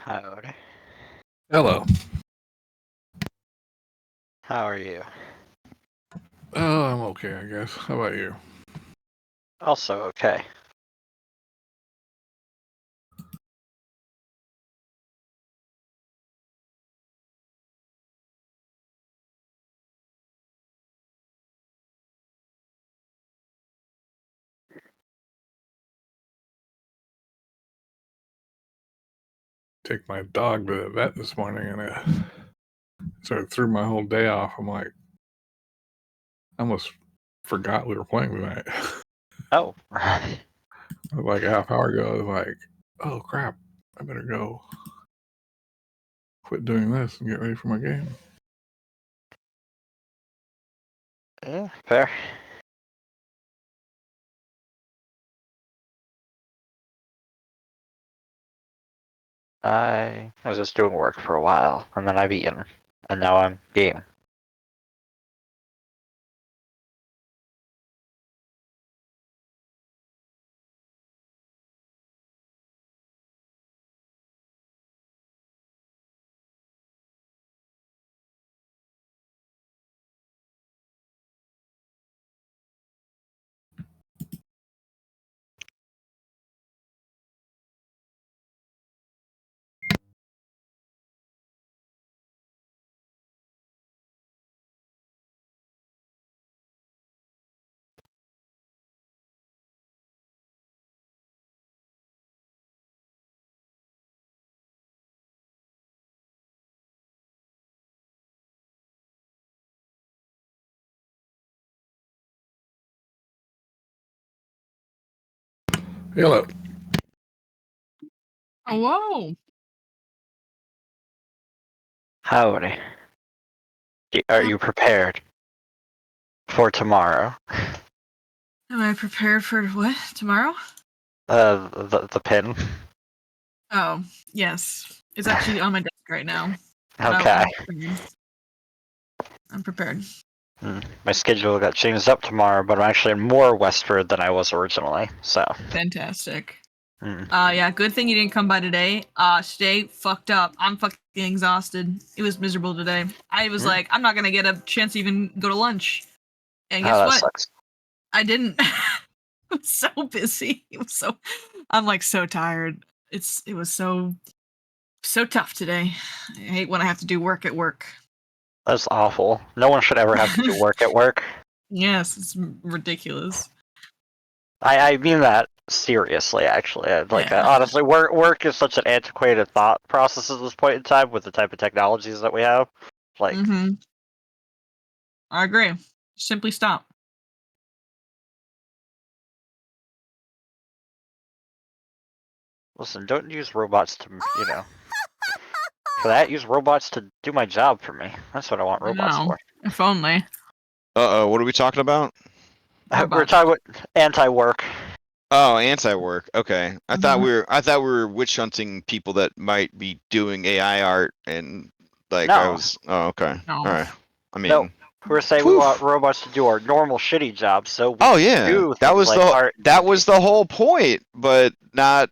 Howdy. Hello. How are you? Oh, I'm okay, I guess. How about you? Also okay. Take my dog to the vet this morning, and it sort of threw my whole day off. I'm like, I almost forgot we were playing tonight. Oh. Like a half hour ago, I was like, oh crap, I better go quit doing this and get ready for my game. Yeah, fair. I was just doing work for a while, and then I've eaten, and now I'm gaming. Hello. Whoa. Howdy. Are you prepared for tomorrow? Am I prepared for what? Tomorrow? The pin. Oh, yes. It's actually on my desk right now. Okay. I'm prepared. My schedule got changed up tomorrow, but I'm actually more westward than I was originally, so. Fantastic. Mm. Yeah, good thing you didn't come by today. Stay fucked up. I'm fucking exhausted. It was miserable today. I was like, I'm not gonna get a chance to even go to lunch. And guess that what? Sucks. I didn't. I was so busy. I'm like so tired. It was so tough today. I hate when I have to do work at work. That's awful. No one should ever have to do work at work. Yes, it's ridiculous. I mean that seriously, actually. Honestly, work is such an antiquated thought process at this point in time with the type of technologies that we have. Like, I agree. Simply stop. listen, don't use robots to, for that, use robots to do my job for me. That's what I want robots for. If only. What are we talking about? We're talking about anti-work. Oh, anti-work. Okay, I thought we were witch hunting people that might be doing AI art and like No. I was. Oh, okay. No. All right. I mean, No, we're saying we want robots to do our normal shitty jobs. So we do that was like the art. that was the whole point, but not.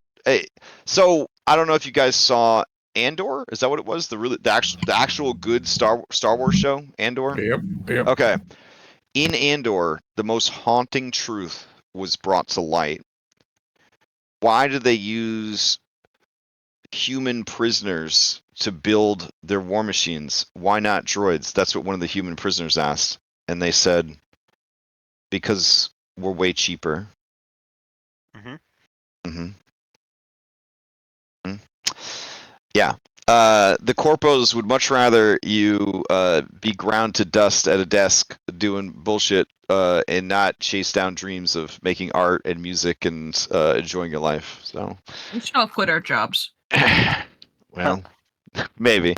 So I don't know if you guys saw Andor. Is that what it was? The actual good Star Wars show, Andor. Yep. Okay. In Andor, the most haunting truth was brought to light. Why did they use human prisoners to build their war machines? Why not droids? That's what one of the human prisoners asked. And they said, because we're way cheaper. Yeah. The corpos would much rather you be ground to dust at a desk doing bullshit and not chase down dreams of making art and music and enjoying your life. So we should all quit our jobs. Well, maybe.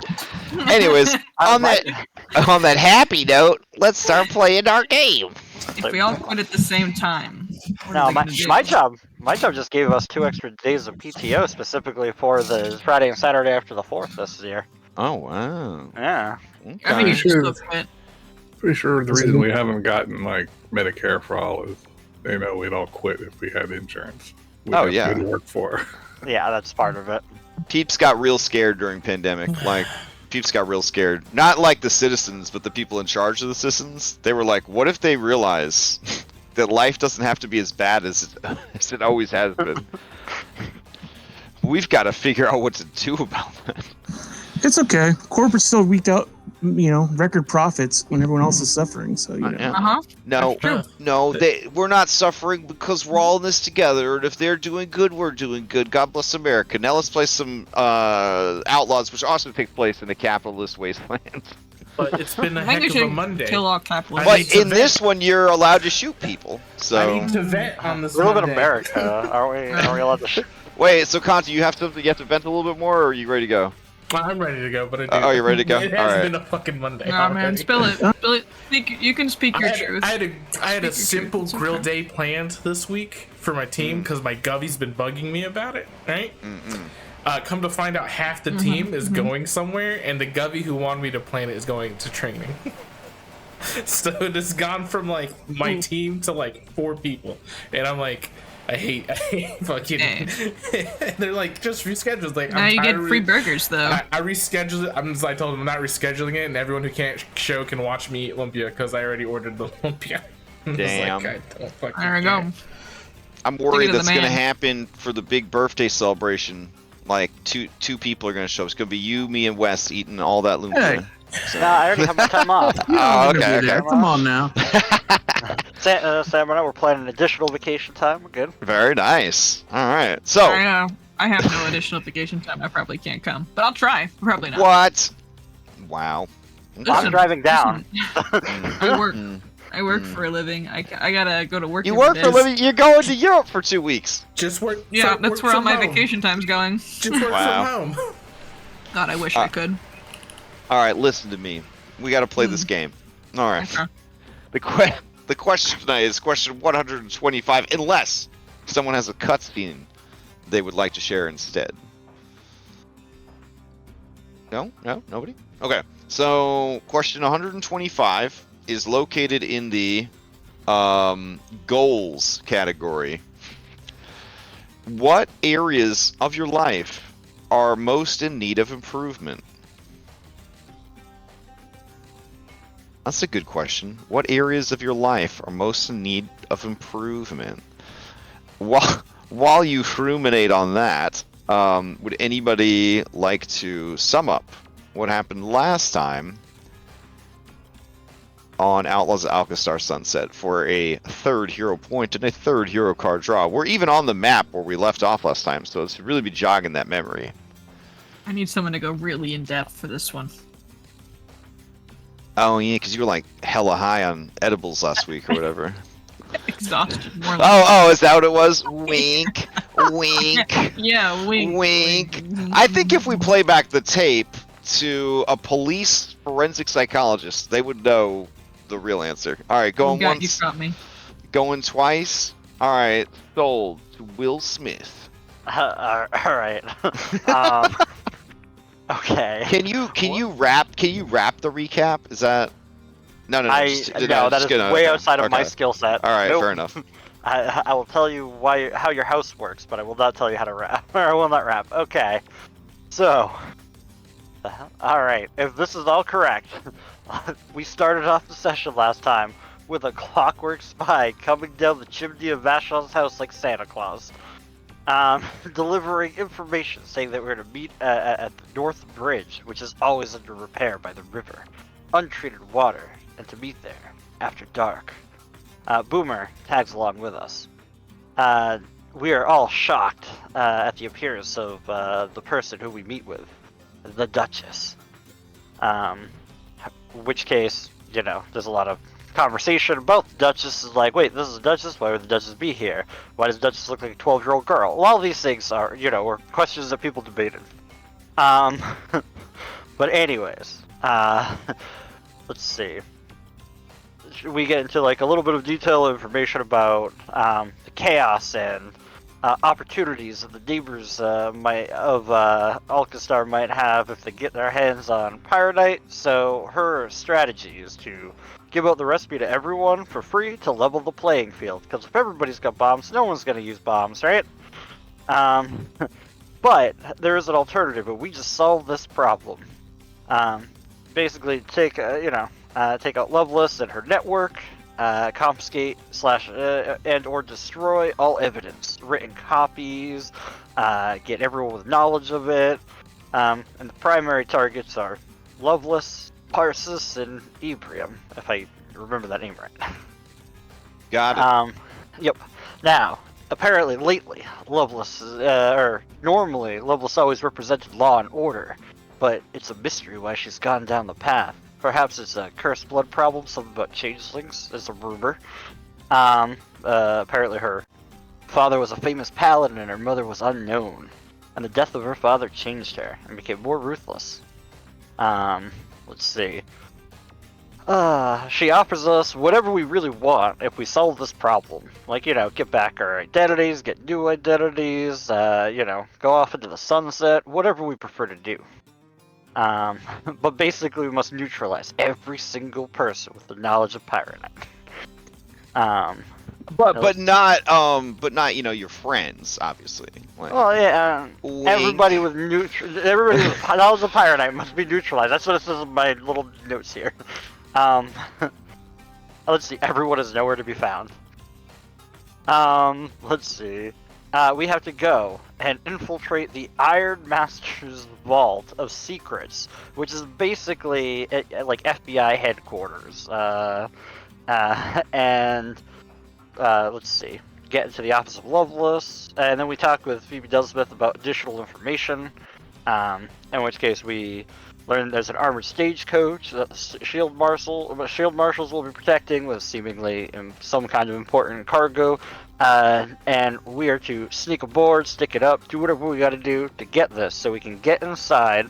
Anyways, on that happy note, let's start playing our game. If we all quit at the same time. No, my job just gave us 2 extra days of PTO specifically for the Friday and Saturday after the 4th this year. Oh wow. Yeah. Okay. I mean, you should still quit. Pretty sure the reason we haven't gotten like Medicare for all is, we'd all quit if we had insurance. We'd have good work for. Yeah, that's part of it. Peeps got real scared during pandemic. Like, peeps got real scared. Not like the citizens, but the people in charge of the citizens. They were like, what if they realize that life doesn't have to be as bad as it always has been? We've got to figure out what to do about that. It's okay. Corporate still wreaked out, record profits when everyone else is suffering. So Yeah. No, we're not suffering because we're all in this together. And if they're doing good, we're doing good. God bless America. Now let's play some Outlaws, which also takes place in the capitalist wasteland. But it's been a I think heck we of a should Monday. kill all capitalists. I need But to in this one, you're allowed to shoot people. So I need to vent on this We live in Monday. America, aren't we? Are we allowed to? wait. So Conti, you have to vent a little bit more, or are you ready to go? I'm ready to go, but I do. Oh, you're ready to go? It has All right. been a fucking Monday. Nah, man, already. spill it. Spill it. You can speak your truth. I had a Speak your simple truth, it's grill okay. day planned this week for my team because my Govey's been bugging me about it, right? Come to find out, half the team is going somewhere, and the Govey who wanted me to plan it is going to training. So it has gone from like my team to like 4 people, and I'm like, I hate fucking. And they're like, just reschedule. It's like, Now you get free burgers though. I rescheduled it. I told them I'm not rescheduling it, and everyone who can't show can watch me eat lumpia because I already ordered the lumpia. It's Damn. Like, I don't fucking There we care. go. I'm worried to the that's gonna man. happen for the big birthday celebration. Like two people are gonna show. It's gonna be you, me, and Wes eating all that lumpia. So- No, I already have my time off. Oh, okay, okay. Come on now. Sam and I were planning additional vacation time. We're good. Very nice. All right. So I know. I have no additional vacation time. I probably can't come, but I'll try. Probably not. what? Wow. I'm Listen, driving down. I work. I work for a living. I gotta go to work. You every work for a day. living. You're going to Europe for 2 weeks. Just work. Yeah, that's work where all from my home. vacation time's going. Just work Wow. from home. God, I wish I could. All right. Listen to me. We got to play this game. All right. Okay. The question tonight is question 125. Unless someone has a cutscene they would like to share instead. No, nobody. Okay. So question 125 is located in the goals category. What areas of your life are most in need of improvement? That's a good question. What areas of your life are most in need of improvement? While you ruminate on that, would anybody like to sum up what happened last time on Outlaws of Alkenstar Sunset for a 3rd hero point and a 3rd hero card draw? We're even on the map where we left off last time, so it's really be jogging that memory. I need someone to go really in depth for this one. Oh yeah, because you were like hella high on edibles last week or whatever. Exhausted. More like. Oh, is that what it was? Wink, wink, Yeah, wink. wink. I think if we play back the tape to a police forensic psychologist, they would know the real answer. All right, going God, you once, got me. going twice. All right, sold to Will Smith. All right. Okay. Can you wrap the recap? Is that no? No, that is way outside of my skill set. All right, Nope. fair enough. I will tell you how your house works, but I will not tell you how to rap. Or I will not rap. Okay. So, all right. If this is all correct, we started off the session last time with a Clockwork spy coming down the chimney of Vashon's house like Santa Claus, delivering information saying that we're to meet at the North Bridge, which is always under repair by the river, untreated water, and to meet there after dark. Boomer tags along with us. We are all shocked at the appearance of the person who we meet with, the Duchess. In which case, there's a lot of conversation about the Duchess. Is like, wait, this is the Duchess? Why would the Duchess be here? Why does the Duchess look like a 12-year-old girl? Well, all these things are, were questions that people debated. But anyways, let's see. We get into like a little bit of detailed information about the chaos and opportunities that the neighbors of Alkenstar might have if they get their hands on Pyronite. So her strategy is to give out the recipe to everyone for free to level the playing field. Because if everybody's got bombs, no one's going to use bombs, right? But there is an alternative, and we just solved this problem. Basically, take out Loveless and her network, confiscate and or destroy all evidence, written copies, get everyone with knowledge of it, and the primary targets are Loveless, Parsis, and Ebrium, if I remember that name right. Got it. Yep. Now, apparently lately, normally, Loveless always represented law and order, but it's a mystery why she's gone down the path. Perhaps it's a cursed blood problem, something about changelings, is a rumor. Apparently her father was a famous paladin and her mother was unknown, and the death of her father changed her and became more ruthless. Let's see. She offers us whatever we really want if we solve this problem. Like, get back our identities, get new identities, go off into the sunset, whatever we prefer to do. But basically we must neutralize every single person with the knowledge of Pyronite. But not your friends, obviously. Like, well, yeah, wink. everybody with knowledge of Pyronite must be neutralized. That's what it says in my little notes here. Let's see, everyone is nowhere to be found. Let's see. We have to go and infiltrate the Iron Master's Vault of Secrets, which is basically like FBI headquarters. Let's see. Get into the office of Loveless, and then we talk with Phoebe Dunsmith about additional information. In which case we learn there's an armored stagecoach that shield marshals will be protecting with seemingly some kind of important cargo. And we are to sneak aboard, stick it up, do whatever we gotta do to get this so we can get inside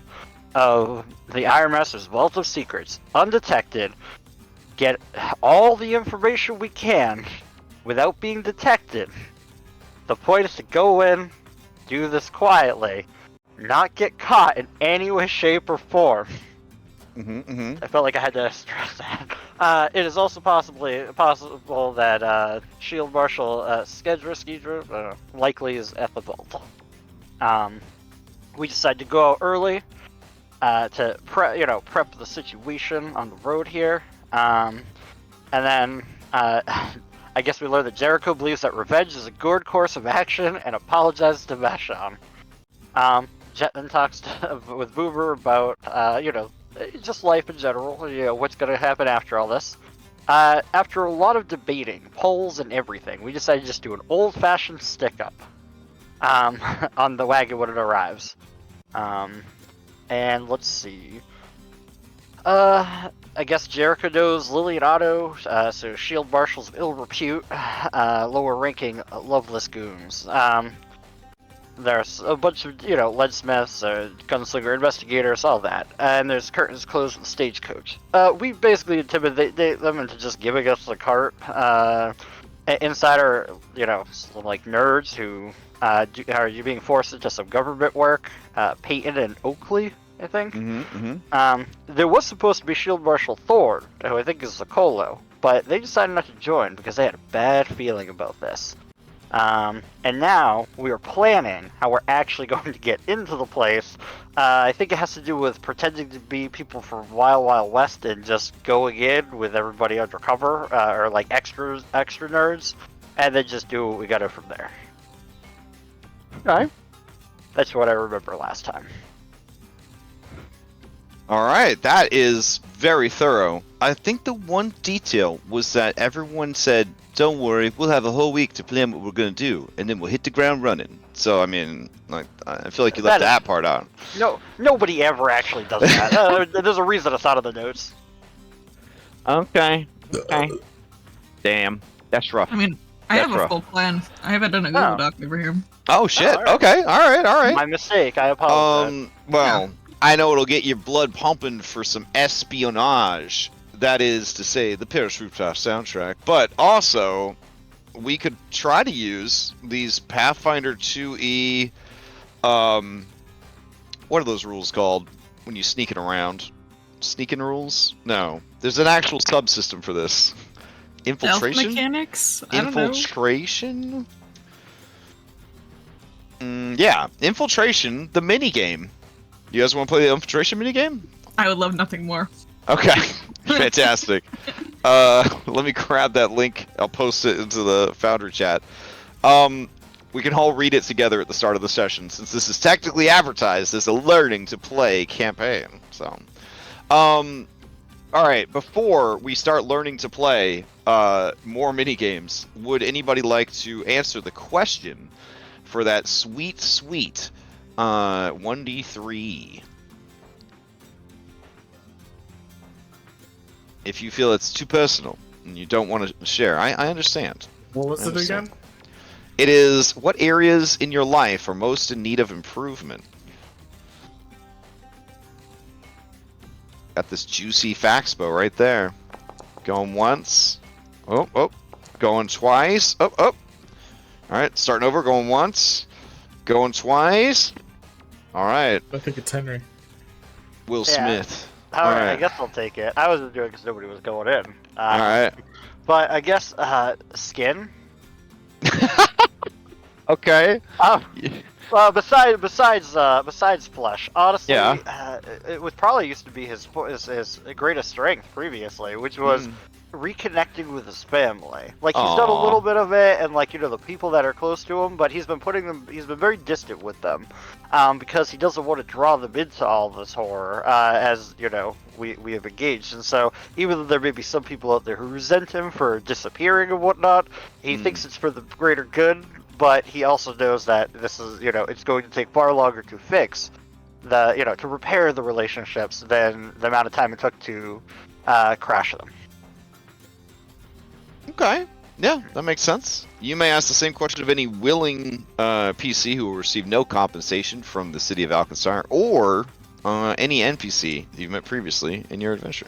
of the Iron Master's Vault of Secrets undetected, get all the information we can without being detected. The point is to go in, do this quietly, not get caught in any way, shape, or form. I felt like I had to stress that. It is also possible that Shield Marshal Skedra likely is at the vault. We decided to go out early to prep the situation on the road here, and then I guess we learned that Jericho believes that revenge is a good course of action and apologizes to Vashon. Jet then talks with Boomer about just life in general, what's going to happen after all this. After a lot of debating, polls and everything, we decided to just do an old-fashioned stick-up on the wagon when it arrives. And let's see. I guess Jericho knows Lily and Otto, so shield marshals of ill repute, lower-ranking Loveless goons. There's a bunch of, leadsmiths, gunslinger investigators, all that. And there's curtains closed with the stagecoach. We basically intimidate them into just giving us the cart. Inside are, like nerds who are being forced into some government work. Peyton and Oakley, I think. There was supposed to be Shield Marshal Thorne, who I think is the Colo, but they decided not to join because they had a bad feeling about this. And now we are planning how we're actually going to get into the place. I think it has to do with pretending to be people from Wild Wild West and just going in with everybody undercover, or like extra nerds, and then just do what we gotta from there. Okay. That's what I remember last time. All right, that is very thorough. I think the one detail was that everyone said, "Don't worry, we'll have a whole week to plan what we're gonna do, and then we'll hit the ground running." So, I mean, like, I feel like you left that part out. No, nobody ever actually does that. There's a reason it's out of the notes. Okay. Damn, that's rough. I mean, I have a full plan. I haven't done a Google Doc over here. Oh shit! Oh, all right. Okay, all right. My mistake. I apologize. Well, I know it'll get your blood pumping for some espionage. That is to say, the Parachute soundtrack. But also, we could try to use these Pathfinder 2E. What are those rules called when you're sneaking around? Sneaking rules? No, there's an actual subsystem for this. Infiltration. Stealth mechanics. I don't know. Infiltration. Yeah, Infiltration, the mini game. You guys want to play the Infiltration mini game? I would love nothing more. Okay, fantastic. Let me grab that link. I'll post it into the founder chat. We can all read it together at the start of the session, since this is technically advertised as a learning to play campaign. So, all right. Before we start learning to play more mini games, would anybody like to answer the question for that sweet 1d3? If you feel it's too personal and you don't want to share, I understand. What was it again? It is, what areas in your life are most in need of improvement? Got this juicy Faxpo right there. Going once. Oh. Going twice. Oh. Alright, starting over. Going once. Going twice. Alright. I think it's Henry. Will Smith. Alright, I guess I'll take it. I wasn't doing it because nobody was going in. Alright. But I guess, skin? Okay. Besides flesh, honestly, Yeah. It was probably used to be his greatest strength previously, which was reconnecting with his family. Like, he's done a little bit of it, and like, the people that are close to him, but he's been very distant with them, because he doesn't want to draw them into all this horror, as we have engaged. And so, even though there may be some people out there who resent him for disappearing and whatnot, he thinks it's for the greater good. But he also knows that this is, it's going to take far longer to fix to repair the relationships than the amount of time it took to crash them. Okay. Yeah, that makes sense. You may ask the same question of any willing PC who will receive no compensation from the city of Alkenstar, or any NPC that you've met previously in your adventure.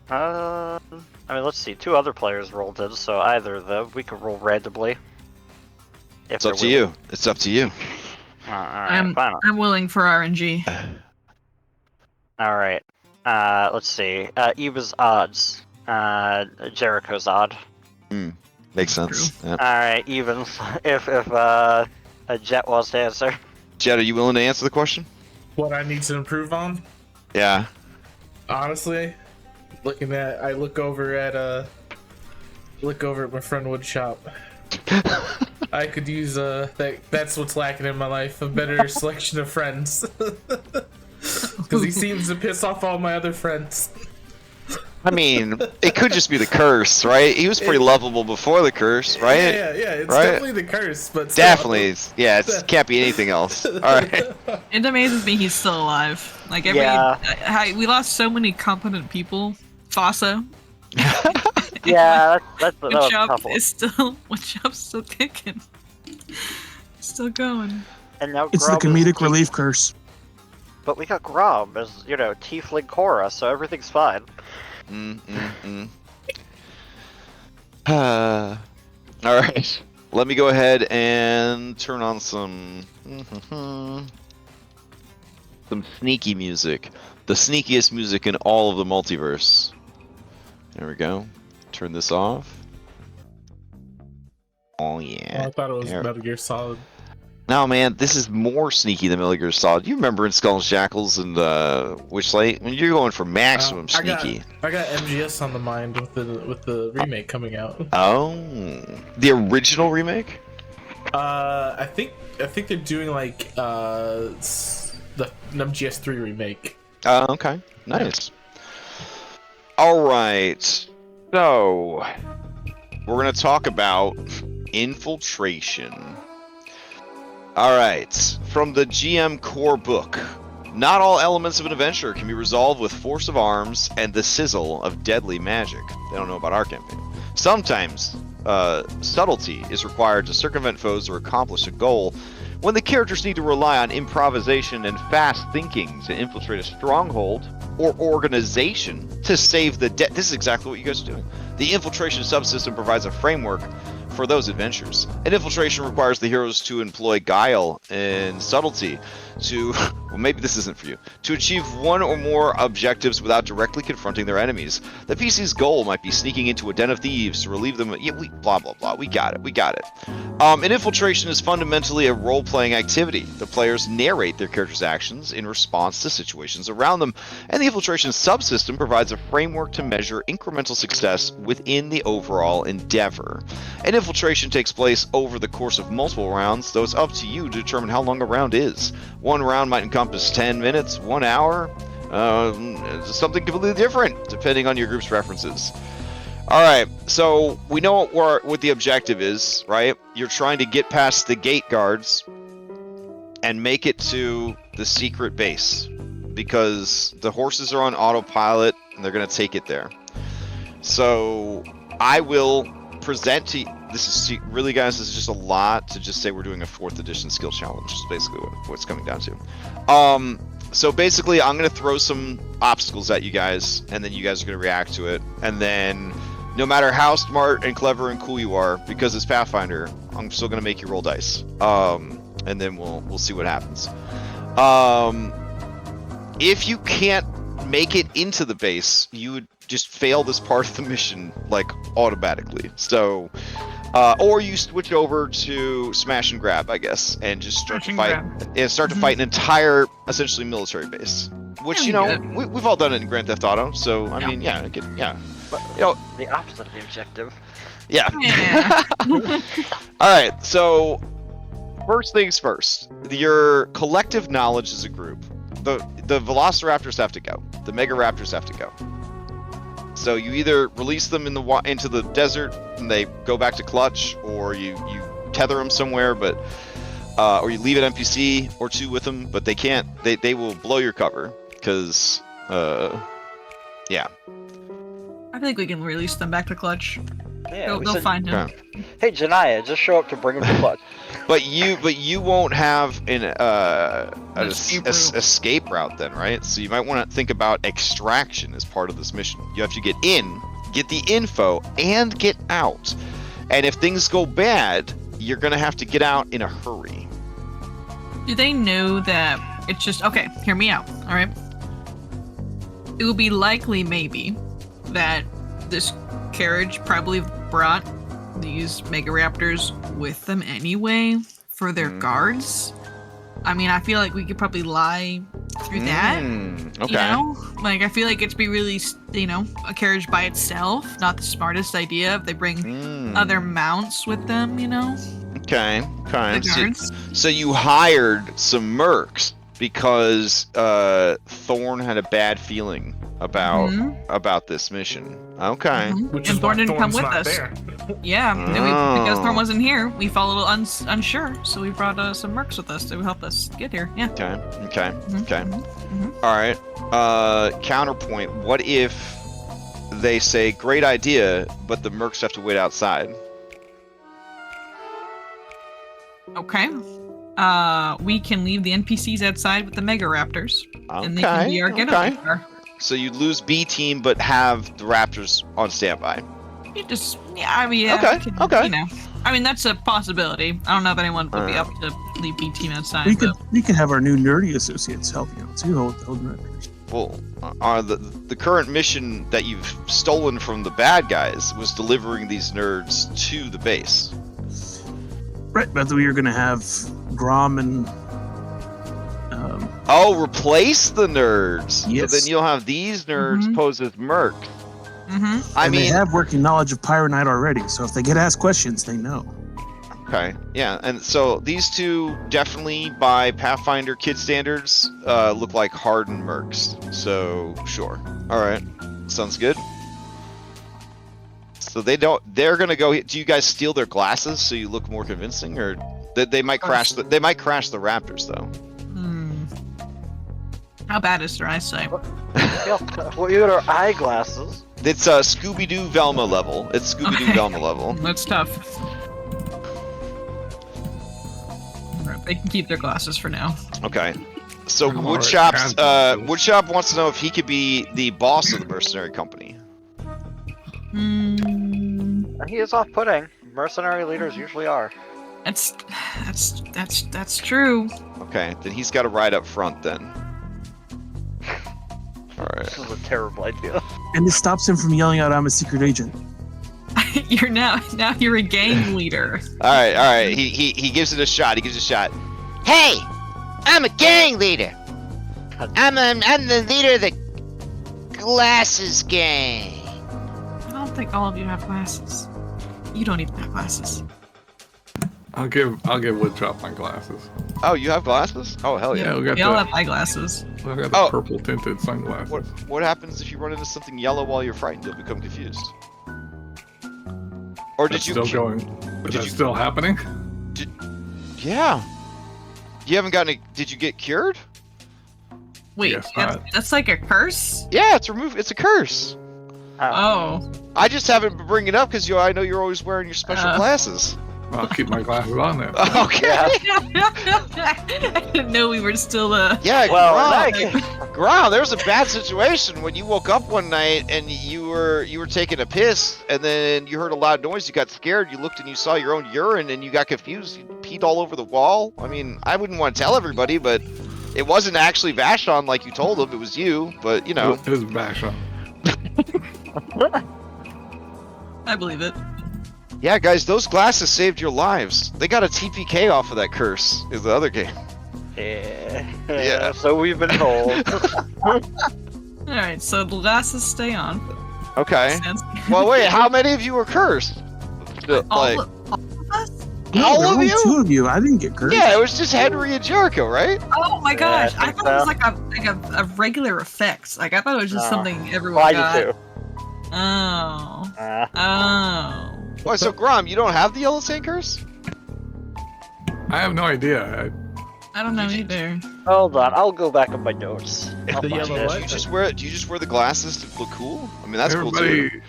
Let's see. 2 other players rolled in, so either of them, we could roll randomly. It's up to you. It's up to you. Alright, fine. I'm willing for RNG. Alright. Let's see. Eva's odds. Jericho's odd. Makes sense. Yeah. Alright, evens. If Jet wants to answer. Jet, are you willing to answer the question? What I need to improve on? Yeah. Honestly, I look over at my friend Woodshop. I could use that's what's lacking in my life, a better selection of friends. Because he seems to piss off all my other friends. I mean, it could just be the curse, right? He was pretty lovable before the curse, right? Yeah, it's definitely the curse, but still. Definitely, it can't be anything else. All right. It amazes me he's still alive. Like, we lost so many competent people. Fossa. Yeah, that's Woodshop's still kicking. Still going. And now It's the comedic relief curse. But we got Grom as, Tiefling Korra, so everything's fine. Alright. Let me go ahead and turn on some sneaky music. The sneakiest music in all of the multiverse. There we go. Turn this off. Oh yeah. Oh, I thought it was Metal Gear Solid. No, man, this is more sneaky than Metal Gear Solid. You remember in Skull and Shackles and Witchlight? When you're going for maximum sneaky. I got MGS on the mind with the remake coming out. Oh, the original remake? I think they're doing like the MGS3 remake. Okay, nice. All right, so we're gonna talk about Infiltration. Alright, from the GM Core book. Not all elements of an adventure can be resolved with force of arms and the sizzle of deadly magic. They don't know about our campaign. Sometimes, subtlety is required to circumvent foes or accomplish a goal, when the characters need to rely on improvisation and fast thinking to infiltrate a stronghold or organization to save the day. This is exactly what you guys are doing. The Infiltration subsystem provides a framework for those adventures. An infiltration requires the heroes to employ guile and subtlety to Well, maybe this isn't for you. To achieve one or more objectives without directly confronting their enemies. The PC's goal might be sneaking into a den of thieves to relieve them. Yeah, blah, blah, blah. We got it. An infiltration is fundamentally a role-playing activity. The players narrate their characters' actions in response to situations around them, and the infiltration subsystem provides a framework to measure incremental success within the overall endeavor. An infiltration takes place over the course of multiple rounds, though it's up to you to determine how long a round is. One round might encompass 10 minutes, 1 hour, something completely different, depending on your group's preferences. Alright, so we know what the objective is, right? You're trying to get past the gate guards and make it to the secret base, because the horses are on autopilot and they're going to take it there. So I will present to you, this is really, guys, this is just a lot to just say we're doing a 4th edition skill challenge, is basically what it's coming down to. So basically I'm going to throw some obstacles at you guys, and then you guys are going to react to it, and then no matter how smart and clever and cool you are, because it's Pathfinder, I'm still going to make you roll dice, and then we'll see what happens. If you can't make it into the base, you would just fail this part of the mission, like, automatically. So, or you switch over to smash and grab, I guess, and just start to fight, and start to fight an entire, essentially, military base. Which, you know, we've all done it in Grand Theft Auto, so, I mean, yeah. But, you know, the opposite of the objective. Yeah. Alright, so, first things first. Your collective knowledge as a group. The Velociraptors have to go. The Megaraptors have to go. So you either release them into the desert and they go back to clutch, or you tether them somewhere, but or you leave an NPC or 2 with them, but they can't. They will blow your cover because yeah. I think we can release them back to clutch. Yeah, they'll find him. Yeah. Hey, Janaya, just show up to bring him to clutch. But you won't have an escape route then, right? So you might want to think about extraction as part of this mission. You have to get in, get the info, and get out. And if things go bad, you're gonna have to get out in a hurry. Do they know that it's just okay? Hear me out. All right. It would be likely, maybe, that this carriage probably brought these Megaraptors with them anyway for their guards. I mean, I feel like we could probably lie through that. Okay. You know? Like, I feel like it'd be really, you know, a carriage by itself, not the smartest idea if they bring other mounts with them, you know? Okay. The guards. So you hired some mercs because Thorn had a bad feeling about this mission. Okay. Which And is Thorn why didn't come Thorn's with not us. there. Yeah, and because Thorn wasn't here, we felt a little unsure, so we brought some mercs with us to help us get here. Yeah. Okay. All right. Counterpoint. What if they say, great idea, but the mercs have to wait outside? Okay. We can leave the NPCs outside with the Megaraptors, and they can be our getaway car. So you lose B team, but have the Raptors on standby. You just, I mean, Okay. You know, I mean, that's a possibility. I don't know if anyone would be up to leave B team outside. We could have our new nerdy associates help you out too. Hold the Well, the current mission that you've stolen from the bad guys was delivering these nerds to the base. Right, but we were gonna have Grom and replace the nerds. Yes. So then you'll have these nerds pose as mercs. they have working knowledge of Pyronite already, so if they get asked questions, they know. Okay, yeah, and so these two definitely, by Pathfinder kid standards, look like hardened mercs. So sure, all right, sounds good. So they're gonna go. Do you guys steal their glasses so you look more convincing, or they might crash? They might crash the Raptors though. How bad is their eyesight? Well, you got our eyeglasses. It's Scooby-Doo Velma level. It's Scooby-Doo Velma level. That's tough. Alright, they can keep their glasses for now. Okay. So I'm Woodshop's alright. Woodshop wants to know if he could be the boss of the mercenary company. He is off-putting. Mercenary leaders usually are. That's true. Okay, then he's got to ride up front then. All right. This is a terrible idea. And it stops him from yelling out, "I'm a secret agent." You're now you're a gang leader. All right. He gives it a shot. Hey, I'm a gang leader. I'm the leader of the glasses gang. I don't think all of you have glasses. You don't even have glasses. I'll give Woodchop my glasses. Oh, you have glasses? Oh, hell yeah. Yeah, we got We all the, have eyeglasses. we got the Oh. purple tinted sunglasses. What happens if you run into something yellow while you're frightened? You'll become confused. Or That's did you? still going? Is did that you- still happening? Yeah. You haven't gotten. Did you get cured? Wait, Guess that's like a curse? Yeah, it's a curse. Oh. I just haven't been bringing it up because I know you're always wearing your special glasses. I'll keep my glasses on then. Okay. I didn't know we were still Yeah, Well, Grom, there was a bad situation when you woke up one night and you were taking a piss and then you heard a loud noise, you got scared, you looked and you saw your own urine and you got confused, you peed all over the wall. I mean, I wouldn't want to tell everybody, but it wasn't actually Vashon like you told him, it was you, but you know. It was Vashon. I believe it. Yeah, guys, those glasses saved your lives. They got a TPK off of that curse, is the other game. Yeah. So we've been told. Alright, so the glasses stay on. Okay. Sense. Well, wait, how many of you were cursed? All of us? No, All there were of only you? 2 of you. I didn't get cursed. Yeah, it was just Henry and Jericho, right? Oh my gosh, I I think thought it was so. like a regular effect. Like I thought it was just No. something everyone Well, I got. do too. Oh. Uh, Oh. Wait, so Grom, you don't have the Yellow Sand curse? I have no idea. I don't know either. hold on, I'll go back on my notes. I'll The find yellow it. what? Do you just wear the glasses to look cool? I mean, that's cool Everybody, too.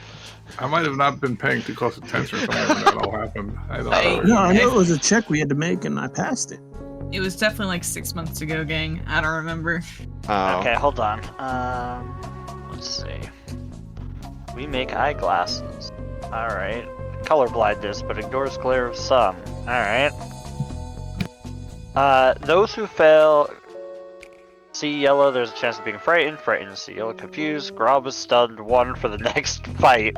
I might have not been paying too close attention or something when that all happened. I don't know. No, I know it was a check we had to make, and I passed it. It was definitely like 6 months ago, gang. I don't remember. Oh. Okay, hold on. Let's see. We make eyeglasses. Alright. Color blindness, but ignores glare of sun. Alright. Those who fail see yellow, there's a chance of being frightened, see yellow, confused. Grob is stunned, 1 for the next fight.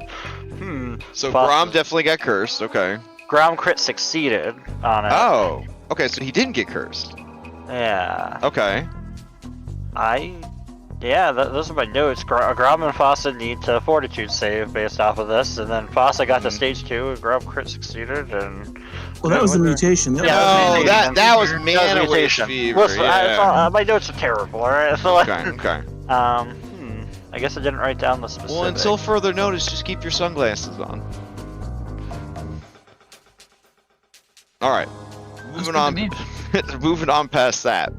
So Fuck. Grom definitely got cursed. Okay. Ground crit succeeded on it. Oh. Okay, so he didn't get cursed. Yeah. Okay. Those are my notes. Grom and Fossa need to fortitude save based off of this, and then Fossa got to stage 2, and Grom crit succeeded, and... Well, that was the mutation. That Yeah, was Oh, that that was That was mana wave mutation. fever. Listen, Yeah. my notes are terrible, alright? So, Okay. I guess I didn't write down the specific. Well, until further notice, just keep your sunglasses on. All right. Looks Moving good on. to me. Moving on past that.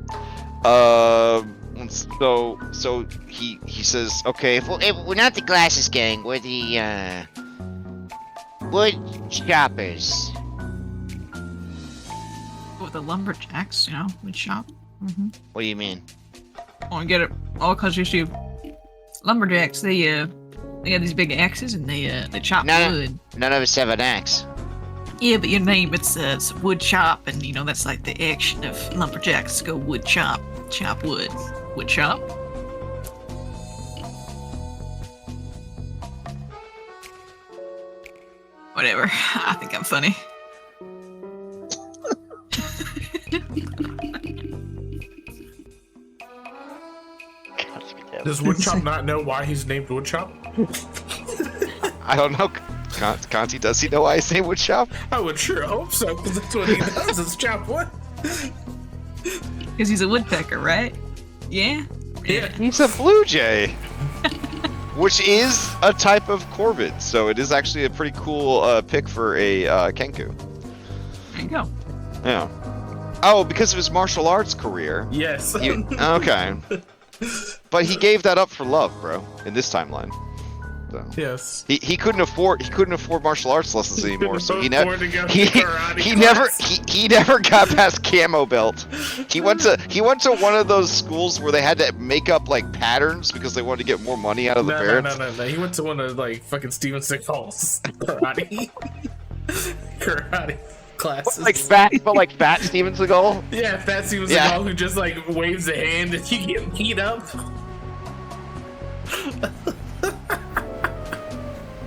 So he says, okay, Well, we're not the glasses gang. We're the wood choppers. With the lumberjacks, you know, wood shop. What do you mean? Oh, I get it. All because you see lumberjacks, they got these big axes and they chop No. wood. None of us have an axe. Yeah, but your name it's wood chop, and you know that's like the action of lumberjacks. Go wood chop, chop wood, wood chop. Whatever. I think I'm funny. Does Woodchop not know why he's named Woodchop? I don't know. Conti, does he know why I say wood shop? I would sure hope so, because that's what he does, is chop wood. Because he's a woodpecker, right? Yeah? Yeah. He's a blue jay, which is a type of corvid. So it is actually a pretty cool pick for a Kenku. There you go. Yeah. Oh, because of his martial arts career. Yes. Okay. But he gave that up for love, bro, in this timeline. So. Yes. He couldn't afford martial arts lessons anymore, so he never Afford to go to he karate never class. he never got past camo belt. He went to one of those schools where they had to make up like patterns because they wanted to get more money out of the parents. No. He went to one of like fucking Steven Seagal's karate classes. Like fat, but like fat Steven Seagal. Yeah, Fat Steven Yeah. Seagal who just like waves a hand and you get beat up.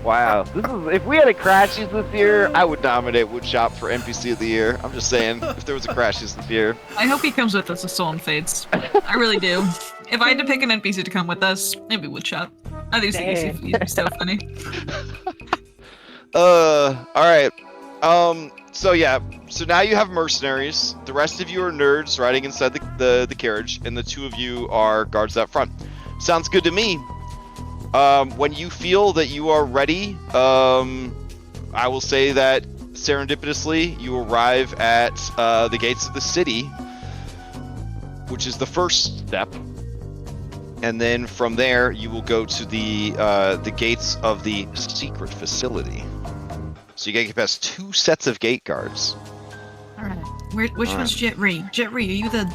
Wow, this is if we had a Crashies this year, I would nominate Woodshop for NPC of the year. I'm just saying, if there was a Crashies this year. I hope he comes with us as Stolen Fates. I really do. If I had to pick an NPC to come with us, it'd be Woodshop. I think he'd be so funny. Alright. So yeah, so now you have mercenaries. The rest of you are nerds riding inside the carriage, and the two of you are guards out front. Sounds good to me. When you feel that you are ready, I will say that serendipitously you arrive at the gates of the city, which is the first step. And then from there, you will go to the gates of the secret facility. So you gotta get past 2 sets of gate guards. All right. Which one's Jet Ree? Jet Ree, are you the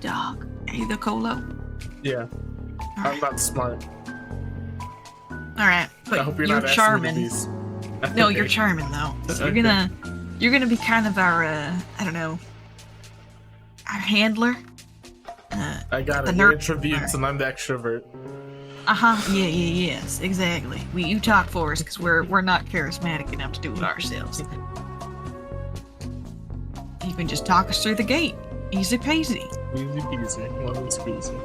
dog? Are you the Colo? Yeah, I'm not smart. All right, but I hope you're you're not charming. asking me these. No, you're charming though. So Okay. you're gonna be kind of our I don't know, our handler. I got The it. nerd- You're introverts and I'm the extrovert. Yes, exactly. You talk for us because we're not charismatic enough to do it ourselves. You can just talk us through the gate. Easy peasy. Easy peasy, lemon squeezy.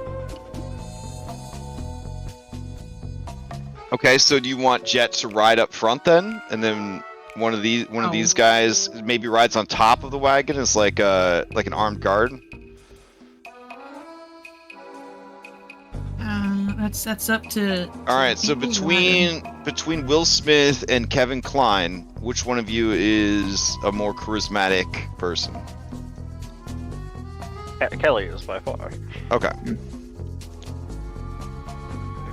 Okay, so do you want Jet to ride up front then, and then one of these guys maybe rides on top of the wagon as like an armed guard? That's up to. All right, so people between Will Smith and Kevin Kline, which one of you is a more charismatic person? Kelly is by far. Okay.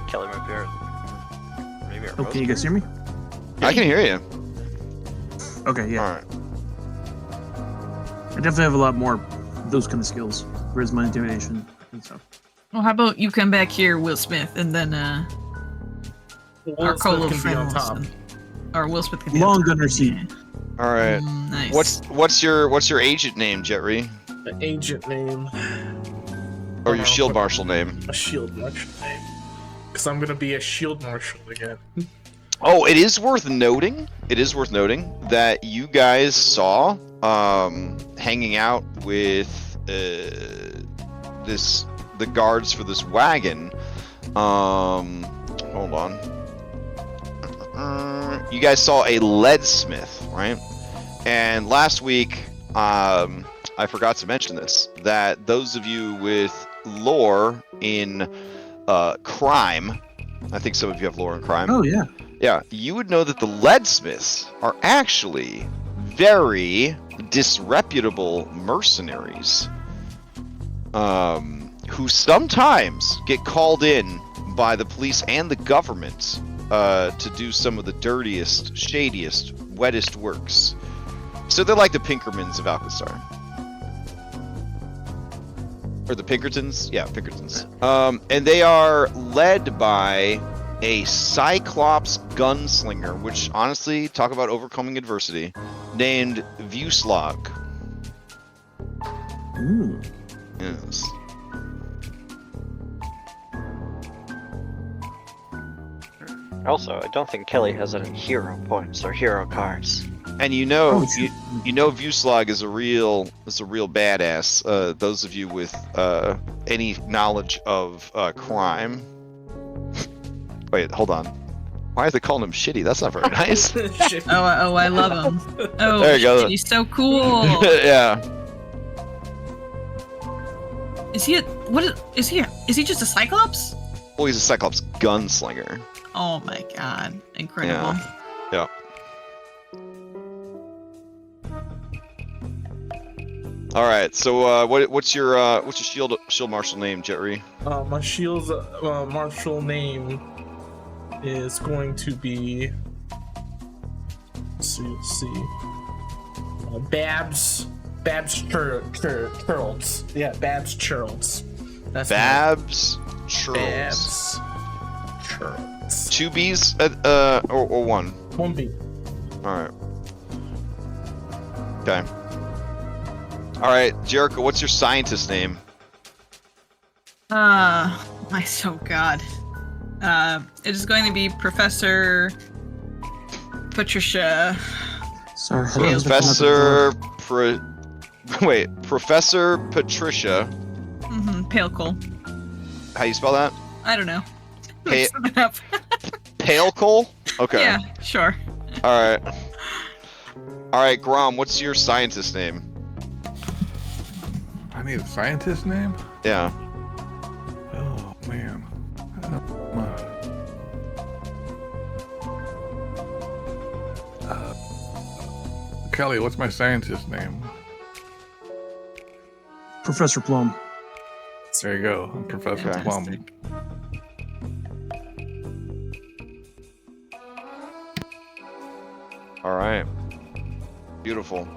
Kelly might be our. Maybe our Oh, most can you guys hear me? I can hear you. Okay, yeah. All right. I definitely have a lot more of those kind of skills. Charisma, intimidation, and stuff. Well, how about you come back here, Will Smith, and then our Will Colo Smith can be on friend top. or Will Smith can be Long on top. gunner seat. All right. Nice. What's your agent name, Jetri? The agent name. Or your shield marshal name? A shield marshal name. Because I'm gonna be a shield marshal again. Oh, it is worth noting. It is worth noting that you guys saw hanging out with the guards for this wagon. Hold on. You guys saw a leadsmith, right? And last week, I forgot to mention this, that those of you with lore in crime, I think some of you have lore in crime. Oh, yeah. Yeah, you would know that the leadsmiths are actually very disreputable mercenaries who sometimes get called in by the police and the government to do some of the dirtiest, shadiest, wettest works. So they're like the Pinkermans of Alkenstar. Or the Pinkertons? Yeah, Pinkertons. And they are led by a Cyclops gunslinger, which honestly, talk about overcoming adversity, named Vuslag. Ooh. Yes. Also, I don't think Kelly has any hero points or hero cards. And you know, Oh, shoot. you know, Vuslag is a real badass. Those of you with any knowledge of crime. Wait, hold on. Why are they calling him shitty? That's not very nice. Oh, I love him. Oh, There you go. he's so cool. Yeah. Is he just a Cyclops? Well, he's a Cyclops gunslinger. Oh my god, incredible. Yeah. All right. So, what's your shield marshal name, Jetri? My shield's marshal name is going to be. Let's see. Babs Churls. Yeah, Babs Churls. That's Babs Churls. Babs Churls. 2 B's or 1? 1B. All right. Okay. All right, Jericho, what's your scientist name? Oh god. It is going to be Professor Patricia. Sorry. Professor Patricia. Pale Coal. How you spell that? I don't know. Pa- Look something up. Pale Coal? Okay. Yeah, sure. All right, Grom, what's your scientist name? I need a scientist name? Yeah. Oh, man. Kelly, what's my scientist name? Professor Plum. There you go. I'm Professor Plum. Fantastic. All right. Beautiful.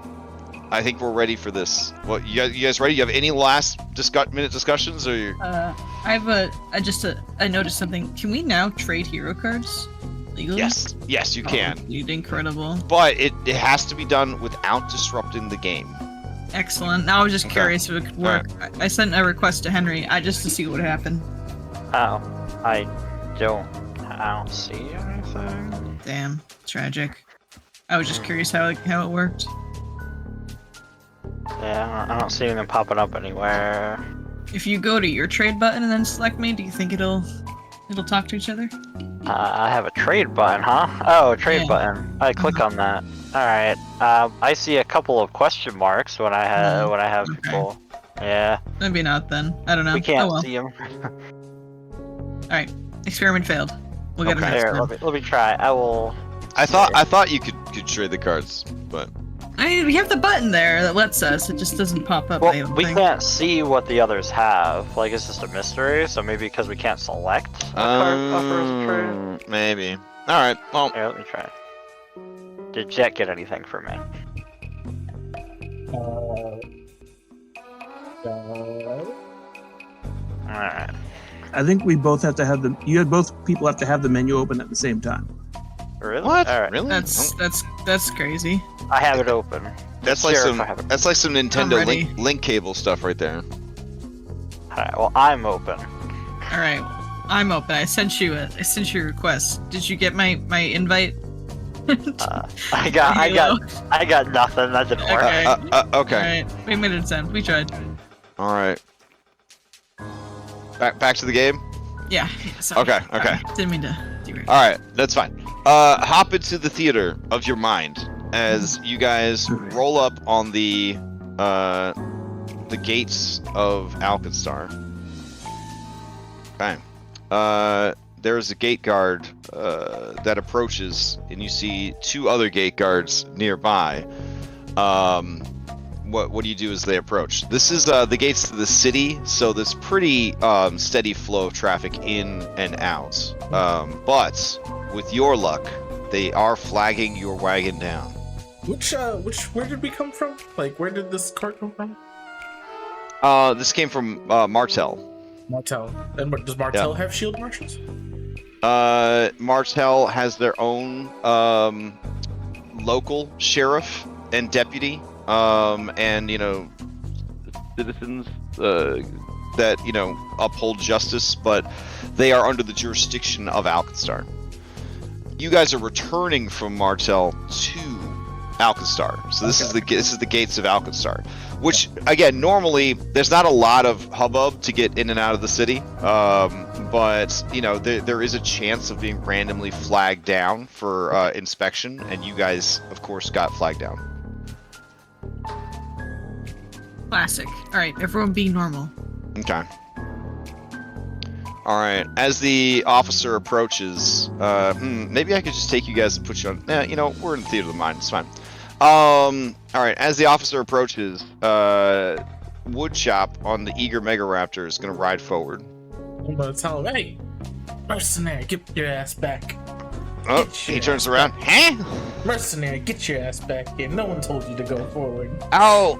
I think we're ready for this. What, you guys ready? You have any last minute discussions, or you? I noticed something. Can we now trade hero cards legally? Yes, you can. Dude, incredible. But it has to be done without disrupting the game. Excellent. Now I was just curious if it could work. I sent a request to Henry, just to see what would happen. Oh, I don't see anything. Damn, tragic. I was just curious how it worked. Yeah, I don't see anything popping up anywhere. If you go to your trade button and then select me, do you think it'll talk to each other? I have a trade button, huh? Oh, a trade Yeah. button. I click on that. All right. I see a couple of question marks when I have okay. people. Yeah. Maybe not then. I don't know. We can't oh, well. see them. Alright. Experiment failed. We'll get it Okay. next Here, time. let me try. I will. I thought you could trade the cards, but I mean, we have the button there that lets us. It just doesn't pop up. I Well, don't we think. can't see what the others have. Like, it's just a mystery. So maybe because we can't select a card offers a trade. maybe. All right. Well, Here, let me try. Did Jet get anything for me? Alright. I think we both have to have both people have to have the menu open at the same time. Really? what? Alright. Really? That's crazy. I have it open. That's like Sheriff, some I have it. that's like some Nintendo ready. link cable stuff right there. Alright, well, I'm open. Alright. I'm open. I sent you a request. Did you get my invite? I got nothing. That didn't work. Okay. Okay. Alright. We made an attempt. We tried. All right. Back to the game. Yeah. Sorry. Okay. Sorry. Didn't mean to derail. All right, that's fine. Hop into the theater of your mind as you guys roll up on the gates of Alkenstar. Okay. There's a gate guard that approaches, and you see two other gate guards nearby. What do you do as they approach? This is the gates to the city, so there's pretty steady flow of traffic in and out. But with your luck, they are flagging your wagon down. Where did we come from? Like, where did this cart come from? This came from Martel. Martel. And does Martel have shield marshals? Martel has their own local sheriff and deputy, and citizens that uphold justice, but they are under the jurisdiction of Alkenstar. You guys are returning from Martel to Alkenstar, so this is the gates of Alkenstar. Which, again, normally there's not a lot of hubbub to get in and out of the city, but there is a chance of being randomly flagged down for inspection, and you guys, of course, got flagged down. Classic. Alright, everyone be normal. Okay. All right. As the officer approaches, maybe I could just take you guys and put you on. We're in the theater of the mind. It's fine. All right. As the officer approaches, Woodchop on the eager Mega Raptor is going to ride forward. I'm gonna tell him, hey, mercenary, get your ass back. Oh, Get he your turns ass around. Huh? Mercenary, get your ass back here. No one told you to go forward. Oh,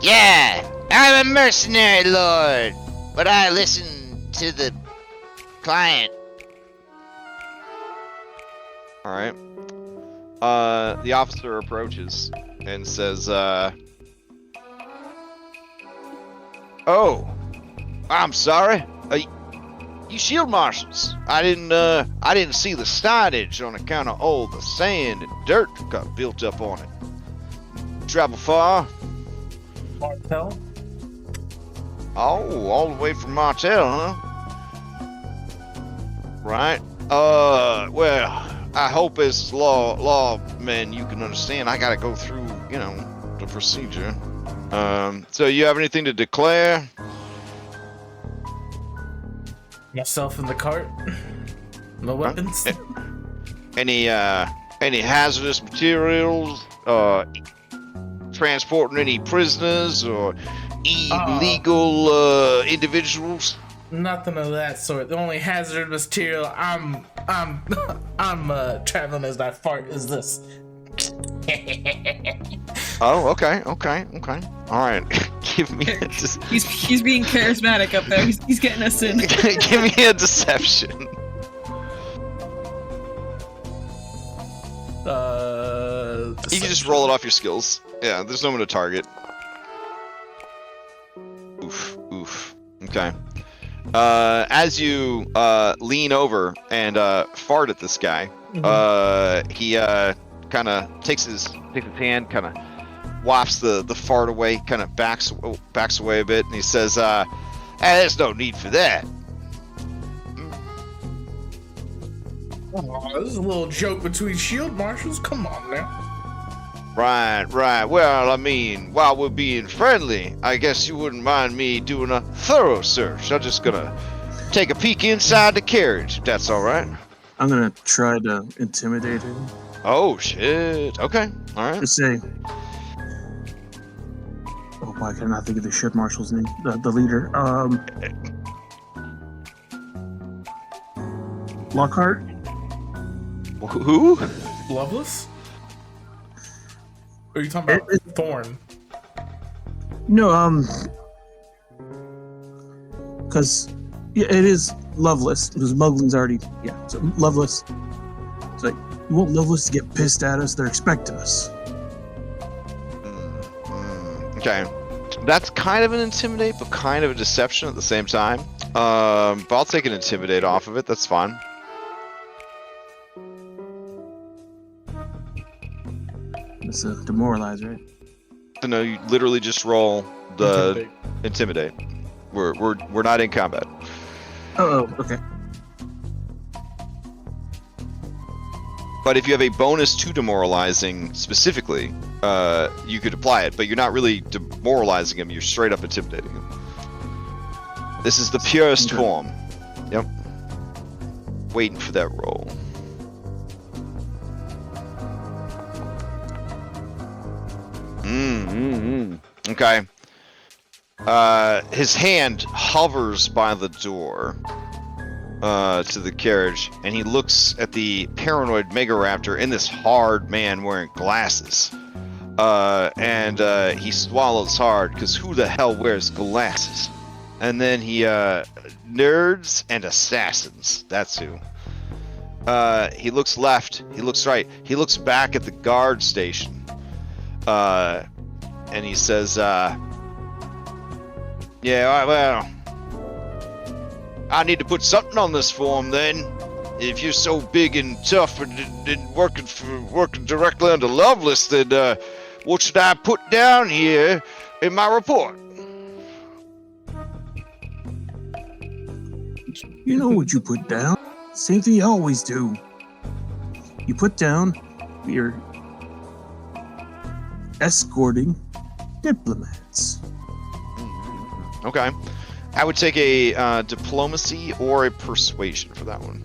yeah, I'm a mercenary lord, but I listen to the client. All right. The officer approaches and says, "Oh, I'm sorry. You shield marshals? I didn't see the signage on account of all the sand and dirt that got built up on it. Travel far? Martel? Oh, all the way from Martel, huh? Right. Well, I hope as lawmen you can understand. I gotta go through, the procedure. So you have anything to declare? Myself in the cart. No weapons. Any hazardous materials? Transporting any prisoners or illegal individuals? Nothing of that sort. The only hazardous material I'm traveling as I fart is this. Oh, okay. All right. Give me a He's being charismatic up there. He's getting us in. give me a deception. You can just roll it off your skills. Yeah, there's no one to target. Oof. Okay. As you lean over and fart at this guy, he kind of takes his hand, kind of wafts the fart away, kind of backs away a bit, and he says, "Hey, there's no need for that." Oh, this is a little joke between shield marshals. Come on now. Right. Well, I mean, while we're being friendly, I guess you wouldn't mind me doing a thorough search. I'm just gonna take a peek inside the carriage, if that's all right. I'm gonna try to intimidate him. Oh, shit. Okay. All right. Just say, oh, why can I not think of the ship marshal's name? The leader. Lockhart? Who? Loveless? Or are you talking about Thorn? No, because it is Loveless. Because Muglin's already, so Loveless. It's like, you want Loveless to get pissed at us? They're expecting us. Okay. That's kind of an intimidate, but kind of a deception at the same time. But I'll take an intimidate off of it. That's fine. It's a demoralize, right? No, you literally just roll the intimidate. We're not in combat. Oh, okay. But if you have a bonus to demoralizing specifically, you could apply it. But you're not really demoralizing him. You're straight up intimidating him. This is the purest form. Yep. Waiting for that roll. Okay. His hand hovers by the door to the carriage, and he looks at the paranoid Megaraptor and this hard man wearing glasses. And he swallows hard, because who the hell wears glasses? And then he, nerds and assassins. That's who. He looks left, he looks right, he looks back at the guard station. And he says, yeah, well, I need to put something on this form then. If you're so big and tough and working directly under Lovelace, then what should I put down here in my report? You know what you put down? Same thing you always do. You put down you're escorting diplomats. Okay. I would take a diplomacy or a persuasion for that one.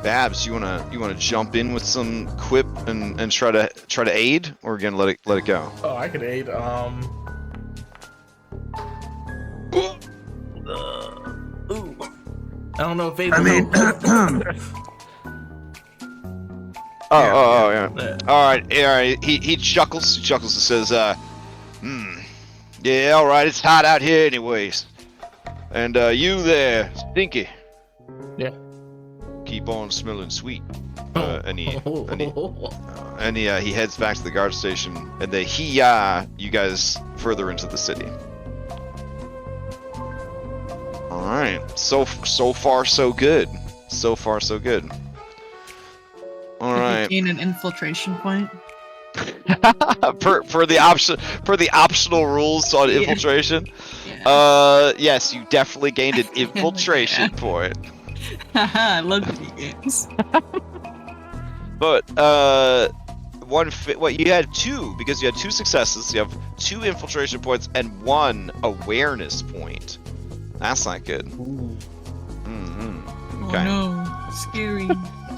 Babs, you wanna jump in with some quip and try to aid, or again let it go? Oh, I could aid. Ooh. I don't know if aid. I mean, yeah. All right. He chuckles and says, Yeah, all right. It's hot out here, anyways. And you there, Stinky. Yeah. Keep on smelling sweet. And he heads back to the guard station, and they you guys further into the city. All right. So far so good. So far so good. All Did right. you gain an infiltration point? per the optional rules on infiltration. Yeah. Yes, you definitely gained an infiltration point. Haha, I love video games. But you had two, because you had 2 successes. You have 2 infiltration points and 1 awareness point. That's not good. Mm-hmm. Okay. Oh no, scary.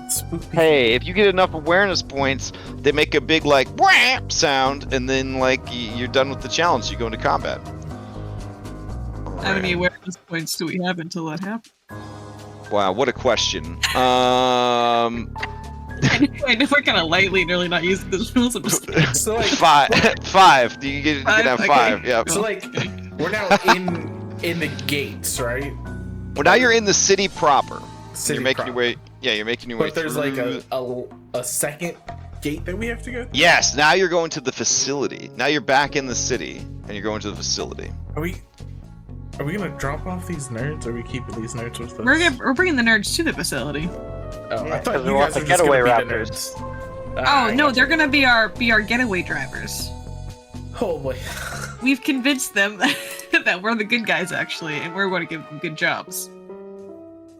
Spooky. Hey, if you get enough awareness points, they make a big like wham sound, and then like you're done with the challenge. You go into combat. How many awareness points do we have until that happens? Wow, what a question. I know we're kind of lightly and really not using those rules. I'm just kidding. So like, 5. You can have 5. Yeah. so like, we're now in the gates, right? Well, now you're in the city proper. City you're making proper. your way. Yeah, you're making your way. But there's through. like a second gate that we have to go through? Yes. Now you're going to the facility. Now you're back in the city, and you're going to the facility. Are we gonna drop off these nerds, or are we keeping these nerds with us? We're bringing the nerds to the facility. Oh, Yeah, I 'cause thought we you want guys the were just gonna getaway be the raptors. nerds. Oh no, they're gonna be our getaway drivers. Oh boy. We've convinced them that we're the good guys actually, and we're going to give them good jobs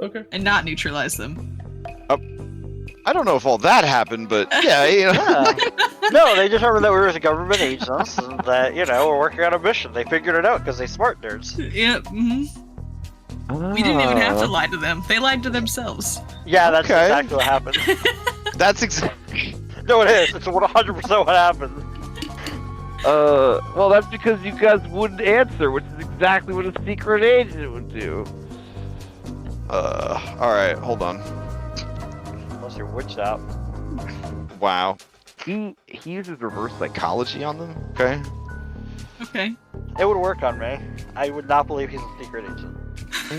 Okay. and not neutralize them. I don't know if all that happened, but yeah, you know. Yeah. No, they determined that we were government agents and that, we're working on a mission. They figured it out because they smart nerds. Yep. We didn't even have to lie to them. They lied to themselves. Yeah, that's Okay. exactly what happened. That's exactly. No, it is. It's 100% what happened. Well, that's because you guys wouldn't answer, which is exactly what a secret agent would do. All right, hold on. Unless you're witched out. Wow. He uses reverse Psychology on them. Okay. Okay. It would work on me. I would not believe he's a secret agent.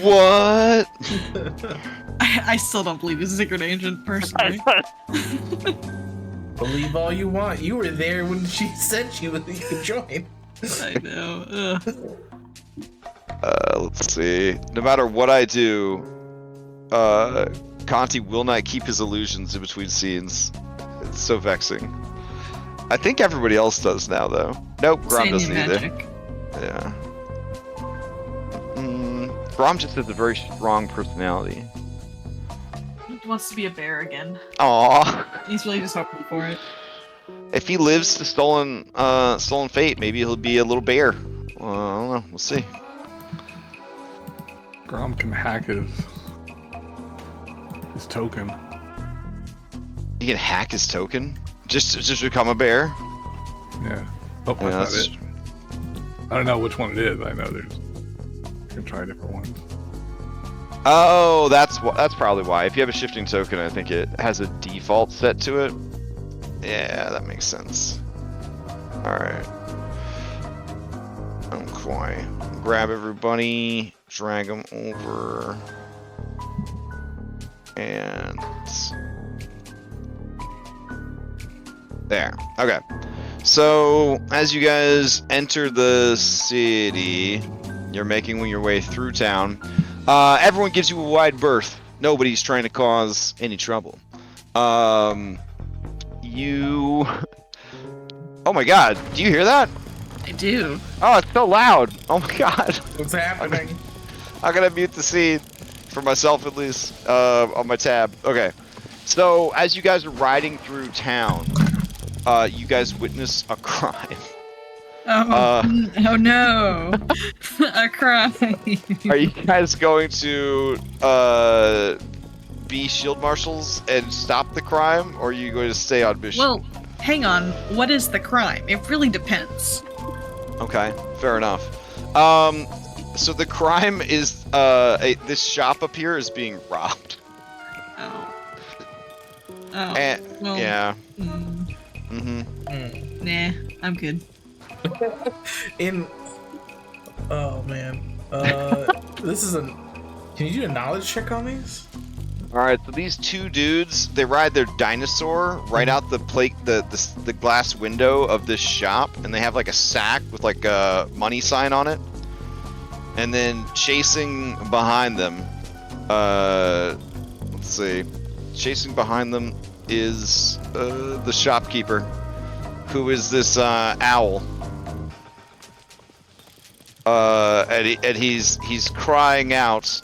What? I still don't believe he's a secret agent, personally. Believe all you want. You were there when she said you could join. I know. Ugh. Let's see. No matter what I do, Conti will not keep his illusions in between scenes. It's so vexing. I think everybody else does now, though. Nope, Grom Saying doesn't either. magic. Yeah. Grom just has a very strong personality. He wants to be a bear again. Aw. He's really just hoping for it. If he lives to stolen fate, maybe he'll be a little bear. I don't know. We'll see. Grom can hack his token. He can hack his token just become a bear. Yeah. Oh, Yeah, that's that's- not it. I don't know which one it is. I know there's. You can try different ones. Oh, that's probably why. If you have a shifting token, I think it has a default set to it. Yeah, that makes sense. All right. Okay. Grab everybody, drag them over, and there. Okay. So as you guys enter the city, you're making your way through town. Everyone gives you a wide berth. Nobody's trying to cause any trouble. You. Oh my God! Do you hear that? I do. Oh, it's so loud. Oh my God! What's happening? I'm gonna mute the scene for myself at least on my tab. Okay. So as you guys are riding through town, you guys witness a crime. Oh, oh no. A crime. Are you guys going to be shield marshals and stop the crime, or are you going to stay on mission? Well, hang on. What is the crime? It really depends. Okay, fair enough. So the crime is this shop up here is being robbed. Oh. Oh. And well, yeah. mm, Mm-hmm. nah, I'm good. In Oh man. This is a. Can you do a knowledge check on these? All right, so these two dudes, they ride their dinosaur right out the plate, the glass window of this shop, and they have like a sack with like a money sign on it. And then chasing behind them, let's see, chasing behind them is the shopkeeper, who is this owl. And he's crying out.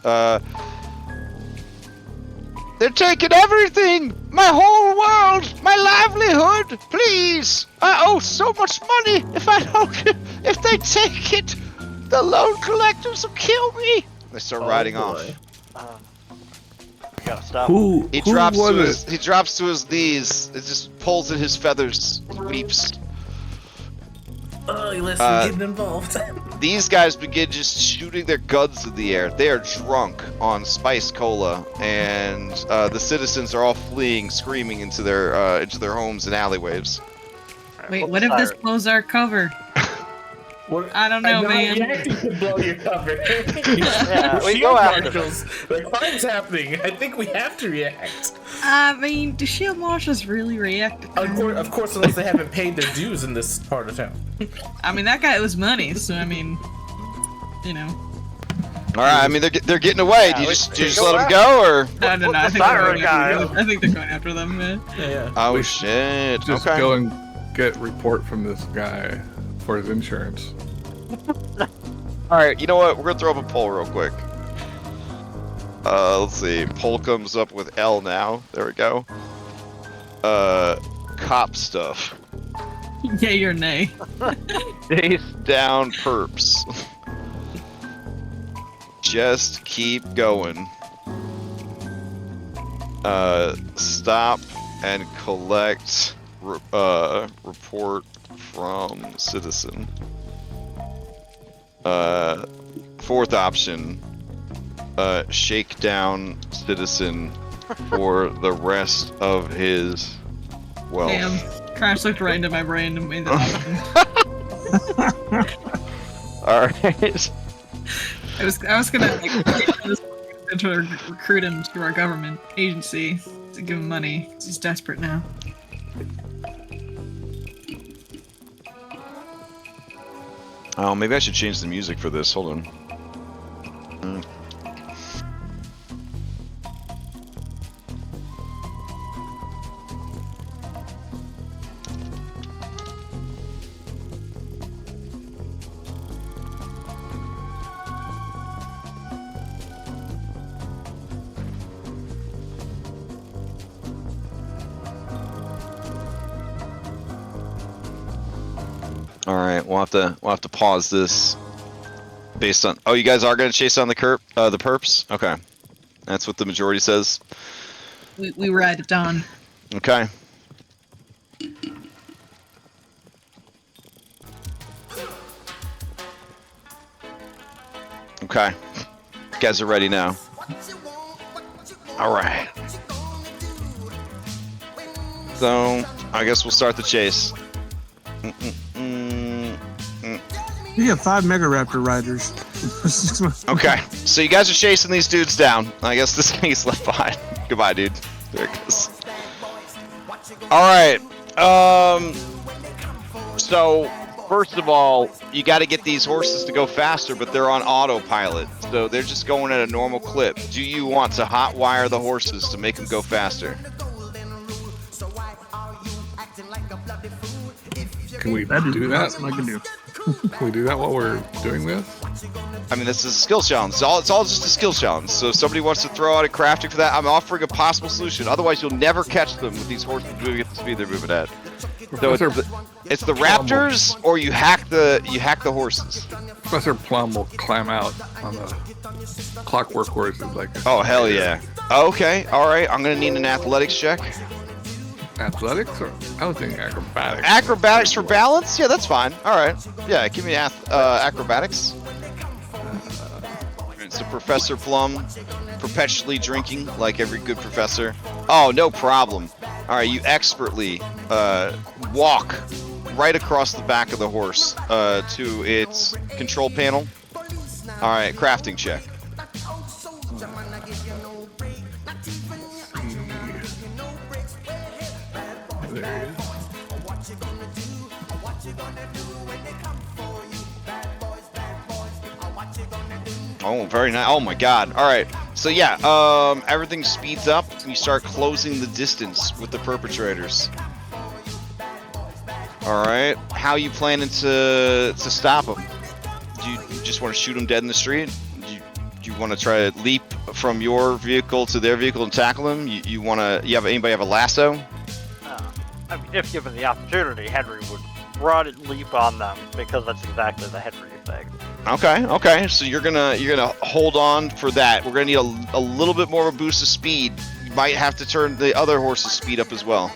They're taking everything! My whole world! My livelihood! Please! I owe so much money! If they take it, the loan collectors will kill me! They start riding off. We gotta stop. He drops to his knees. It just pulls at his feathers. Weeps. Oh, listen, getting involved. These guys begin just shooting their guns in the air. They are drunk on spiced cola, and the citizens are all fleeing, screaming into their homes and alleyways. Wait, what if this blows our cover? What? I don't know, man. You actually could blow your cover. Yeah, we Shield go after marshals. The crime's happening. I think we have to react. I mean, do shield marshals really react? Of course, unless they haven't paid their dues in this part of town. I mean, that guy owes money, so I mean, you know. All right, I mean they're getting away. Yeah, do you we just go let them after go, or? No. I think, siren guy. I think they're going after them, man. Yeah. Oh shit! Just Okay. go and get report from this guy for his insurance. All right, you know what? We're gonna throw up a poll real quick. Let's see. Poll comes up with L now. There we go. Cop stuff. Yay or nay? Face down, perps. Just keep going. Stop and collect. Report from citizen. Fourth option, shake down citizen for the rest of his wealth. Damn. Crash looked right into my brain and made that happen. Alright. I was gonna like to recruit him to our government agency to give him money. 'Cause he's desperate now. Oh, maybe I should change the music for this. Hold on. All right, we'll have to pause this based on. Oh, you guys are gonna chase down the perps. Okay, that's what the majority says. We ride at dawn. Okay. Okay. You guys are ready now. All right. So I guess we'll start the chase. We have 5 Mega Raptor riders. Okay, so you guys are chasing these dudes down. I guess this thing is left behind. Goodbye, dude. There it goes. Alright, so, first of all, you gotta get these horses to go faster, but they're on autopilot. So they're just going at a normal clip. Do you want to hotwire the horses to make them go faster? Can we That is do not that? something I can do. Can we do that while we're doing this? I mean, this is a skill challenge. It's all just a skill challenge. So if somebody wants to throw out a crafting for that, I'm offering a possible solution. Otherwise, you'll never catch them with these horses moving at the speed they're moving at. So it's the raptors, or you hack the horses. Professor Plum will climb out on the Clockwork horses like. Oh hell yeah! Okay, all right. I'm gonna need an athletics check. Athletics, or I was thinking acrobatics. Acrobatics for balance? Yeah, that's fine. All right. Yeah, give me acrobatics. So Professor Plum, perpetually drinking like every good professor. Oh, no problem. All right, you expertly walk right across the back of the horse to its control panel. All right, crafting check. There he is. Oh, very nice. Oh my god. All right. So yeah, everything speeds up. And you start closing the distance with the perpetrators. All right. How are you planning to stop them? Do you just want to shoot them dead in the street? Do you want to try to leap from your vehicle to their vehicle and tackle them? You want to? Anybody have a lasso? I mean, if given the opportunity, Henry would run and leap on them because that's exactly the Henry thing. Okay. So you're gonna hold on for that. We're gonna need a little bit more of a boost of speed. You might have to turn the other horse's speed up as well.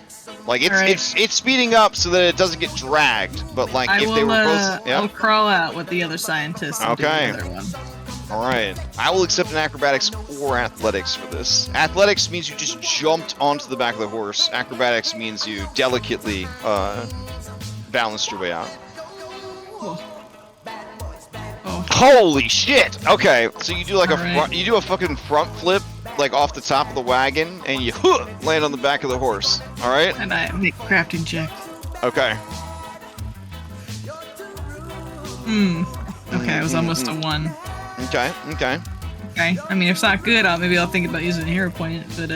Like it's speeding up so that it doesn't get dragged. But like if they were both, I'll crawl out with the other scientists. And Okay. Do the other one. All right. I will accept an acrobatics or athletics for this. Athletics means you just jumped onto the back of the horse. Acrobatics means you delicately balanced your way out. Oh. Holy shit! Okay, so you do like Alright. you do a fucking front flip, like off the top of the wagon, and you land on the back of the horse. All right. And I make crafting check. Okay. Okay, I was almost a 1. Okay. Okay. I mean, if it's not good, maybe I'll think about using a hero point. But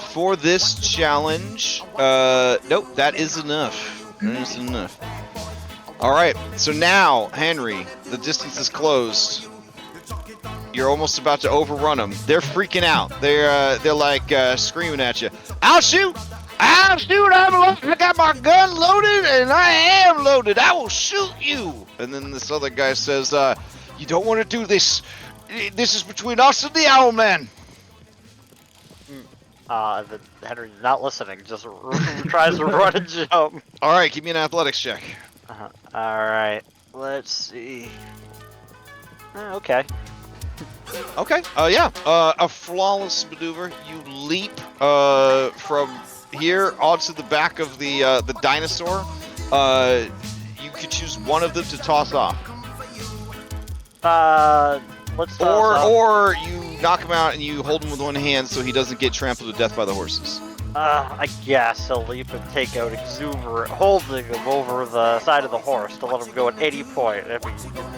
For this challenge, nope, that is enough. That is enough. All right. So now, Henry, the distance is closed. You're almost about to overrun them. They're freaking out. They're like screaming at you. I'll shoot. I'll shoot. I got my gun loaded, and I am loaded. I will shoot you. And then this other guy says, "You don't want to do this. This is between us and the owl man." Henry's not listening. Just tries to run and jump. All right, give me an athletics check. All right. Let's see. Okay. Okay. Yeah. A flawless maneuver. You leap from here onto the back of the dinosaur. You could choose one of them to toss off. Let's Or you knock him out and you hold him with one hand so he doesn't get trampled to death by the horses. I guess I'll leap and take out Exuberant, holding him over the side of the horse to let him go at any point.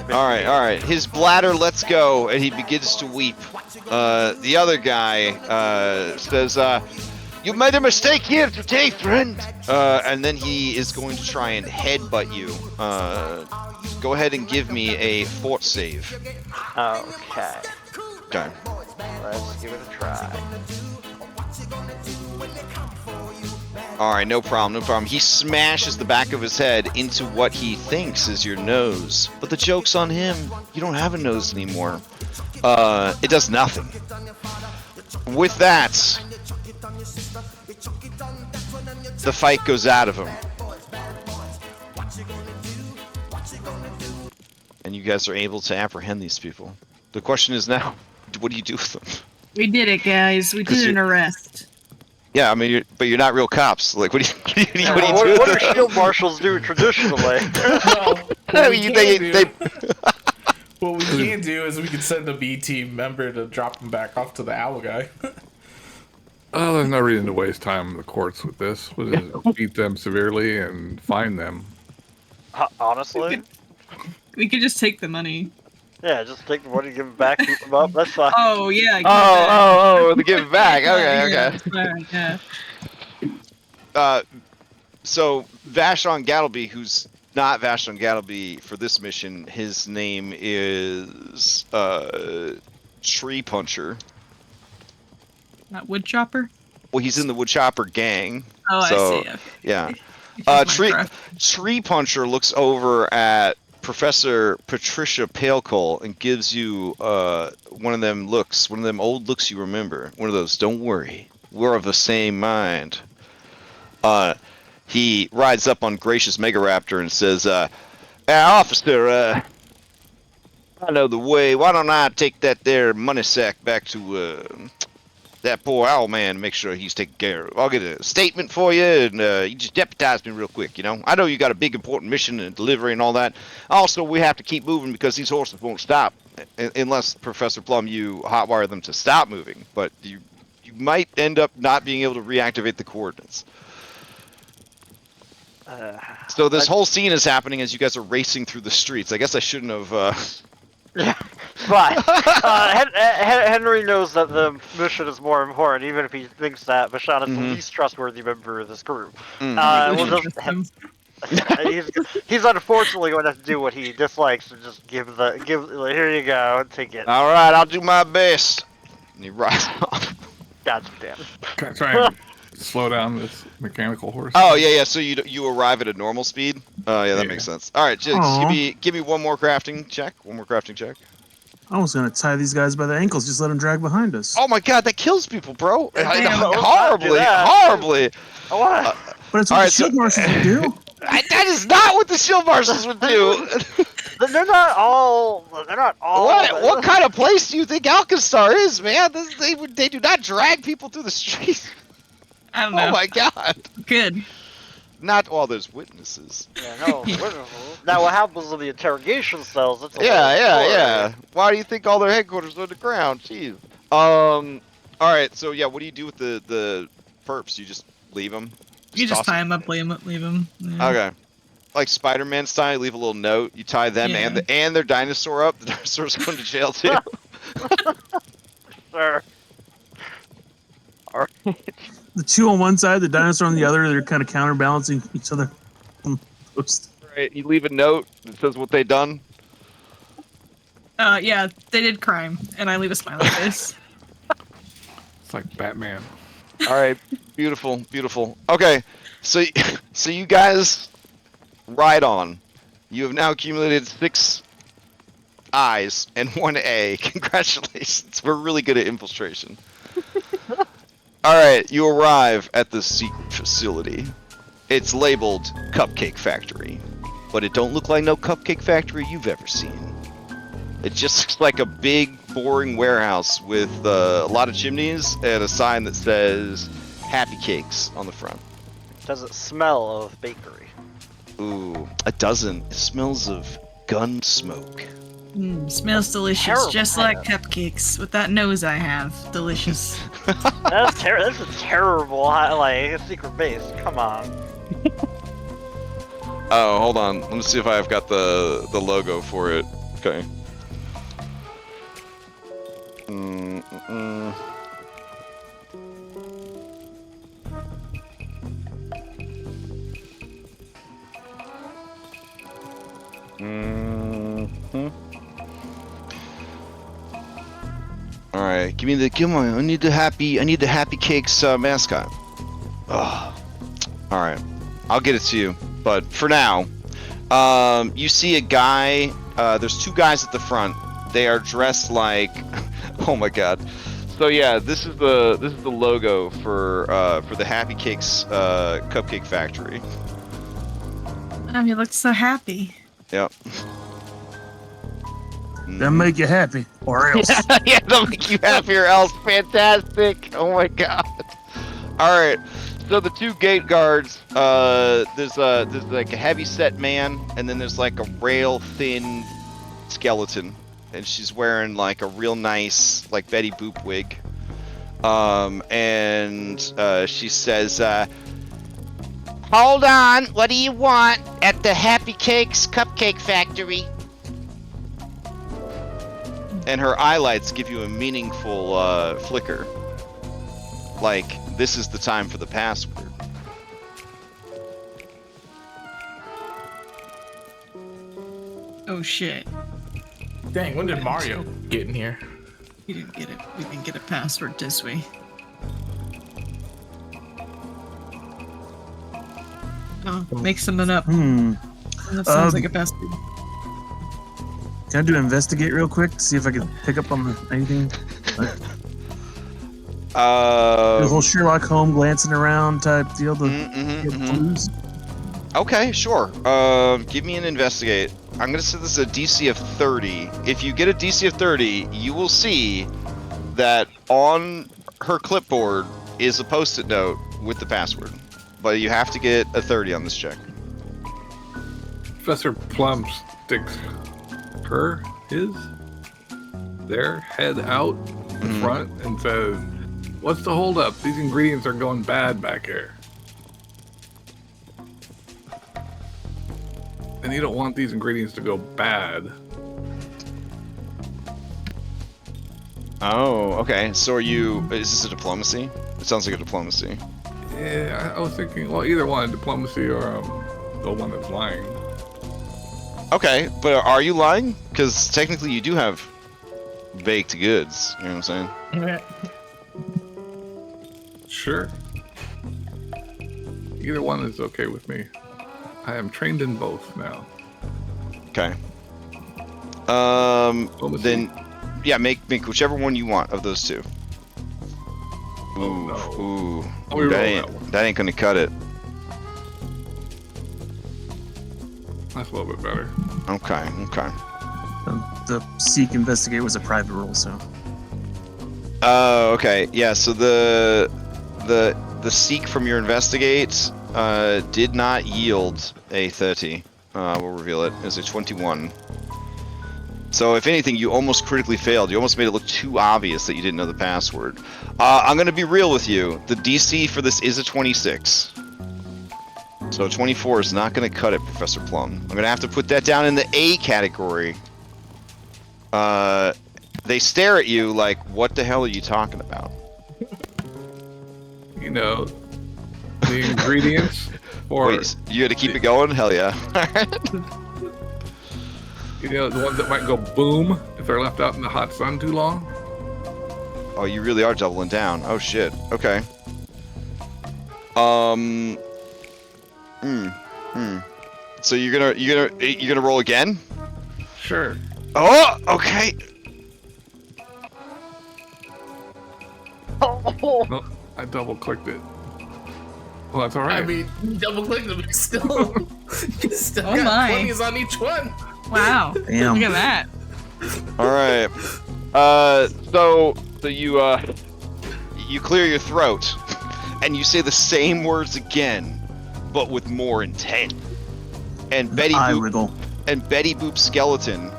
All right. His bladder lets go and he begins to weep. The other guy says, "You made a mistake here today, friend." And then he is going to try and headbutt you. Go ahead and give me a fort save. Okay. Okay. Let's give it a try. All right, no problem. He smashes the back of his head into what he thinks is your nose. But the joke's on him. You don't have a nose anymore. It does nothing. With that, the fight goes out of him. And you guys are able to apprehend these people. The question is now, what do you do with them? we did it, guys. We did an arrest. Yeah, I mean, but you're not real cops. Like, what do you do? What do shield marshals do traditionally? Well, They what we can do is we can send a B team member to drop him back off to the owl guy. Oh, there's no reason to waste time in the courts with this. We'll just beat them severely and fine them. Honestly? We could just take the money. Yeah, just take the money, give it back, keep them up. That's fine. Oh yeah. the give it back. Okay. Yeah. So Vashon Gattleby, who's not Vashon Gattleby for this mission, his name is Tree Puncher. Not woodchopper. Well, he's in the Woodchopper gang. Oh, so, I see. Okay. Yeah. Tree Puncher looks over at Professor Patricia Palecoal and gives you one of them looks, one of them old looks you remember. One of those, don't worry, we're of the same mind. He rides up on Gracious Megaraptor and says, officer, I know the way. Why don't I take that there money sack back to that poor owl man, make sure he's taken care of. I'll get a statement for you, and you just deputize me real quick, you know? I know you got a big, important mission and delivery and all that. Also, we have to keep moving because these horses won't stop, unless, Professor Plum, you hotwire them to stop moving. But you might end up not being able to reactivate the coordinates. So this whole scene is happening as you guys are racing through the streets. I guess I shouldn't have... Yeah, but Henry knows that the mission is more important, even if he thinks that Bashan is the least trustworthy member of this group. He's unfortunately going to have to do what he dislikes and just give here you go and take it. All right, I'll do my best. And he rides off. Gotcha, damn. Can I try and slow down this mechanical horse? Oh yeah. So you arrive at a normal speed. Oh yeah, that makes sense. All right, just give me one more crafting check. I was gonna tie these guys by the ankles, just let them drag behind us. Oh my god, that kills people, bro. Damn, Horribly. What? But it's what the shield marshals would do. That is not what the shield marshals would do. They're not all. What kind of place do you think Alkenstar is, man? They do not drag people through the streets. I don't know. Oh my god. Good. Not while there's witnesses. Yeah, no. Now what happens in the interrogation cells? That's Yeah. Why do you think all their headquarters are underground? Jeez. All right. So yeah, what do you do with the perps? You just leave them? You just tie them up, leave them. Yeah. Okay. Like Spider-Man style, you leave a little note. You tie them and their dinosaur up. The dinosaur's going to jail too. Sure. The two on one side, the dinosaur on the other, they're kind of counterbalancing each other. Right. You leave a note that says what they done. Yeah, they did crime, and I leave a smiley face. It's like Batman. All right, beautiful. Okay, so you guys ride on. You have now accumulated 6 I's and 1 A. Congratulations. We're really good at infiltration. All right, you arrive at the secret facility. It's labeled Cupcake Factory, but it don't look like no cupcake factory you've ever seen. It just looks like a big, boring warehouse with a lot of chimneys and a sign that says Happy Cakes on the front. Does it smell of bakery? Ooh, it doesn't. It smells of gun smoke. Smells delicious, Terrible. just like cupcakes with that nose I have. Delicious. That's a terrible secret base. Come on. Oh, hold on. Let me see if I've got the logo for it. Okay. All right, give me. I need the Happy Cakes mascot. Ugh. All right, I'll get it to you. But for now, you see a guy. There's 2 guys at the front. They are dressed like. Oh my god. So yeah, this is the logo for the Happy Cakes Cupcake Factory. Oh, he looks so happy. Yep. That make you happy, or else. Yeah, they'll make you happy or else. Fantastic. Oh my god. All right. So the 2 gate guards, there's like a heavy set man, and then there's like a rail thin skeleton, and she's wearing like a real nice like Betty Boop wig. And she says, Hold on, what do you want at the Happy Cakes Cupcake Factory? and her highlights give you a meaningful flicker. Like, this is the time for the password. Oh shit. Dang, when did Mario get in here? We didn't get it. We didn't get a password this way. Oh, make something up. That sounds like a password. Can I do investigate real quick to see if I can pick up on anything? Like, the whole Sherlock Holmes glancing around type deal. Get clues. Okay, sure. Give me an investigate. I'm gonna say this is a DC of 30. If you get a DC of 30, you will see that on her clipboard is a post-it note with the password, but you have to get a 30 on this check. Professor Plum sticks their head out in front and says, "What's the holdup? These ingredients are going bad back here." And you don't want these ingredients to go bad. Oh, okay. So is this a diplomacy? It sounds like a diplomacy. Yeah, I was thinking, well, either one, diplomacy or the one that's lying. Okay, but are you lying? Because technically you do have baked goods. You know what I'm saying? Sure. Either one is okay with me. I am trained in both now. Okay. Diplomacy? Then, yeah, make whichever one you want of those two. Ooh, Oh, no. ooh. I'll reroll That that one. ain't gonna cut it. That's a little bit better. Okay, okay. The Seek Investigate was a private roll, so. Oh, okay. Yeah, so the seek from your investigate did not yield a 30. We'll reveal it. It was a 21. So if anything, you almost critically failed. You almost made it look too obvious that you didn't know the password. I'm going to be real with you. The DC for this is a 26. So 24 is not going to cut it, Professor Plum. I'm going to have to put that down in the A category. They stare at you like, what the hell are you talking about? You know, the ingredients for, Wait, you had to keep it going? Hell yeah. you know, the ones that might go boom if they're left out in the hot sun too long. Oh, you really are doubling down. Oh shit. Okay. So you're gonna roll again? Sure. Oh, okay. No, I double clicked it. Well, that's all right. I mean, double click them, but still, you still Oh got my. 20s on each one. Wow. Damn. Look at that. All right. So you clear your throat, and you say the same words again, but with more intent. And Betty Eye Boop, wriggle. Betty Boop Skeleton,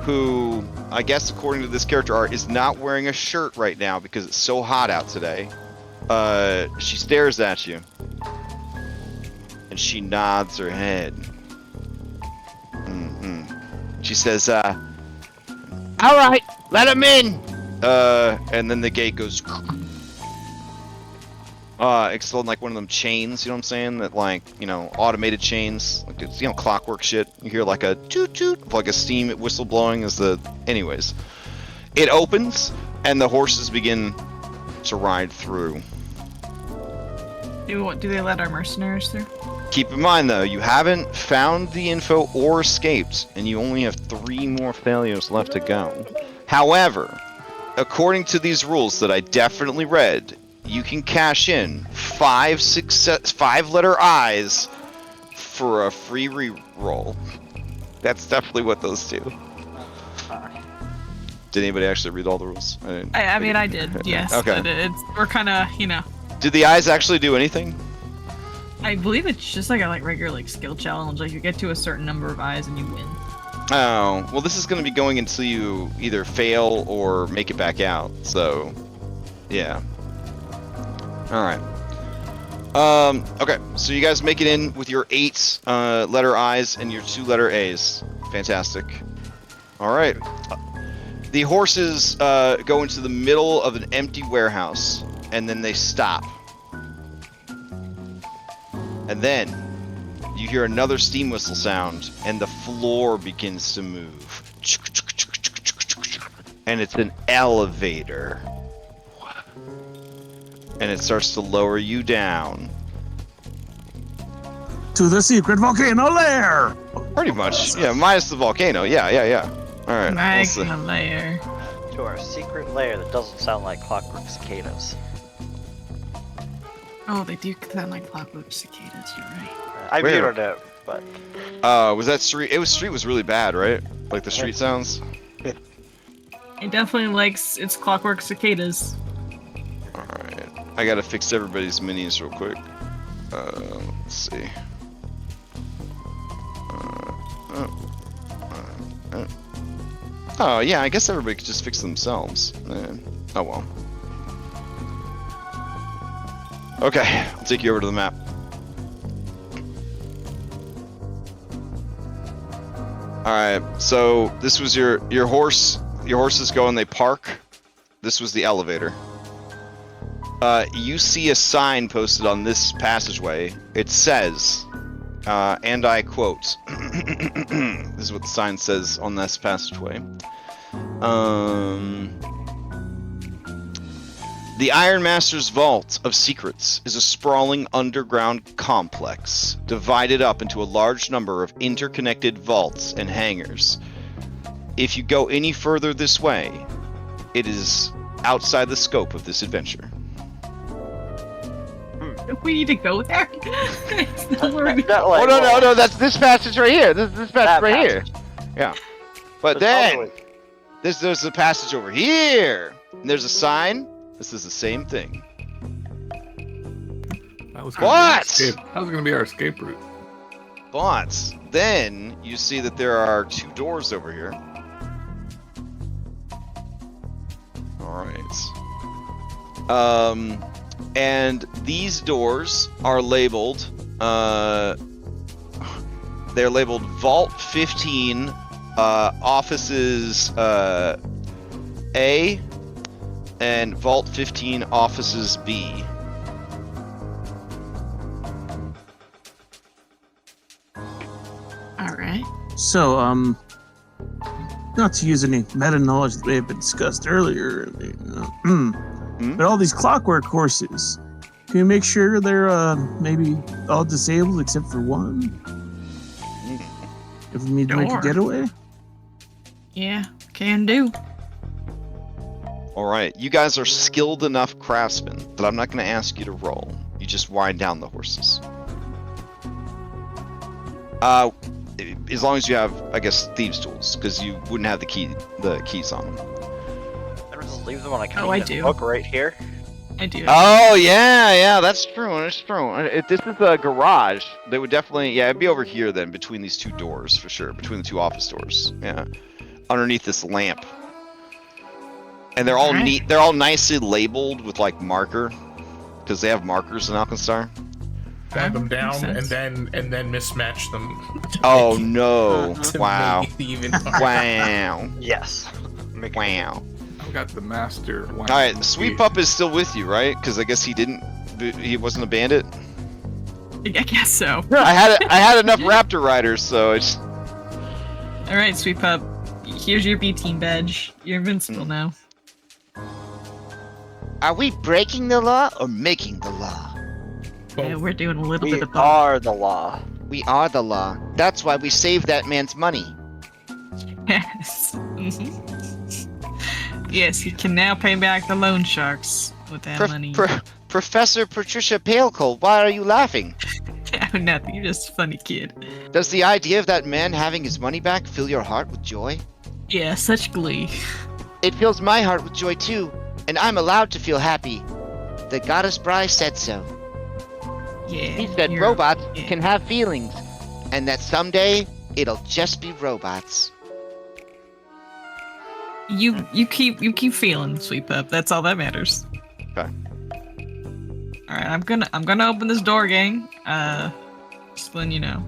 who I guess according to this character art is not wearing a shirt right now because it's so hot out today. She stares at you, and she nods her head. She says, All right, let him in. and then the gate goes, exploding like one of them chains, you know what I'm saying? That like, you know, automated chains, like it's, you know, clockwork shit. You hear like a toot toot, like a steam whistle blowing as anyways. It opens, and the horses begin to ride through. Do they let our mercenaries through? Keep in mind though, you haven't found the info or escaped, and you only have 3 more failures left to go. However, according to these rules that I definitely read, you can cash in 5 5-letter I's for a free re-roll. That's definitely what those do. Did anybody actually read all the rules? I mean, I did, yes. Okay. But we're kind of, you know. Did the I's actually do anything? I believe it's just like a regular skill challenge. Like you get to a certain number of eyes and you win. Oh, well, this is going to be going until you either fail or make it back out. So, yeah. All right. Okay, so you guys make it in with your 8 letter I's and your 2-letter A's. Fantastic. All right. The horses go into the middle of an empty warehouse, and then they stop. And then you hear another steam whistle sound, and the floor begins to move. And it's an elevator. And it starts to lower you down. To the secret volcano lair! Pretty much. Yeah, minus the volcano. Yeah. All right. Magma layer. To our secret lair that doesn't sound like clockwork cicadas. Oh, they do sound like clockwork cicadas. You're right. I Where? vetoed it, but Was that street? Street was really bad, right? Like the street sounds? It definitely likes its clockwork cicadas. Alright. I gotta fix everybody's minis real quick. Let's see. Oh yeah, I guess everybody could just fix themselves. Oh well. Okay, I'll take you over to the map. Alright, so this was your horse. Your horses go and they park. This was the elevator. You see a sign posted on this passageway. It says, and I quote, this is what the sign says on this passageway. The Iron Master's Vault of Secrets is a sprawling underground complex, divided up into a large number of interconnected vaults and hangars. If you go any further this way, it is outside the scope of this adventure. We need to go there. It's not where we- That, like, Oh no, that's this passage right here. This passage right here. Yeah. But There's then, there's a passage over here. And there's a sign. This is the same thing. That was What? That was gonna be our escape route. But then you see that there are 2 doors over here. Alright. And these doors are labeled, they're labeled Vault 15, Offices, A, and Vault 15, Offices B. All right. So, not to use any meta knowledge that may have been discussed earlier, but all these clockwork horses, can you make sure they're maybe all disabled except for one? If we need to make a Sure. getaway? Yeah, can do. Alright, you guys are skilled enough craftsmen that I'm not going to ask you to roll. You just wind down the horses. As long as you have, I guess, thieves' tools, because you wouldn't have the keys on them. I just leave them on a Oh, I convenient do. hook right here. I do. Oh yeah, that's true. That's true. If this is a garage, they would definitely, it'd be over here then, between these 2 doors for sure, between the 2 office doors. Yeah, underneath this lamp. And they're all Alright. neat. They're all nicely labeled with like marker, because they have markers in Alkenstar. Bag them Makes down sense. and then mismatch them. to Oh make- no! to Wow! make it even. Wow! Yes. Make it- Wow! I've got the master. All right, Sweet Pup is still with you, right? Because I guess he wasn't a bandit. I guess so. I had enough Raptor riders, so it's. All right, Sweet Pup. Here's your B team badge. You're invincible now. Are we breaking the law or making the law? Yeah, we're doing a little We bit of both. are the law. We are the law. That's why we saved that man's money. Yes. Yes, you can now pay back the loan sharks with that money. Professor Patricia Palecold, why are you laughing? Oh, nothing. You're just a funny kid. Does the idea of that man having his money back fill your heart with joy? Yeah, such glee. It fills my heart with joy too, and I'm allowed to feel happy. The goddess Bry said so. Yeah. He said you're- robots yeah. can have feelings, and that someday it'll just be robots. You keep feeling, Sweet Pup. That's all that matters. Okay. All right, I'm gonna open this door, gang. Just letting you know.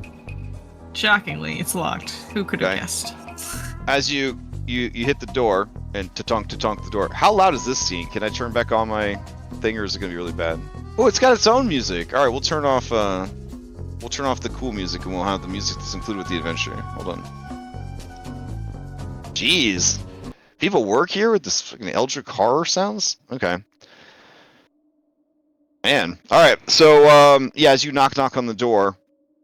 Shockingly, it's locked. Who could have Okay. guessed? As you hit the door and to-tonk the door. How loud is this scene? Can I turn back on my thing, or is it gonna be really bad? Oh, it's got its own music. All right, we'll turn off the cool music, and we'll have the music that's included with the adventure. Hold on. Jeez, people work here with this fucking Eldritch horror sounds. Okay. Man. All right. So yeah, as you knock on the door,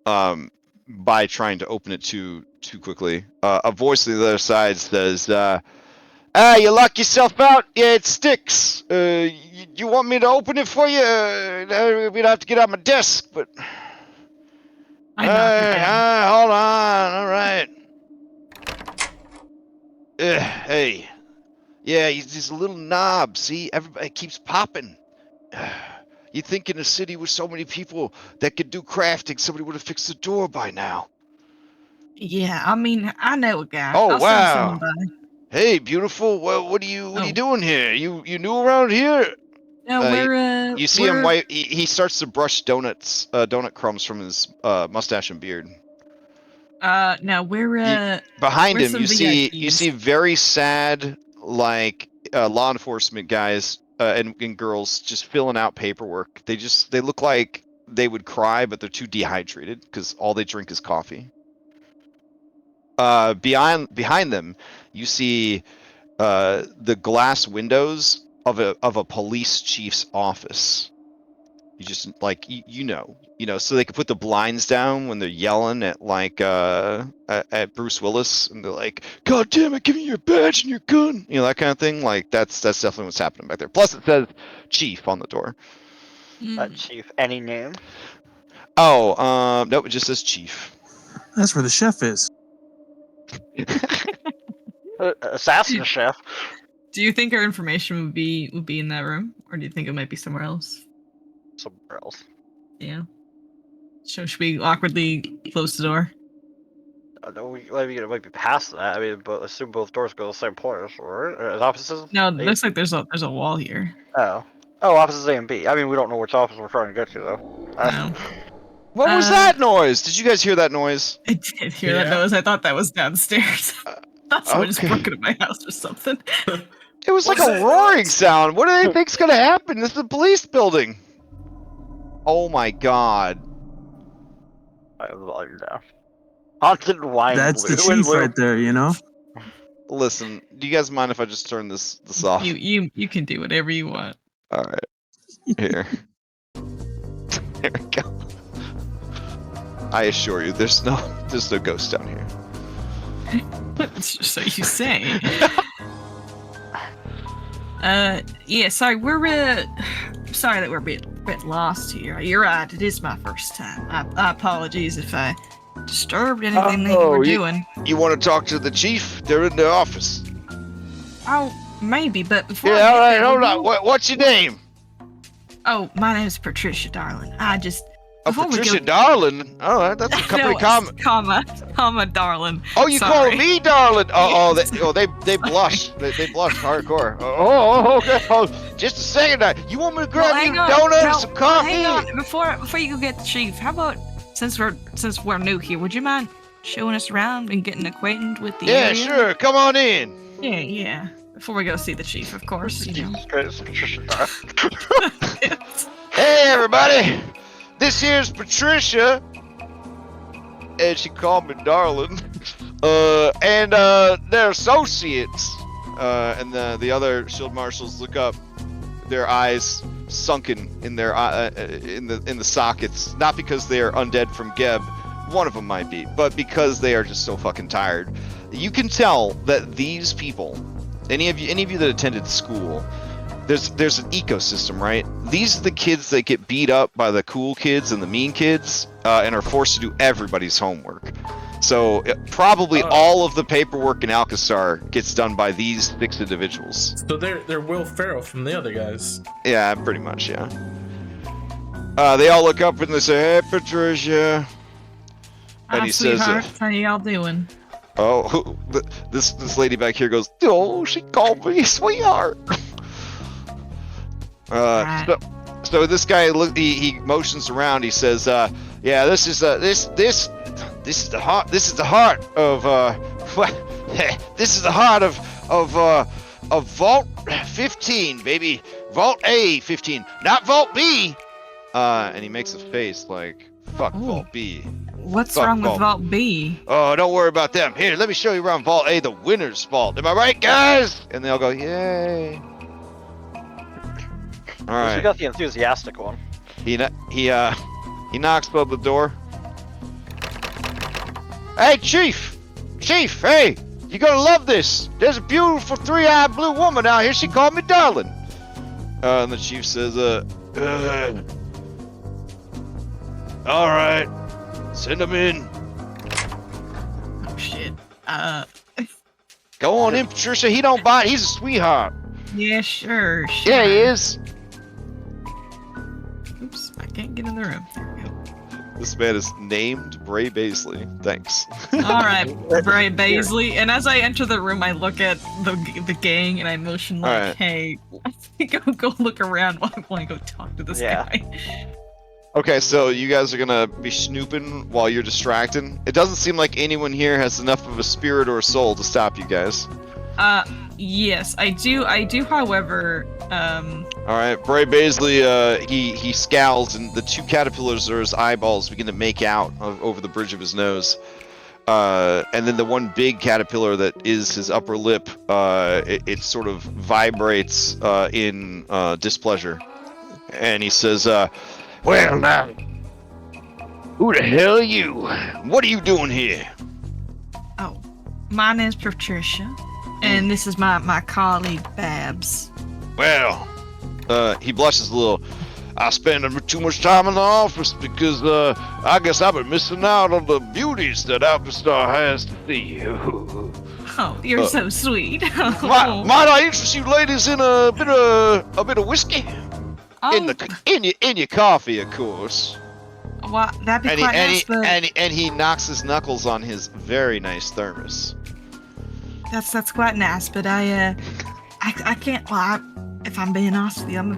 by trying to open it too quickly, a voice on the other side says, you lock yourself out? Yeah, it sticks. You want me to open it for you? We'd have to get out my desk, but... I knocked it down. Hold on. All right. Hey. Yeah, he's a little knob. See, everybody keeps popping. You'd think in a city with so many people that could do crafting, somebody would have fixed the door by now. Yeah, I mean, I know a guy. Oh, I'll send someone wow. by. Hey, beautiful. Well, what are you Oh. doing here? You new around here? No, You see him wipe. He starts to brush donut crumbs from his mustache and beard. No, we're Behind we're him, some you see VIPs. very sad, like law enforcement guys and girls just filling out paperwork. They look like they would cry, but they're too dehydrated because all they drink is coffee. Behind them, you see the glass windows of a police chief's office. You just like you know, so they can put the blinds down when they're yelling at at Bruce Willis, and they're like, "God damn it, give me your badge and your gun," that kind of thing. Like that's definitely what's happening back there. Plus, it says Chief on the door. Chief, any name? Oh, nope, it just says Chief. That's where the chef is. Assassin chef. Do you think our information would be in that room, or do you think it might be somewhere else? Somewhere else. Yeah. So should we awkwardly close the door? No, it might be past that. I mean, but assume both doors go to the same place, or offices. No, it looks like there's a wall here. Oh, offices A and B. I mean, we don't know which office we're trying to get to though. No. What was that noise? Did you guys hear that noise? I did hear that noise. I thought that was downstairs. Thought someone just broke into my house or something. It was like a roaring sound. What do they think's gonna happen? This is a police building. Oh my god. I have the volume down. Haunted wine. That's the blue. chief right there, you know? Listen, do you guys mind if I just turn this off? You can do whatever you want. All right. Here. There we go. I assure you, there's no ghost down here. So you say. Yeah, sorry, we're sorry that we're a bit lost here. You're right, it is my first time. I apologies if I disturbed anything that you were doing. You want to talk to the chief? They're in the office. Oh, maybe, but before Yeah, all right, hold on. What's your name? Oh, my name is Patricia, darling. Patricia Darling? Oh, that's a company comma, darling. Oh, you Sorry. call me darling? They blush. They blush hardcore. Oh, okay. Oh, just a second. You want me to grab you a donut and some coffee? Hang on. Before you go get the chief, how about since we're new here, would you mind showing us around and getting acquainted with the area? Sure. Come on in. Yeah. Before we go see the chief, of course. You know. Hey, everybody. This here's Patricia, and she called me darling, and their associates, and the other shield marshals look up, their eyes sunken in their in the sockets, not because they are undead from Geb, one of them might be, but because they are just so fucking tired. You can tell that these people, any of you that attended school, there's an ecosystem, right? These are the kids that get beat up by the cool kids and the mean kids, and are forced to do everybody's homework. So probably all of the paperwork in Alkenstar gets done by these 6 individuals. So they're Will Ferrell from the other guys. Yeah, pretty much, yeah. They all look up and they say, "Hey, Patricia," and he says, "How y'all doing?" "Oh, this lady back here goes, oh, she called me sweetheart." So this guy he motions around. He says, "Yeah, this is the heart. This is the heart of this is the heart of Vault 15, baby. Vault A 15, not Vault B." And he makes a face like, "Fuck Vault B." What's wrong with Vault B? Oh, don't worry about them. Here, let me show you around Vault A, the winner's vault. Am I right, guys? And they all go, "Yay." All right. You got the enthusiastic one. He knocks on the door. "Hey, Chief! Chief, hey! You're gonna love this! There's a beautiful 3-eyed blue woman out here. She called me darling." And the chief says, "All right. Send him in." Oh, shit. Go on in, Patricia. He don't bite. He's a sweetheart. Yeah, sure. Yeah, he is. can't get in the room. This man is named Bray Baisley. Thanks. All right, Bray Baisley. And as I enter the room, I look at the gang and I motion like, Alright. "Hey, I think I'll go look around while I want to go talk to this Yeah. guy." Okay, so you guys are gonna be snooping while you're distracting. It doesn't seem like anyone here has enough of a spirit or a soul to stop you guys. Yes, I do. However, All right, Bray Baisley, he scowls, and the two caterpillars or his eyeballs begin to make out over the bridge of his nose. And then the one big caterpillar that is his upper lip, it sort of vibrates in displeasure. And he says, Well, now, who the hell are you? What are you doing here? oh, my name's Patricia, and this is my colleague Babs. well, he blushes a little. I spend too much time in the office because I guess I've been missing out on the beauties that Alkenstar has to see. Oh, you're so sweet. Might I interest you ladies in a bit of whiskey? Oh, In your coffee, of course. well, that'd be And quite nice, but he knocks his knuckles on his very nice thermos. that's quite nice. But I can't. Well, if I'm being honest with you, I'm a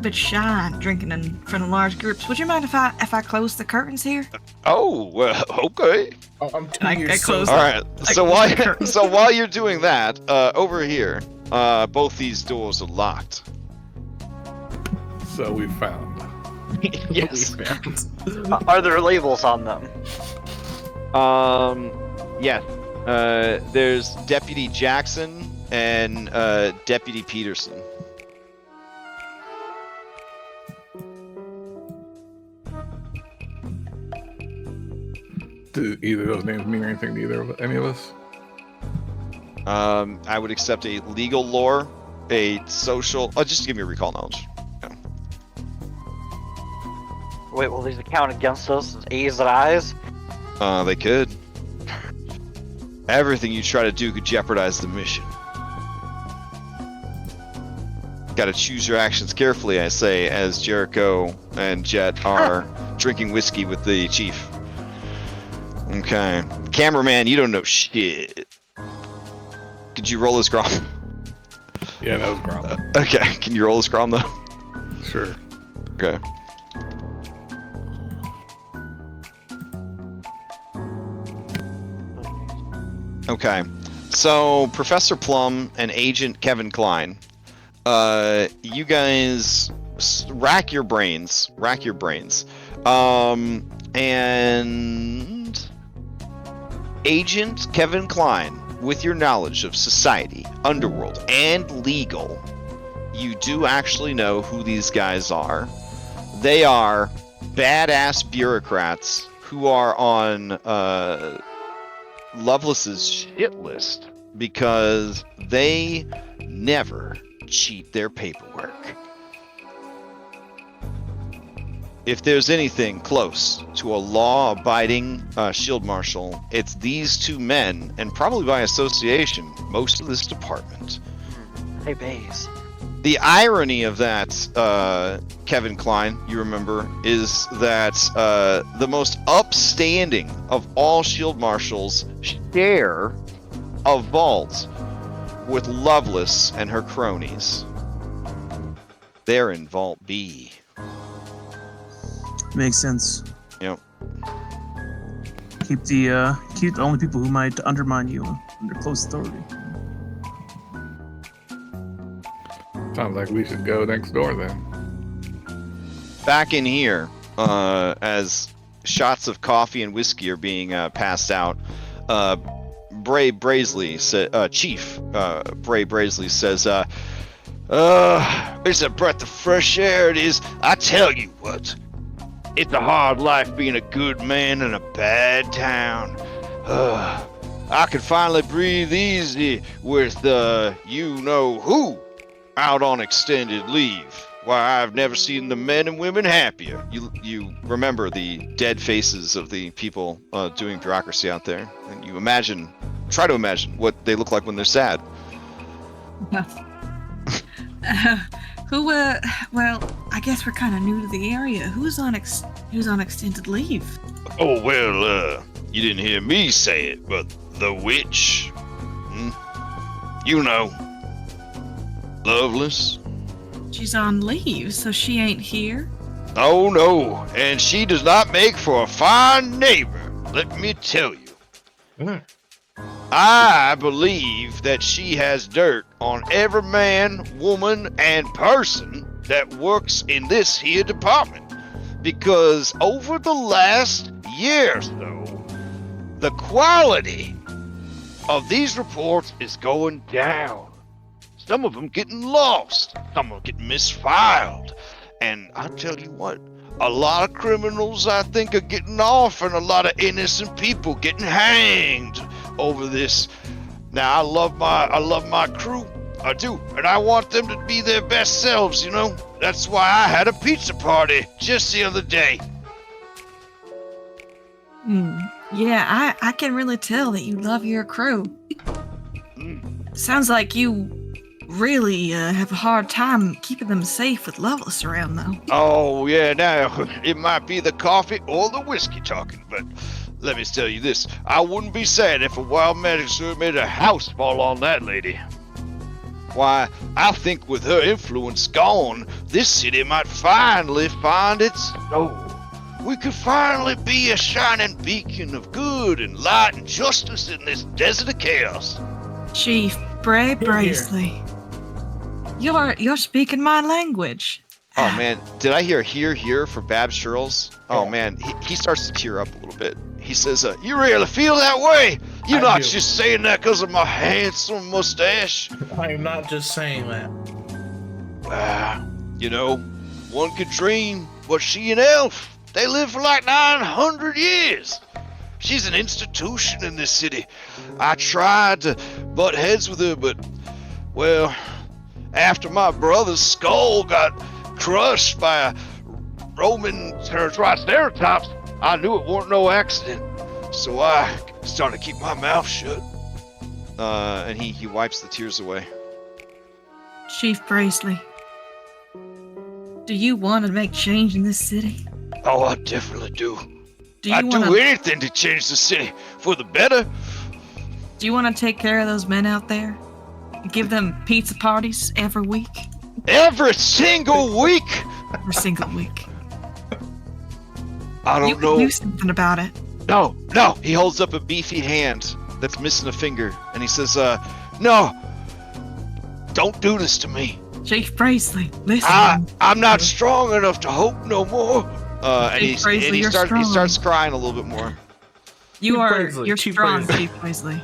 bit shy drinking in front of large groups. Would you mind if I close the curtains here? Oh, well, okay. Oh, I'm I 2 years closed sober. All right. I So closed the curtains. while you're doing that, over here, both these doors are locked. So we found. Yes. Are there labels on them? Yes. There's Deputy Jackson and Deputy Peterson. Do either of those names mean anything to any of us? I would accept a legal lore, a social. Oh, just give me a recall knowledge. Wait, will these count against us as A's and I's? They could. Everything you try to do could jeopardize the mission. Gotta choose your actions carefully, I say, as Jericho and Jet are drinking whiskey with the chief. Okay. Cameraman, you don't know shit. Could you roll his Grom? Yeah, that was Grom. Okay, can you roll his Grom though? Sure. Okay. Okay, so Professor Plum and Agent Kevin Klein, you guys rack your brains, and Agent Kevin Klein, with your knowledge of society, underworld, and legal, you do actually know who these guys are. They are badass bureaucrats who are on Lovelace's shit list because they never cheat their paperwork. If there's anything close to a law-abiding shield marshal, it's these two men, and probably by association, most of this department. Hey, Baze. The irony of that, Kevin Klein, you remember, is that the most upstanding of all shield marshals share a vault with Lovelace and her cronies. They're in Vault B. Makes sense. Yep. Keep the only people who might undermine you under close authority. Sounds like we should go next door then. Back in here, as shots of coffee and whiskey are being passed out, Bray Baisley, Chief Bray Baisley says, It's a breath of fresh air, it is. I tell you what, it's a hard life being a good man in a bad town. I can finally breathe easy with you-know-who out on extended leave. Why, I've never seen the men and women happier. You remember the dead faces of the people doing bureaucracy out there, and you try to imagine what they look like when they're sad. Well, I I guess we're kind of new to the area. Who's on extended leave? Oh, well, you didn't hear me say it, but the witch. You know. Loveless. She's on leave, so she ain't here. Oh, no. And she does not make for a fine neighbor, let me tell you. I believe that she has dirt on every man, woman, and person that works in this here department. Because over the last year or so, the quality of these reports is going down. Some of them getting lost, some of them getting misfiled. And I tell you what, a lot of criminals I think are getting off and a lot of innocent people getting hanged over this. Now I love my crew. I do, and I want them to be their best selves, you know? That's why I had a pizza party just the other day. Yeah, I can really tell that you love your crew. Sounds like you really have a hard time keeping them safe with Loveless around, though. Oh, yeah, now, it might be the coffee or the whiskey talking, but let me tell you this. I wouldn't be sad if a wild magic sword made a house fall on that lady. Why, I think with her influence gone, this city might finally find its soul. We could finally be a shining beacon of good and light and justice in this desert of chaos. Chief Bray Bracely, you're speaking my language. Oh man, did I hear for Babs Shirls? Oh man, he starts to tear up a little bit. He says, you really feel that way? You're not just saying that because of my handsome mustache. I am not just saying that. You know, one could dream, but she an elf. They live for like 900 years. She's an institution in this city. I tried to butt heads with her, but, well, after my brother's skull got crushed by a Roman triceratops, I knew it weren't no accident. So I started to keep my mouth shut. And he wipes the tears away. Chief Bracely, do you want to make change in this city? Oh, I definitely do. I'd do anything to change the city for the better. Do you want to take care of those men out there? Give them pizza parties every week? Every single week? Every single week. I don't know. You can do something about it. No. He holds up a beefy hand that's missing a finger, and he says, No. Don't do this to me. Chief Bracely, listen. I'm not strong enough to hope no more. And he starts crying a little bit more. You're strong, Chief Bracely.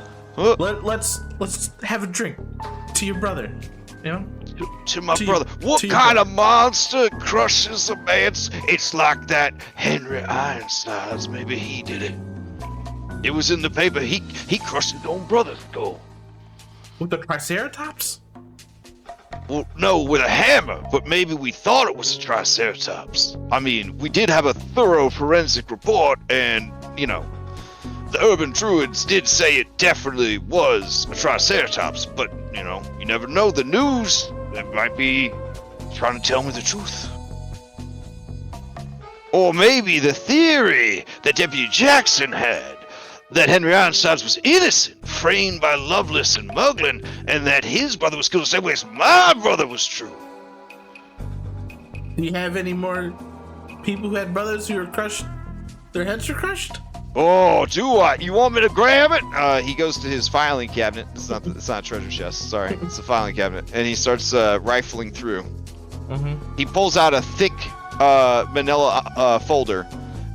Let's have a drink to your brother, you know? To my brother. What kind of monster crushes a man's? It's like that Henry Ironsides. Maybe he did it. It was in the paper. He crushed his own brother's skull. With the Triceratops? Well, no, with a hammer, but maybe we thought it was a Triceratops. I mean, we did have a thorough forensic report, and, you know, the urban druids did say it definitely was a Triceratops, but, you know, you never know. The news, they might be trying to tell me the truth. Or maybe the theory that Deputy Jackson had, that Henry Ironsides was innocent, framed by Lovelace and Muglin, and that his brother was killed the same way as my brother was true. Do you have any more people who had brothers who were crushed? Their heads were crushed? Oh, do I? You want me to grab it? He goes to his filing cabinet. It's not a treasure chest. Sorry, it's a filing cabinet, and he starts rifling through. Mm-hmm. He pulls out a thick manila folder,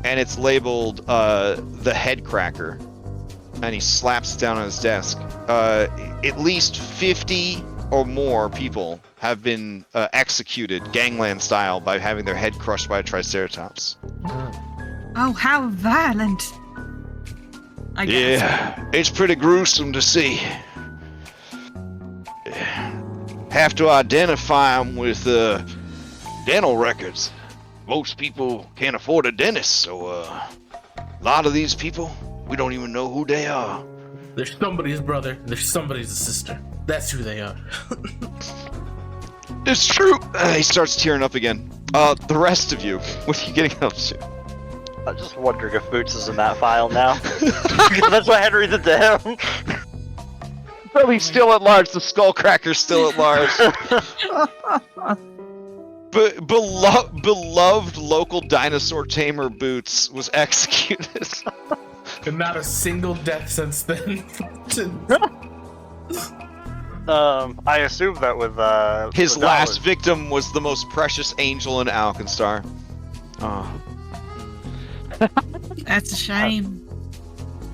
and it's labeled the Head Cracker, and he slaps it down on his desk. At least 50 or more people have been executed gangland style by having their head crushed by a Triceratops. Oh, how violent. I guess. Yeah, it's pretty gruesome to see. Have to identify them with dental records. Most people can't afford a dentist, so a lot of these people, we don't even know who they are. There's somebody's brother, there's somebody's sister. That's who they are. It's true. He starts tearing up again. The rest of you, what are you getting up to? I'm just wondering if Boots is in that file now. Because that's what Henry did to him. Well, he's still at large. The Skullcracker's still at large. But beloved local dinosaur tamer Boots was executed. And not a single death since then. I assume that with His the last dollars. victim was the most precious angel in Alkenstar. Oh. That's a shame.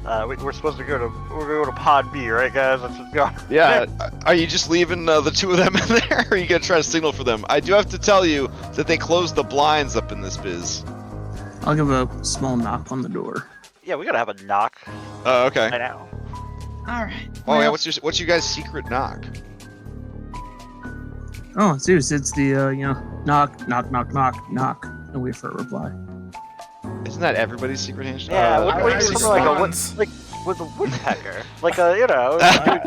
We're supposed to go to Pod B, right, guys? Let's just go. Yeah. Are you just leaving the two of them in there, or are you gonna try to signal for them? I do have to tell you that they closed the blinds up in this biz. I'll give a small knock on the door. Yeah, we gotta have a knock Oh, okay. right now. All right. Oh yeah. well, What's your guys' secret knock? Oh, Zeus, it's the knock, knock, knock, knock, knock, and wait for a reply. Isn't that everybody's secret handshake? Yeah, what do you do something like a response. like with a woodpecker? Like a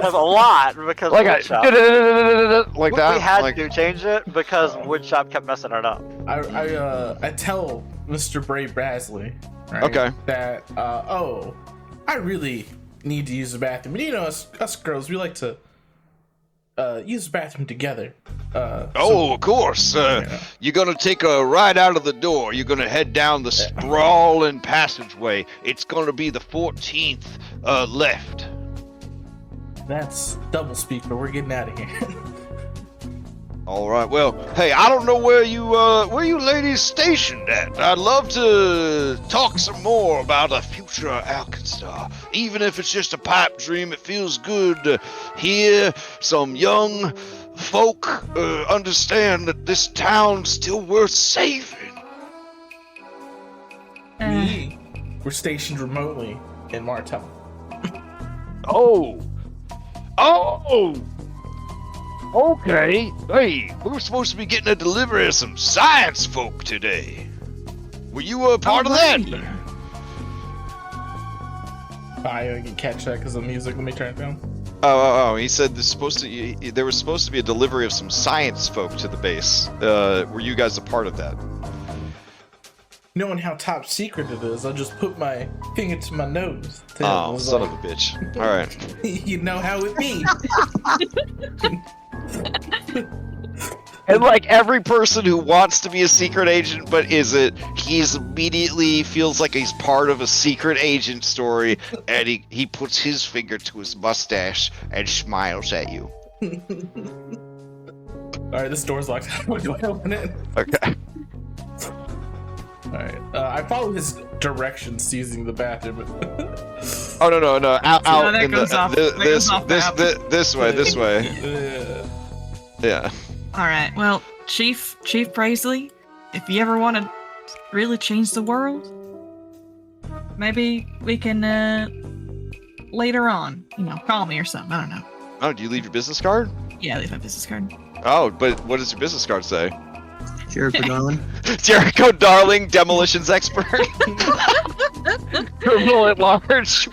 have a lot because Like woodshop. like We that. had like, to change it because woodshop kept messing it up. I tell Mr. Bray Brasley, right, Okay. that I really need to use the bathroom. And us girls, we like to use the bathroom together. Of course. You're gonna take a right out of the door. You're gonna head down the sprawling passageway. It's gonna be the 14th left. That's double speak, but we're getting out of here. All right. Well, hey, I don't know where you ladies stationed at. I'd love to talk some more about a future Alkenstar. Even if it's just a pipe dream, it feels good to hear some young folk understand that this town's still worth saving. We're stationed remotely in Martel. Oh. Okay. Hey, we were supposed to be getting a delivery of some science folk today. Were you a part of that? I can catch that because of the music. Let me turn it down. Oh! He said there was supposed to be a delivery of some science folk to the base. Were you guys a part of that? Knowing how top secret it is, I'll just put my finger to my nose. Oh, son of a bitch! All right. You know how it be. And like every person who wants to be a secret agent but isn't, he's immediately feels like he's part of a secret agent story, and he puts his finger to his mustache and smiles at you. Alright, this door's locked. How do I open it? Okay. Alright, I follow his directions using the bathroom. Oh no! Out that in goes off- that goes off map. this way. Yeah. all right. Well, Chief Paisley, if you ever want to really change the world, maybe we can later on, call me or something. I don't know. Oh, do you leave your business card? Yeah, leave my business card. Oh, but what does your business card say? Jericho, darling. Jericho Darling, demolitions expert. Criminal at large.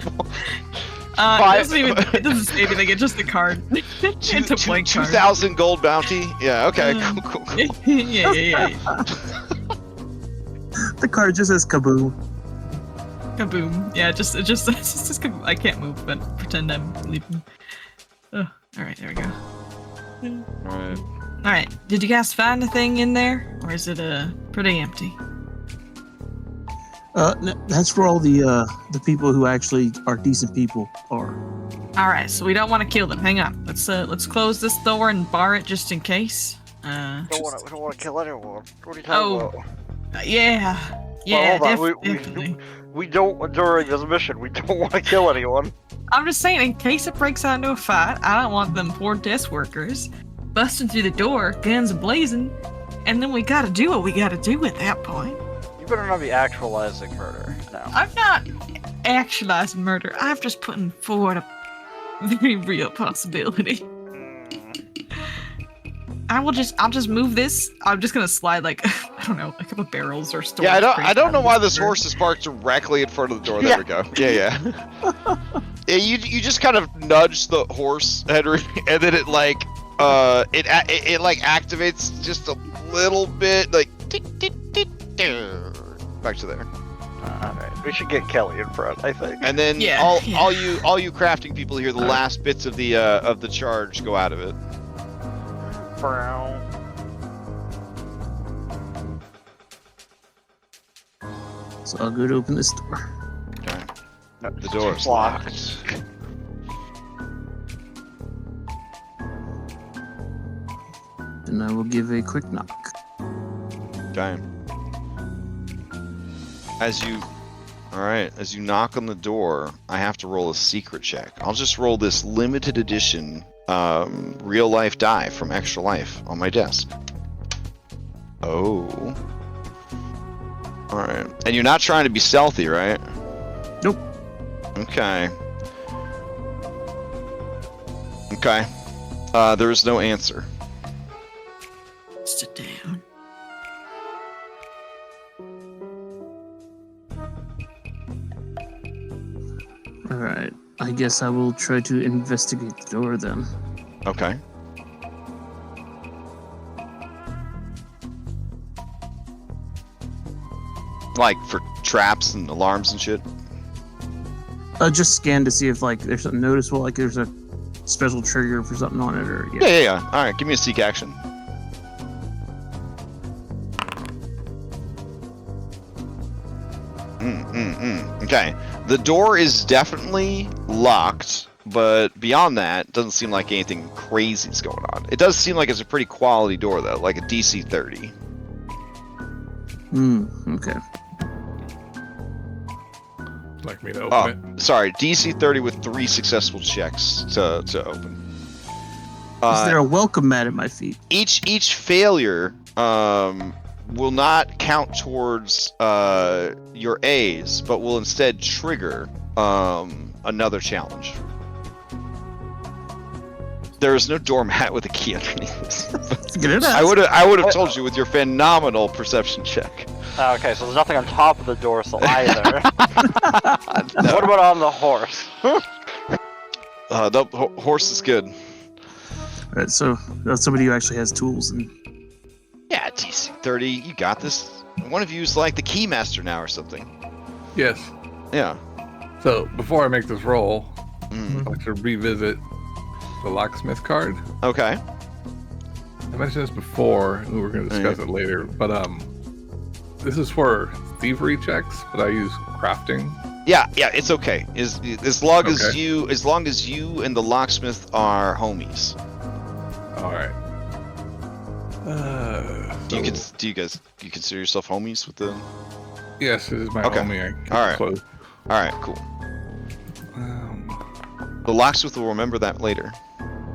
It doesn't say anything. It's just a card. It's a blank card. 2,000 gold bounty. Yeah. Okay. Cool. yeah. The card just says kaboom. Kaboom. Yeah, it's just kaboom. I can't move, but pretend I'm leaving. Oh, all right, there we go. Right. All right. Did you guys find a thing in there, or is it pretty empty? That's where all the people who actually are decent people are. All right, so we don't want to kill them. Hang on. Let's close this door and bar it just in case. We don't want to kill anyone. What are you talking Oh, about? yeah, Well, hold on. definitely. We don't, during this mission, we don't want to kill anyone. I'm just saying, in case it breaks out into a fight, I don't want them poor desk workers busting through the door, guns blazing, and then we gotta do what we gotta do at that point. You better not be actualizing murder. No. I'm not actualizing murder. I'm just putting forward a very real possibility. I'll just move this. I'm just gonna slide like I don't know, a couple of barrels or storage. Yeah, I crates don't out know of why this door. horse is parked directly in front of the door. There we go. Yeah. Yeah, you just kind of nudge the horse, Henry, and then it like it like activates just a little bit, like tick, back to there. Alright, we should get Kelly in front, I think. And then Yeah, all yeah. all you crafting people hear the last bits of the charge go out of it. So I'll go to open this door. Okay. The door is locked. And I will give a quick knock. Okay. As you knock on the door, I have to roll a secret check. I'll just roll this limited edition real life die from Extra Life on my desk. Oh. Alright. And you're not trying to be stealthy, right? Nope. Okay. Okay. There is no answer. Sit down. Alright. I guess I will try to investigate the door then. Okay. Like for traps and alarms and shit? Just scan to see if like there's something noticeable, like there's a special trigger for something on it, or Yeah. Alright, give me a seek action. Okay. The door is definitely locked, but beyond that, doesn't seem like anything crazy is going on. It does seem like it's a pretty quality door, though, like a DC 30. Okay. Like me to open it? Sorry, DC 30 with 3 successful checks to open. Is there a welcome mat at my feet? Each failure will not count towards your A's, but will instead trigger another challenge. There is no doormat with a key underneath this. Get it out. I would have told you with your phenomenal perception check. Okay, so there's nothing on top of the dorsal either. What about on the horse? The horse is good. Alright, so that's somebody who actually has tools and Yeah, DC 30, you got this. One of you is like the keymaster now or something. Yes. Yeah. So before I make this roll, Mm. I'd like to revisit the locksmith card. Okay. I mentioned this before, and we were going to discuss it later, but this is for thievery checks, but I use crafting. Yeah, it's okay. As long as Okay. you and the locksmith are homies. All right. Do you consider yourself homies with the? Yes, this is my Okay. homie. I keep All right. close. All right, cool. The locksmith will remember that later.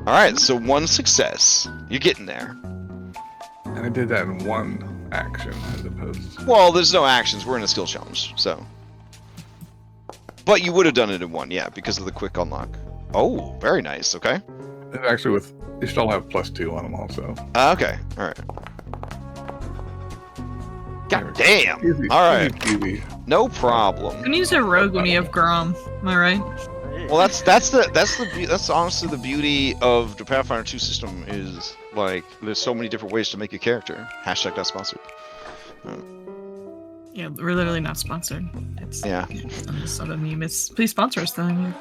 All right, so 1 success. You're getting there. And I did that in one action as opposed to... Well, there's no actions. We're in a skill challenge, so. But you would have done it in 1, yeah, because of the quick unlock. Oh, very nice. Okay. Actually, you should all have +2 on them also. Okay. All right. God damn. Easy, All right. easy. No problem. You can use a rogue when you have Grom. Am I right? Well, that's honestly the beauty of the Pathfinder 2 system is like there's so many different ways to make a character. Hashtag not sponsored. Yeah, we're literally not sponsored. It's Yeah. so please sponsor us though.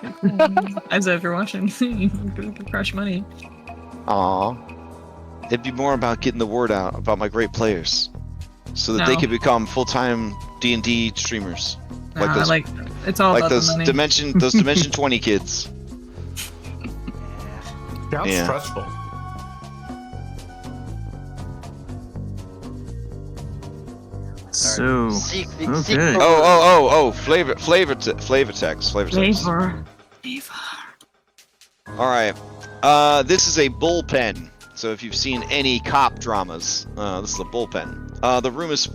As if you're watching, you can crush money. Aw. It'd be more about getting the word out about my great players, so that they No. can become full-time D&D streamers. Like those, it's all like about those the money. Dimension 20 kids. Sounds Yeah. stressful. so Seek Okay. Oh, flavor text. Flavor. All right. This is a bullpen. So if you've seen any cop dramas, this is a bullpen. The room is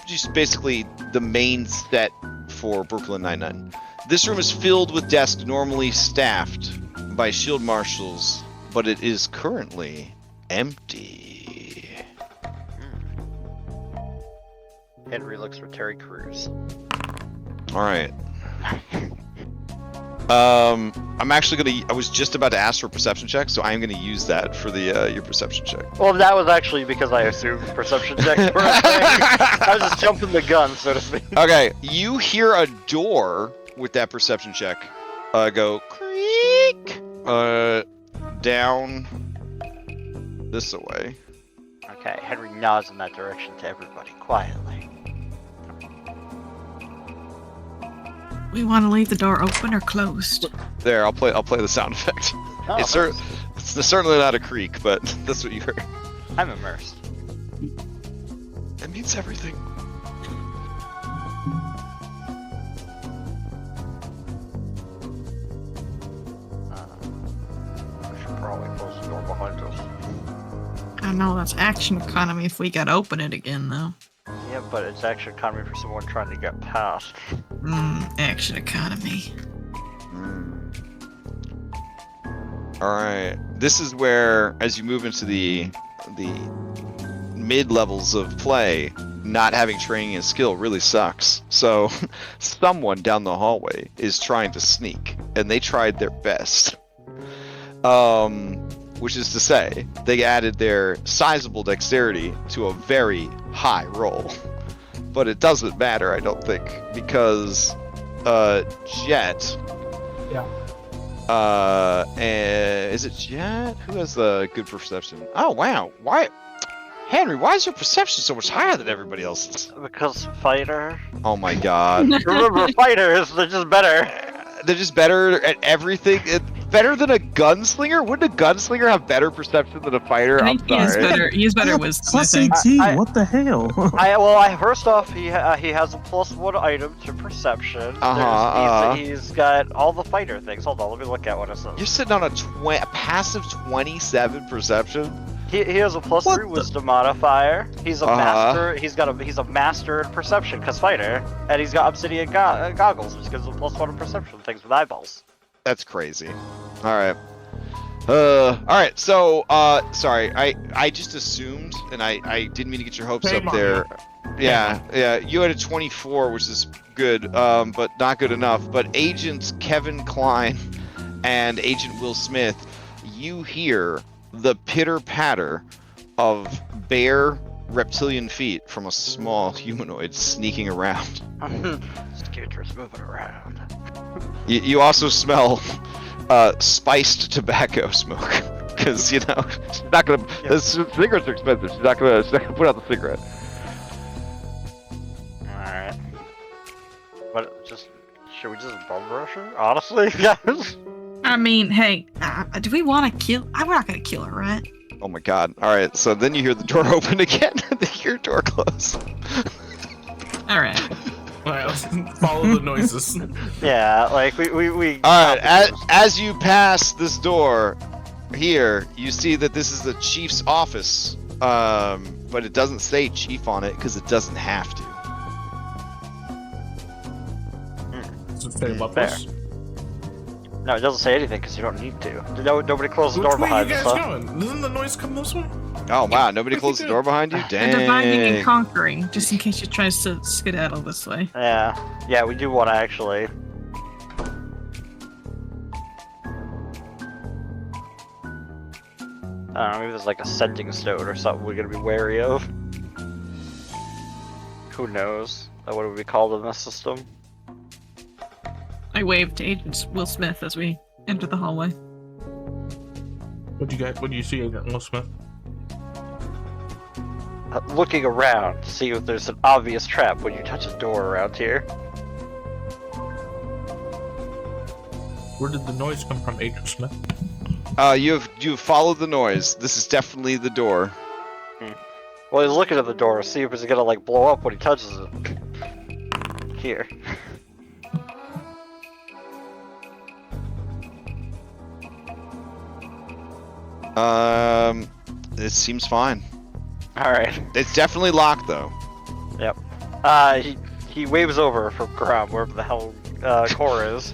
just basically the main set for Brooklyn Nine-Nine. This room is filled with desks normally staffed by shield marshals, but it is currently empty. Henry looks for Terry Crews. All right. I'm actually gonna. I was just about to ask for a perception check, so I'm gonna use that for the your perception check. Well, that was actually because I assumed perception checks were a thing. I was just jumping the gun, so to speak. Okay, you hear a door with that perception check. Go creak. Down this way. Okay, Henry nods in that direction to everybody quietly. We want to leave the door open or closed? There, I'll play the sound effect. Oh, it's certainly not a creak, but that's what you heard. I'm immersed. It means everything. We should probably close the door behind us. I know that's action economy if we gotta open it again, though. Yeah, but it's action economy for someone trying to get past. Action economy. Alright. This is where, as you move into the mid levels of play, not having training and skill really sucks. So someone down the hallway is trying to sneak, and they tried their best. Which is to say, they added their sizable dexterity to a very high roll. But it doesn't matter, I don't think, because Jet. Yeah. And is it Jet? Who has the good perception? Oh wow! Why, Henry? Why is your perception so much higher than everybody else's? Because fighter. Oh my god! Remember, fighters, they're just better. They're just better at everything. Better than a gunslinger? Wouldn't a gunslinger have better perception than a fighter? I think he has better. He has better wisdom. I Plus think. 18. What the hell? First off, he has a +1 item to perception. He's got all the fighter things. Hold on, let me look at what it says. You're sitting on a passive 27 perception. He has a +3 wisdom modifier. He's a master. He's a master in perception because fighter, and he's got obsidian goggles, which gives him +1 in perception things with eyeballs. That's crazy. All right. All right. So, sorry. I just assumed, and I didn't mean to get your hopes up there. Yeah. You had a 24, which is good, but not good enough. But Agent Kevin Klein and Agent Will Smith, you hear the pitter-patter of bare reptilian feet from a small humanoid sneaking around. Skeeter's moving around. You also smell spiced tobacco smoke, because she's not gonna. The cigarettes are expensive. She's not gonna put out the cigarette. All right. But should we just bum rush her? Honestly, guys. I mean, hey, do we want to kill? We're not gonna kill her, right? Oh my god! All right, so then you hear the door open again. Then you hear door close. All right. Alright, let's follow the noises. Yeah, like we. All right, as you pass this door here, you see that this is the chief's office, but it doesn't say chief on it because it doesn't have to. Does it say levels? No, it doesn't say anything because you don't need to. Nobody closed the door Which way behind you us. guys going? Doesn't the noise come this way? Oh wow! Nobody closed the door behind you. We're dividing and Dang. conquering, just in case she tries to skedaddle this way. Yeah, we do want to actually. I don't know, maybe there's like a scenting stone or something we're gonna be wary of. Who knows? What would we call in this system? I waved to Agent Will Smith as we enter the hallway. What do you see, Agent Will Smith? Looking around to see if there's an obvious trap when you touch a door around here. Where did the noise come from, Agent Smith? You've followed the noise. This is definitely the door. Well, he's looking at the door to see if it's gonna like blow up when he touches it. Here. It seems fine. All right. It's definitely locked though. Yep. He waves over from ground wherever the hell Cora is.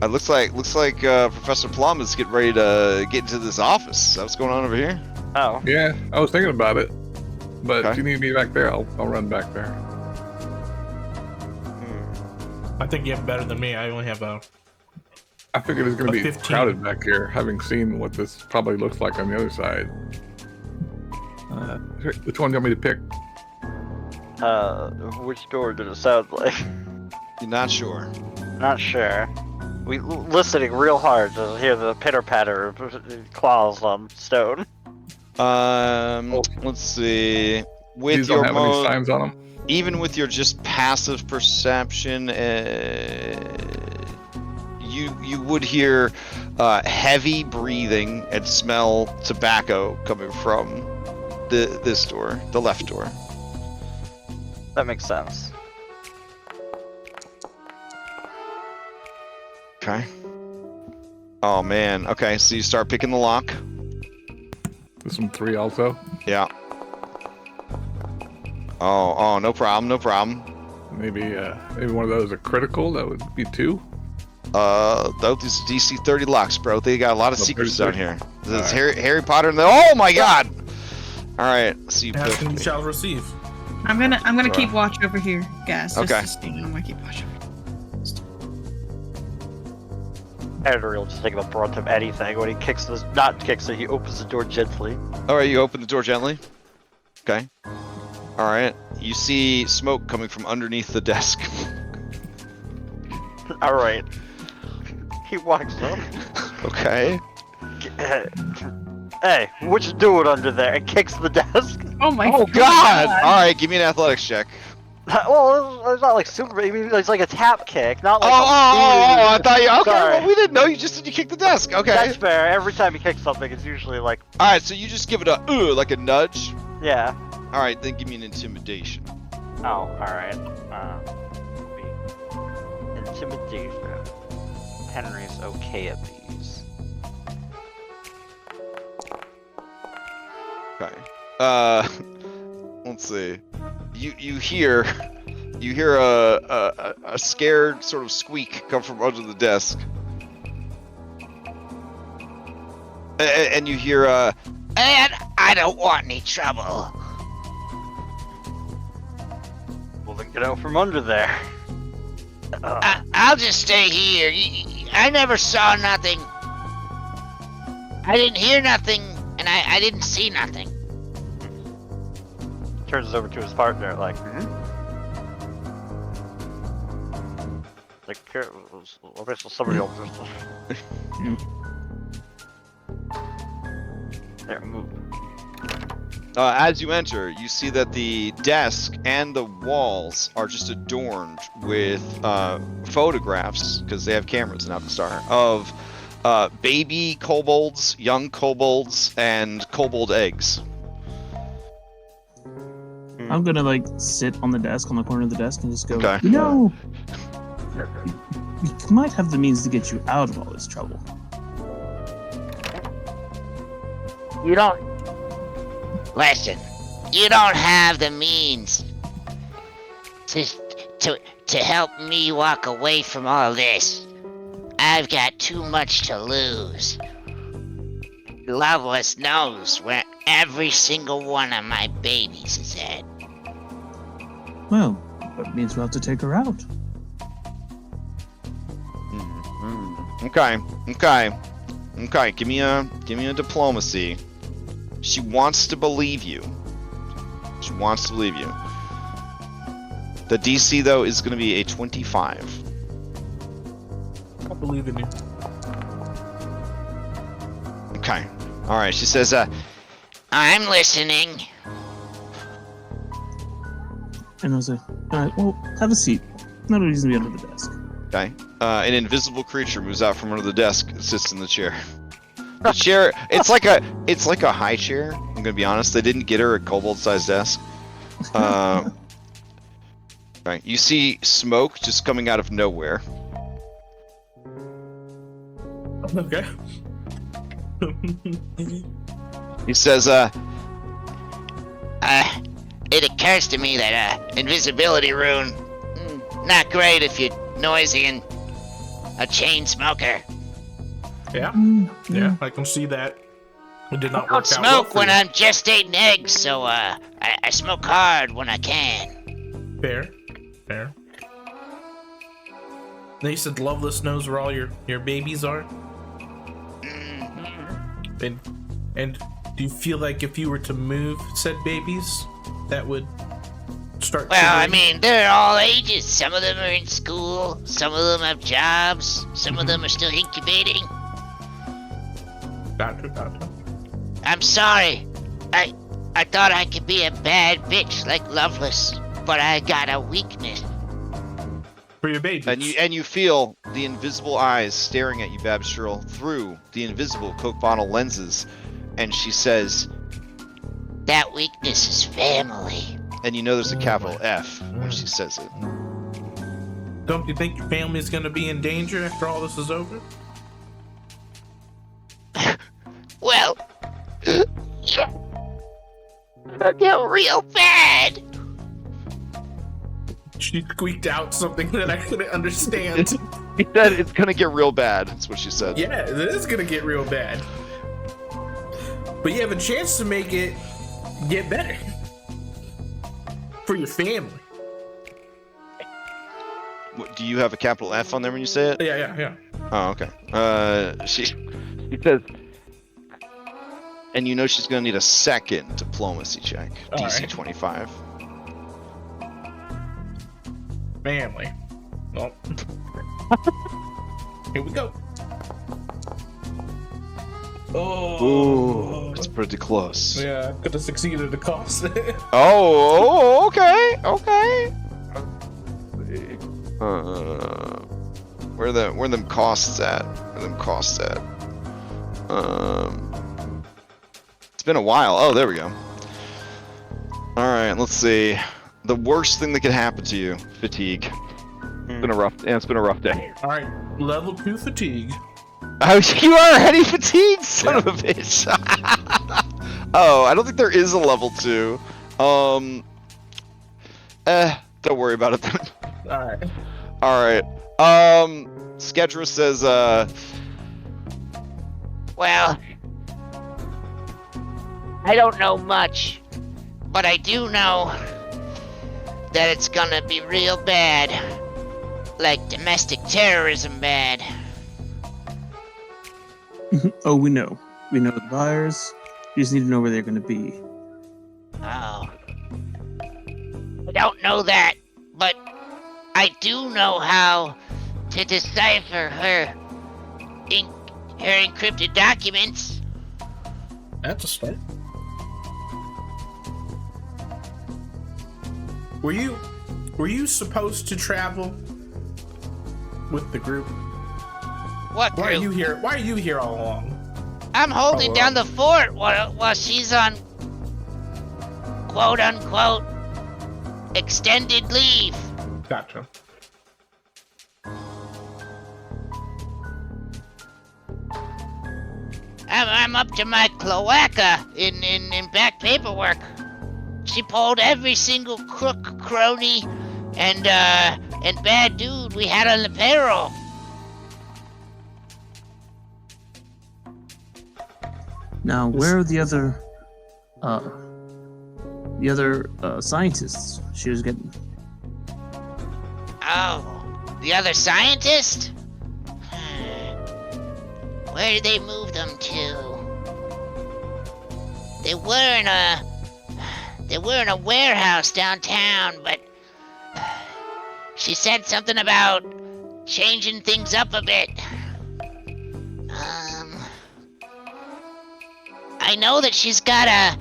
It looks like Professor Plum is getting ready to get into this office. Is that what's going on over here? Oh. Yeah, I was thinking about it. But Okay. if you need me back there, I'll run back there. I think you have better than me. I only have a. I figured it's going to be 15. crowded back here, having seen what this probably looks like on the other side. Which one do you want me to pick? Which door did it sound like? You're not sure. Not sure. We listening real hard to hear the pitter patter of claws on stone. Let's see. With These your don't have any signs on them. even with your just passive perception, you would hear heavy breathing and smell tobacco coming from this door, the left door. That makes sense. Okay. Oh man. Okay, so you start picking the lock. There's some 3 also. Yeah. Oh, no problem, no problem. Maybe one of those are critical. That would be 2. Those is DC 30 locks, bro. They got a lot of secrets down 30? here. There's All Harry Potter and oh my God! All right, so you Ask and you pick. shall receive. I'm gonna keep watch over here, guys. Just Okay. to see, I'm gonna keep watch over here. Henry will just take the brunt of anything when he he opens the door gently. All right, you open the door gently. Okay. All right, you see smoke coming from underneath the desk. All right. He walks up. Okay. Hey, what you doing under there? And kicks the desk. Oh my Oh God! All right, give me an athletics check. Well, it's not like super. I mean, it's like a tap kick, not like. I thought you. Okay, Sorry. well, we didn't know. You just said you kicked the desk. Okay. That's fair. Every time he kicks something, it's usually like. All right, so you just give it a like a nudge. Yeah. All right, then give me an intimidation. Oh, all right. Intimidation. Henry's okay at these. Okay. Let's see. You hear a scared sort of squeak come from under the desk, and you hear And I don't want any trouble. Well, then get out from under there. I'll just stay here. I never saw nothing. I didn't hear nothing, and I didn't see nothing. Turns over to his partner, like, like, okay, so somebody else. There, move. as you enter, you see that the desk and the walls are just adorned with photographs, because they have cameras in Alkenstar, of baby kobolds, young kobolds, and kobold eggs. I'm gonna like sit on the desk, on the corner of the desk, and just go. Okay. You know, we might have the means to get you out of all this trouble. You don't... Listen, you don't have the means to help me walk away from all this. I've got too much to lose. Loveless knows where every single one of my babies is at. Well, that means we'll have to take her out. Okay. Give me a diplomacy. She wants to believe you. The DC though is going to be a 25. I believe in you. Okay. All right. She says, I'm listening. And I was like, all right, well, have a seat. No reason to be under the desk. okay. An invisible creature moves out from under the desk and sits in the chair. The chair, it's like a high chair. I'm gonna be honest. They didn't get her a kobold-sized desk. Right. You see smoke just coming out of nowhere. Okay. He says, It occurs to me that invisibility rune, not great if you're noisy and a chain smoker. Yeah. Yeah, I can see that. It did not I work don't out well smoke for when you. I'm gestating eggs, so I smoke hard when I can. Fair. Now you said Loveless knows where all your babies are? And do you feel like if you were to move said babies, that would start? Well, I triggering? mean, they're all ages. Some of them are in school, some of them have jobs, some of them are still incubating. Gotcha. I'm sorry. I thought I could be a bad bitch like Loveless, but I got a weakness. For your babies. And you feel the invisible eyes staring at you, Babstril, through the invisible Coke bottle lenses, and she says, That weakness is family. and you know there's a capital F when she says it. Don't you think your family's gonna be in danger after all this is over? Well, yeah. It'll get real bad. She squeaked out something that I couldn't understand. She said it's gonna get real bad. That's what she said. Yeah, it is gonna get real bad. But you have a chance to make it get better. For your family. What, do you have a capital F on there when you say it? Yeah. Oh, okay. She says, and you know she's gonna need a second diplomacy check. All DC right. 25. Family. Well. Here we go. Oh. It's pretty close. Yeah, could have succeeded the cost. Okay. Where them costs at? It's been a while. Oh, there we go. All right, let's see. The worst thing that could happen to you: fatigue. It's been a rough day. All right, level 2 fatigue. Oh, you are already fatigued, son of a bitch. Oh, I don't think there is a level 2. Don't worry about it then. All right. Skedra says, Well, I don't know much, but I do know that it's gonna be real bad. Like domestic terrorism bad. Oh, we know. We know the buyers. We just need to know where they're going to be. Oh. I don't know that, but I do know how to decipher her encrypted documents. That's a start. Were you supposed to travel with the group? What Why are group? you here? Why are you here all along? I'm holding Oh, down the fort while she's on quote unquote extended leave. Gotcha. I'm up to my cloaca in back paperwork. She pulled every single crook, crony, and bad dude we had on the payroll. Now, where are the other scientists she was getting? Oh, the other scientist? Where did they move them to? They were in a warehouse downtown, but she said something about changing things up a bit. I know that she's got a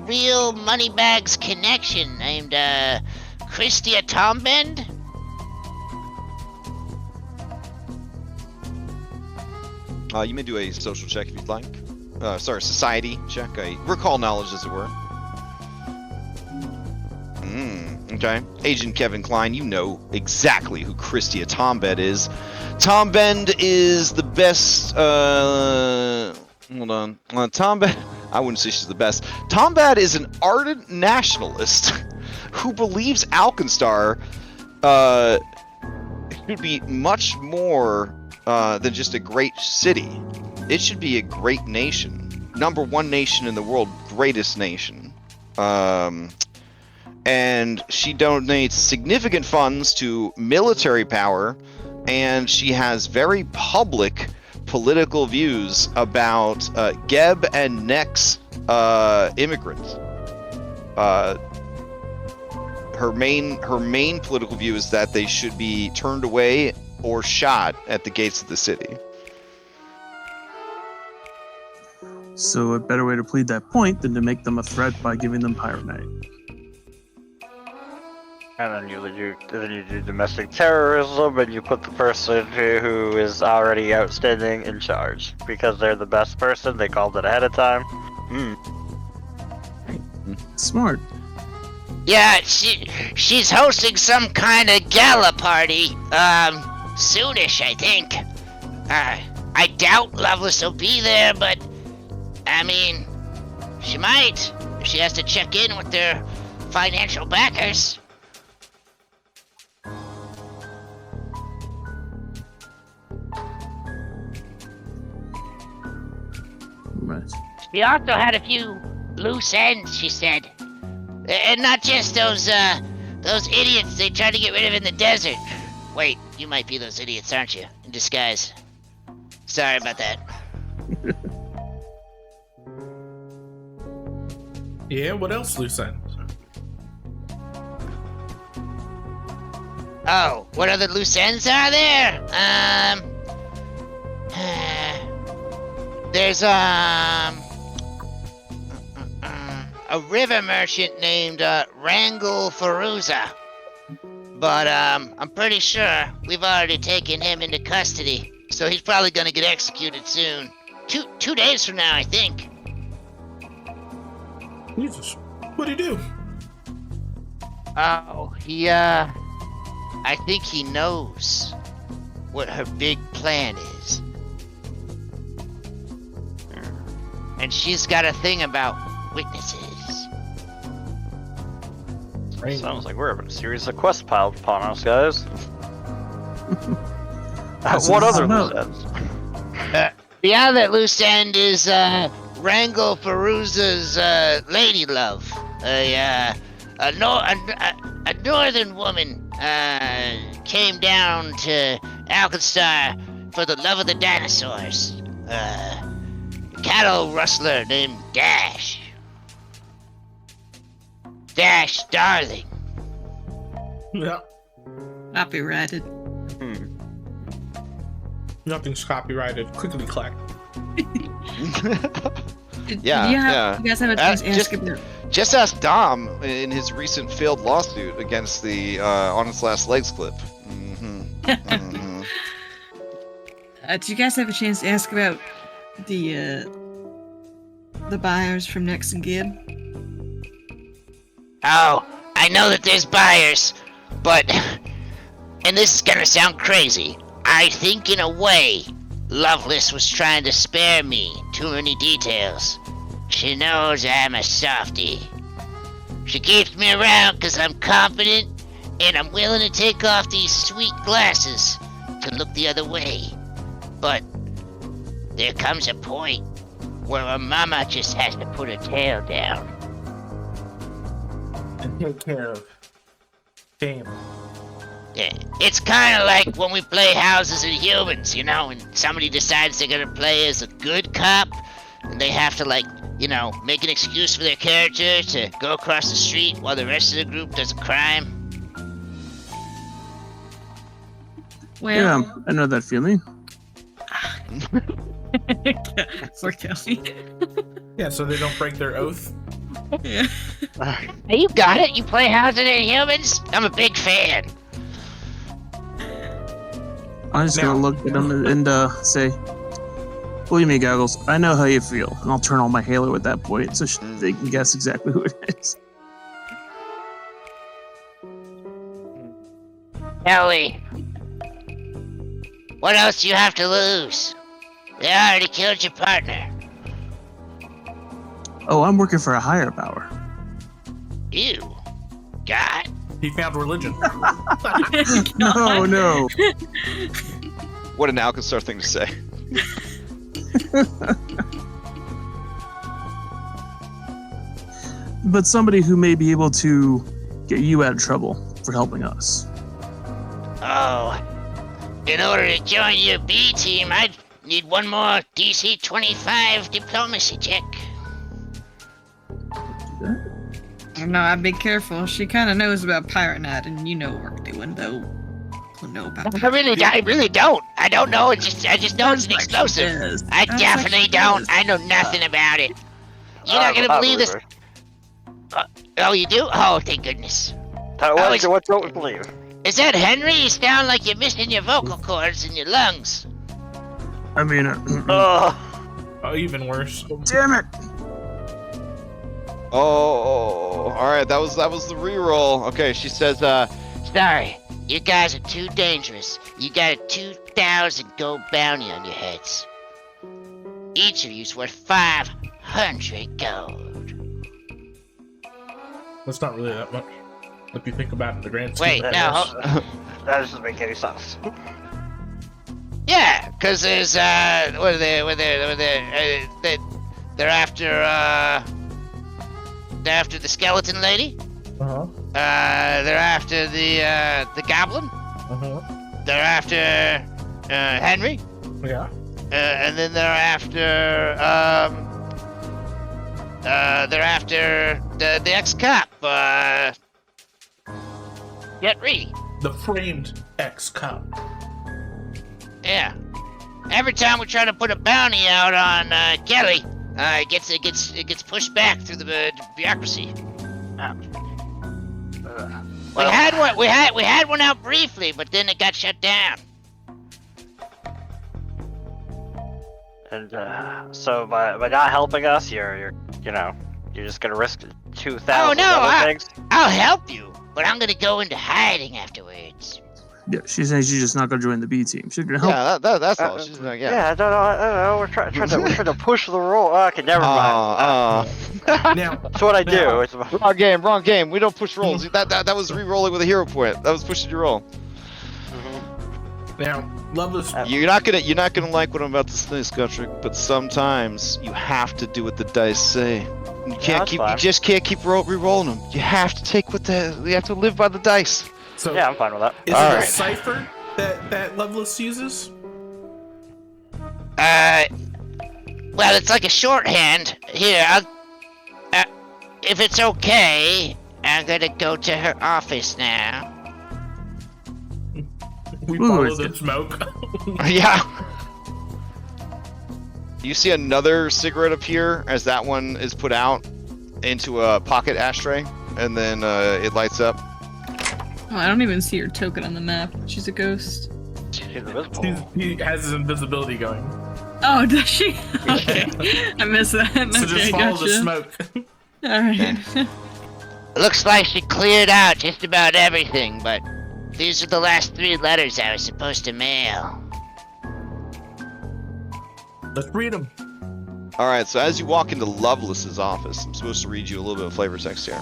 real moneybags connection named Christia Tombend. you may do a social check if you'd like. Society check. A recall knowledge, as it were. Okay. Agent Kevin Klein, you know exactly who Christia Tombend is. Tombend is the best, hold on. Tombend, I wouldn't say she's the best. Tombend is an ardent nationalist who believes Alkenstar, should be much more, than just a great city. It should be a great nation. #1 nation in the world, greatest nation. and she donates significant funds to military power, and she has very public political views about Geb and Nex immigrants. Her main political view is that they should be turned away or shot at the gates of the city. So a better way to plead that point than to make them a threat by giving them pyronite. And then you do domestic terrorism, and you put the person who is already outstanding in charge because they're the best person. They called it ahead of time. Smart. Yeah, she's hosting some kind of gala party, soonish, I think. I doubt Lovelace will be there, but, I mean, she might, if she has to check in with their financial backers. Right. She also had a few loose ends, she said. And not just those idiots they tried to get rid of in the desert. Wait, you might be those idiots, aren't you? In disguise. Sorry about that. Yeah, what else, loose ends? Oh, what other loose ends are there? There's a river merchant named Wrangle Faruza. But I'm pretty sure we've already taken him into custody, so he's probably gonna get executed soon. Two days from now, I think. Jesus, what'd he do? Oh, I think he knows what her big plan is. And she's got a thing about witnesses. Sounds like we're having a series of quests piled upon us, guys. What other loose ends? The other loose end is Wrangle Faruza's lady love. A northern woman came down to Alkenstar for the love of the dinosaurs. Cattle rustler named Dash. Dash Darling. Yeah, Copyrighted. nothing's copyrighted. Quickly clack. You Yeah. guys have a chance to ask about. Just ask Dom in his recent failed lawsuit against the On Its Last Legs clip. Do you guys have a chance to ask about the buyers from Nex and Gib? Oh, I know that there's buyers, but, and this is gonna sound crazy, I think in a way, Lovelace was trying to spare me too many details. She knows I'm a softie. She keeps me around because I'm confident and I'm willing to take off these sweet glasses to look the other way. But there comes a point where a mama just has to put her tail down. And take care of family. Yeah, it's kind of like when we play Houses and Humans, you know, and somebody decides they're gonna play as a good cop, and they have to, like, you know, make an excuse for their character to go across the street while the rest of the group does a crime. Well, Yeah, I know that feeling. for Kelly. Yeah, so they don't break their oath. Yeah. Hey, you got it. You play Houses and Humans? I'm a big fan. I'm just gonna look at them and say, "Believe me, Goggles, I know how you feel." And I'll turn on my halo at that point so they can guess exactly who it is. Ellie, what else do you have to lose? They already killed your partner. Oh, I'm working for a higher power. Ew. God. He found religion. No. What an Alkenstar thing to say. But somebody who may be able to get you out of trouble for helping us. Oh, in order to join your B team, I'd need one more DC 25 diplomacy check. No, I'd be careful. She kind of knows about Pirate Night, and you know what we're doing, though. Don't know about I really don't. I don't know. I just know it's an explosive. I definitely don't. I know nothing about it. You're not gonna believe this. Oh, you do? Oh, thank goodness. What don't we believe? Is that Henry? You sound like you're missing your vocal cords and your lungs. I mean, Oh, even worse. damn it! Oh, all right. That was the reroll. Okay, she says, Sorry, you guys are too dangerous. You got a 2,000 gold bounty on your heads. Each of you's worth 500 gold. That's not really that much. If you think about it, the grand scheme. Wait, of no. things. That doesn't make any sense. Yeah, cause there's they're after the skeleton lady. Uh-huh. They're after the goblin. Uh-huh. They're after Henry. Yeah. And then they're after the ex-cop. Get ready. The framed ex-cop. Yeah. Every time we try to put a bounty out on Kelly, it gets pushed back through the bureaucracy. We had one out briefly, but then it got shut down. And so by not helping us, you're just gonna risk 2,000 Oh no, other things. I'll help you, but I'm gonna go into hiding afterwards. Yeah, she's saying she's just not gonna join the B team. She's gonna help. yeah, that's all. She's like, yeah. Yeah, I don't know. We're trying to push the roll. Okay, never mind. Now, That's what I do. It's Wrong game. We don't push rolls. That was re-rolling with a hero point. That was pushing your roll. now, Loveless. You're not gonna like what I'm about to say, Scottrick, but sometimes you have to do what the dice say. You that's fine. just can't keep re-rolling them. You have to take you have to live by the dice. So, yeah, I'm fine with that. is All it a right. cipher that Loveless uses? Well, it's like a shorthand. Here, if it's okay, I'm gonna go to her office now. We Ooh, follow it's the good. smoke. Yeah. You see another cigarette appear as that one is put out into a pocket ashtray, and then it lights up. Oh, I don't even see her token on the map. She's a ghost. She's invisible. He has his invisibility going. Oh, does she? Okay. I missed that. So Okay, just follow the gotcha. smoke. Alright. Looks like she cleared out just about everything, but these are the last 3 letters I was supposed to mail. Let's read them. All right, so as you walk into Loveless's office, I'm supposed to read you a little bit of flavor text here.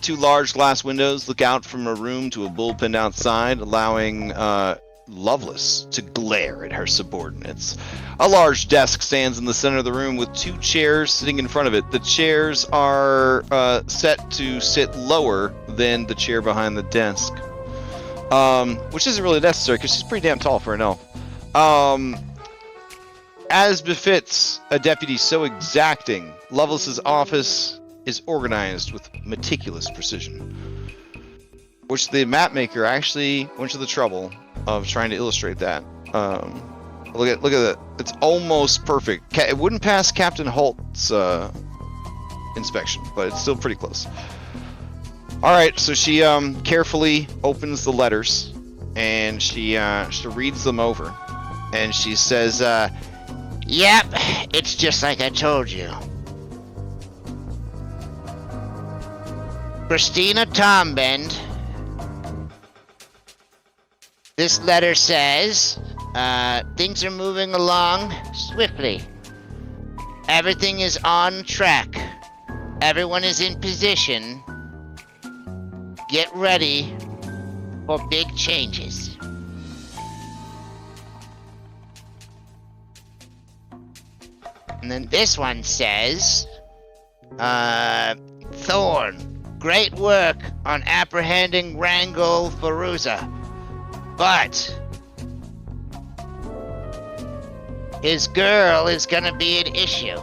2 large glass windows look out from a room to a bullpen outside, allowing Loveless to glare at her subordinates. A large desk stands in the center of the room with 2 chairs sitting in front of it. The chairs are set to sit lower than the chair behind the desk, which isn't really necessary because she's pretty damn tall for an elf. As befits a deputy so exacting, Loveless's office is organized with meticulous precision, which the map maker actually went to the trouble of trying to illustrate that. Look at that. It's almost perfect. It wouldn't pass Captain Holt's inspection, but it's still pretty close. All right, so she carefully opens the letters and she reads them over, and she says, Yep, it's just like I told you. Christina Tombend. This letter says, things are moving along swiftly. Everything is on track. Everyone is in position. Get ready for big changes. And then this one says, Thorn, great work on apprehending Rangel Faruza, but his girl is gonna be an issue.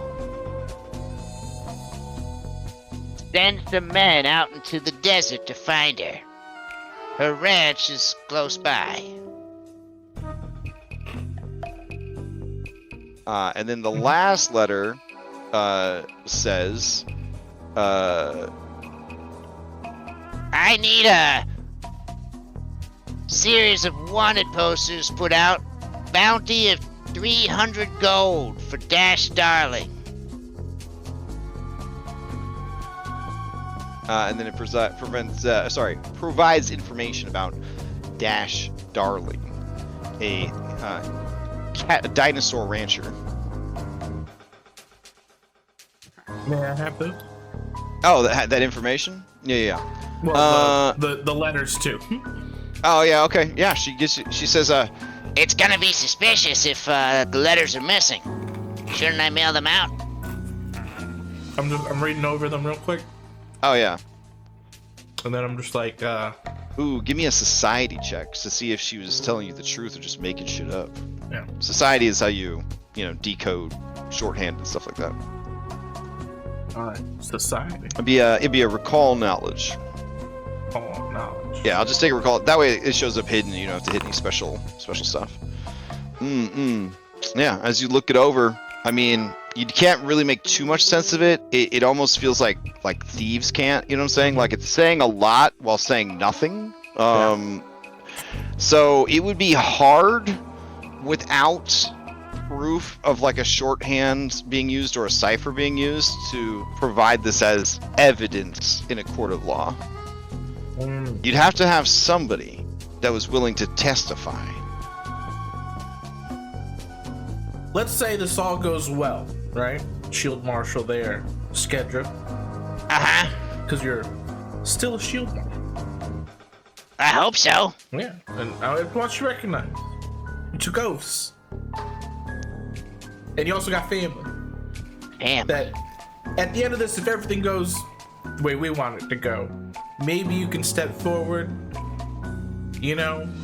Send some men out into the desert to find her. Her ranch is close by. And then the last letter says, I need a series of wanted posters put out. Bounty of 300 gold for Dash Darling. and then it provides information about Dash Darling, a dinosaur rancher. May I have those? Oh, that information? Yeah. Well, the letters too. Oh yeah, okay. Yeah, she says It's gonna be suspicious if the letters are missing. Shouldn't I mail them out? I'm reading over them real quick, oh yeah. and then I'm just like, Ooh, give me a society check to see if she was telling you the truth or just making shit up. Yeah. Society is how you decode shorthand and stuff like that. society. It'd be a recall knowledge. Oh, knowledge. Yeah, I'll just take a recall. That way it shows up hidden and you don't have to hit any special stuff. Yeah, as you look it over, I mean, you can't really make too much sense of it. It almost feels like thieves can't, you know what I'm saying? Like it's saying a lot while saying nothing. So it would be hard without proof of like a shorthand being used or a cipher being used to provide this as evidence in a court of law. You'd have to have somebody that was willing to testify. Let's say this all goes well, right? Shield Marshal there, Skedra. Because you're still a Shield Marshal. I hope so. Yeah, and I want you recognized. You're two ghosts. And you also got family. Damn. That at the end of this, if everything goes the way we want it to go, maybe you can step forward,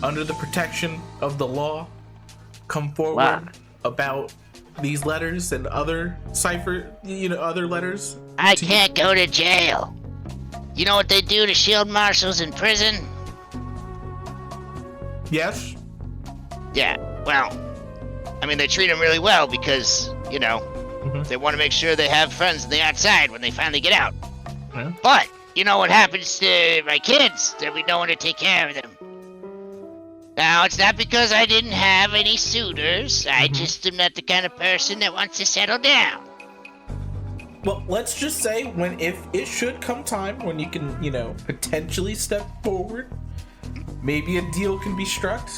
under the protection of the law, come forward about these letters and other cipher, other letters. I can't go to jail. You know what they do to shield marshals in prison? Yes? Yeah, well, I mean, they treat them really well because, they want to make sure they have friends on the outside when they finally get out. Yeah. But, you know what happens to my kids? There'll be no one to take care of them. Now, it's not because I didn't have any suitors. I just am not the kind of person that wants to settle down. Well, let's just say if it should come time when you can, potentially step forward, maybe a deal can be struck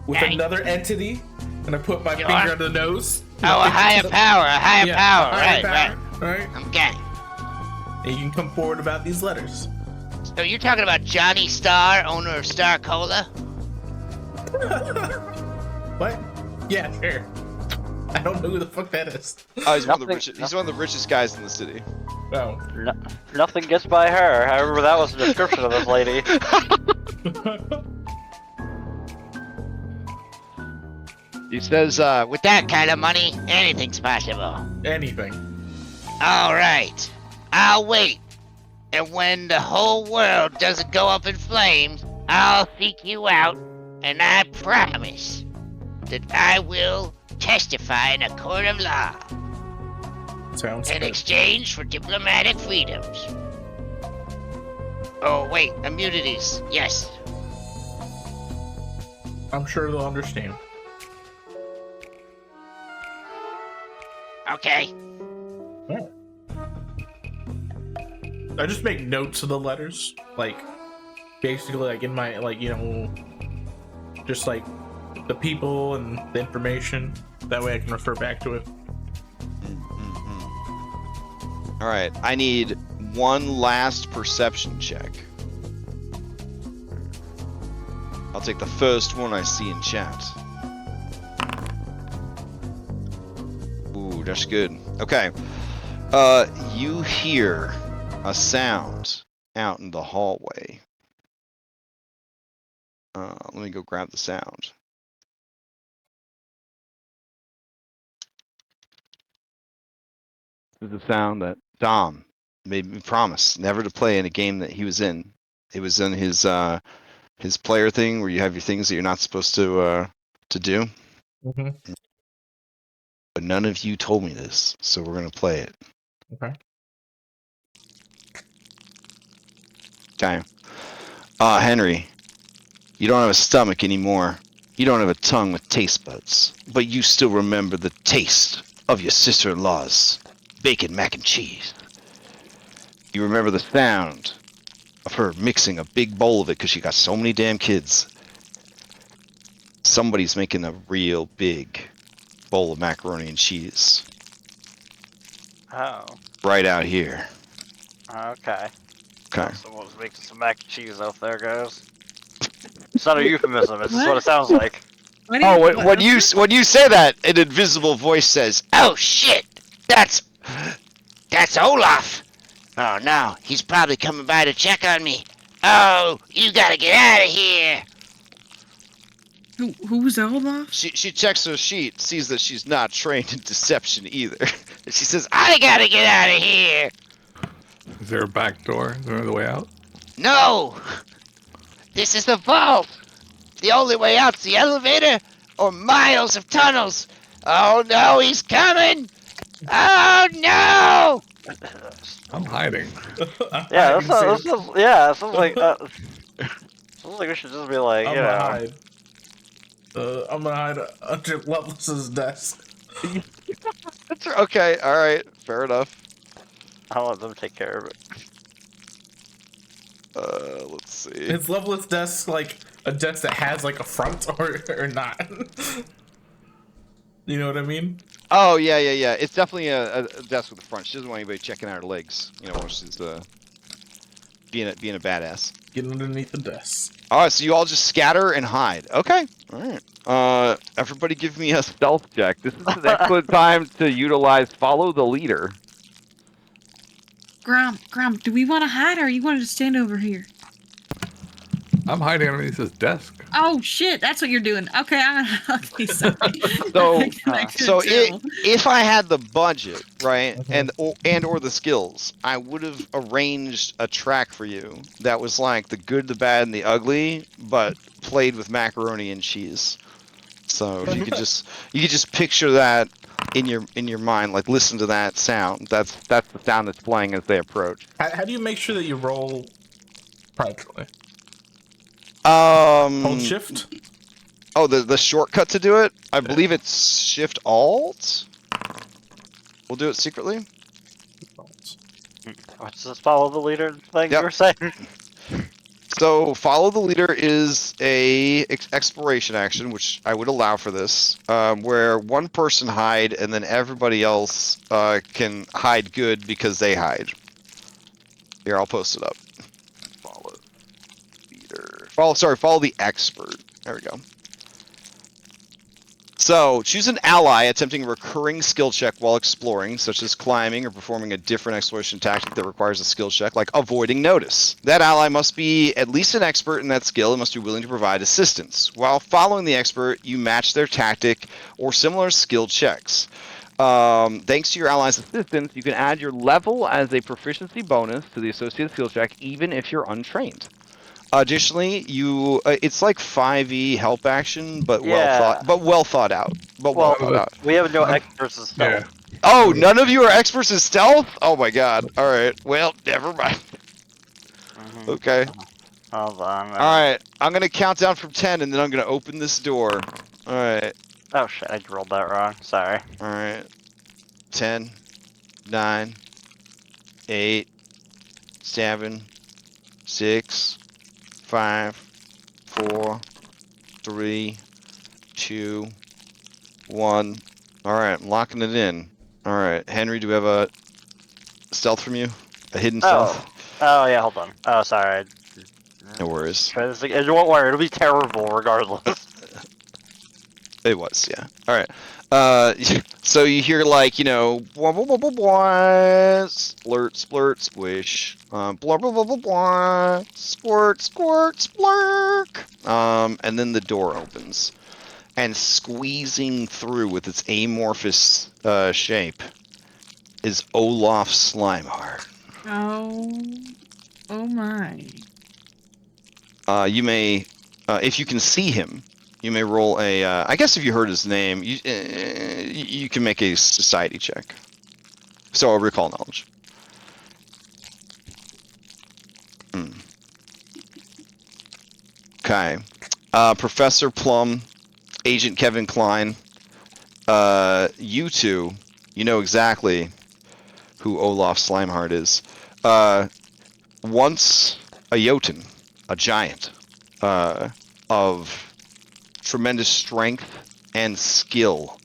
with another entity, and I put my finger on the nose. Oh, a higher power, right. Right. Okay. And you can come forward about these letters. So you're talking about Johnny Starr, owner of Star Cola? What? Yeah, sure. I don't know who the fuck that is. Oh, he's one of the richest guys in the city. Oh. Nothing gets by her. I remember that was the description of this lady. He says, with that kind of money, anything's possible. Anything. All right. I'll wait. And when the whole world doesn't go up in flames, I'll seek you out, and I promise that I will testify in a court of law. Sounds In good. exchange for diplomatic freedoms. Oh, wait, immunities. Yes. I'm sure they'll understand. Okay. Yeah. I just make notes of the letters, basically, in my, just the people and the information. That way I can refer back to it. all right, I need one last perception check. I'll take the first one I see in chat. Ooh, that's good. Okay. You hear a sound out in the hallway. Let me go grab the sound. This is the sound that Dom made me promise never to play in a game that he was in. It was in his player thing where you have your things that you're not supposed to do. Mm-hmm. But none of you told me this, so we're gonna play it. Okay. Okay. Henry, you don't have a stomach anymore. You don't have a tongue with taste buds, but you still remember the taste of your sister-in-law's bacon mac and cheese. You remember the sound of her mixing a big bowl of it because she got so many damn kids. Somebody's making a real big bowl of macaroni and cheese. Oh. Right out here. Okay. Okay. Someone's making some mac and cheese out there, guys. It's not a euphemism. It's just what it sounds like. Oh, when you say that, an invisible voice says, Oh shit! That's Olaf! Oh no, he's probably coming by to check on me. Oh, you gotta get out of here! Who's Olaf? She checks her sheet, sees that she's not trained in deception either. And she says, I gotta get out of here! Is there a back door? Is there another way out? No! This is the vault! The only way out's the elevator or miles of tunnels! Oh no, he's coming! Oh no! I'm hiding. Yeah, it sounds like sounds like we should just be like, I'm you gonna know. hide. I'm gonna hide under Loveless's desk. okay, alright, fair enough. I'll let them take care of it. Let's see. Is Loveless desk like a desk that has like a front or not? You know what I mean? Oh, yeah. It's definitely a desk with a front. She doesn't want anybody checking out her legs, you know, when she's being a badass. Getting underneath the desk. Alright, so you all just scatter and hide. Okay, alright. Everybody give me a stealth check. This is an excellent time to utilize follow the leader. Grom, do we want to hide or you want to stand over here? I'm hiding underneath this desk. Oh shit, that's what you're doing. Okay, okay, sorry. So if I had the budget, right, and or the skills, I would have arranged a track for you that was like the good, the bad, and the ugly, but played with macaroni and cheese. So if you could just picture that in your mind, like listen to that sound. That's the sound that's playing as they approach. How do you make sure that you roll properly? Hold shift? Oh, the shortcut to do it? I believe it's shift alt. We'll do it secretly. What's this follow the leader thing you were saying? So follow the leader is a exploration action, which I would allow for this, where one person hide and then everybody else can hide good because they hide. Here, I'll post it up. Follow leader. Follow the expert. There we go. So, choose an ally attempting a recurring skill check while exploring, such as climbing or performing a different exploration tactic that requires a skill check, like avoiding notice. That ally must be at least an expert in that skill and must be willing to provide assistance. While following the expert, you match their tactic or similar skill checks. Thanks to your ally's assistance, you can add your level as a proficiency bonus to the associated skill check, even if you're untrained. Additionally, it's like 5e help action, but well thought out. We have no experts in stealth. Yeah. Oh, none of you are experts in stealth? Oh my god. Alright. Well, never mind. Okay. Hold on. Alright. I'm gonna count down from 10 and then I'm gonna open this door. Alright. Oh shit, I rolled that wrong. Sorry. Alright. 10, 9, 8, 7, 6, 5, 4, 3, 2, 1. Alright, I'm locking it in. Alright, Henry, do we have a stealth from you? A hidden stealth? Oh yeah, hold on. Oh, sorry. No worries. Try this again. Don't worry, it'll be terrible regardless. It was, yeah. Alright. So you hear like, you know, blah, blah, blah, blah, blah, splurt, splurt, squish, blah, blah, blah, blah, blah, squirt, squirt, splurk. And then the door opens. And squeezing through with its amorphous shape is Olaf Slimeheart. Oh my. You may, if you can see him, you may roll a. I guess if you heard his name, you can make a society check. So a recall knowledge. Okay. Professor Plum, Agent Kevin Klein. You two, you know exactly who Olaf Slimeheart is. Once a Jotun, a giant, of tremendous strength and skill,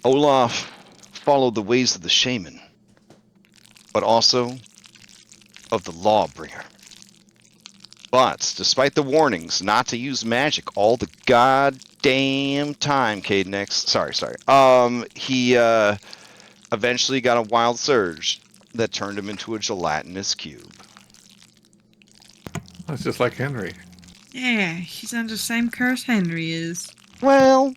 Olaf followed the ways of the shaman, but also of the lawbringer. But despite the warnings not to use magic all the goddamn time, Cadenex, sorry, he eventually got a wild surge that turned him into a gelatinous cube. That's just like Henry. Yeah, he's under the same curse Henry is. Well,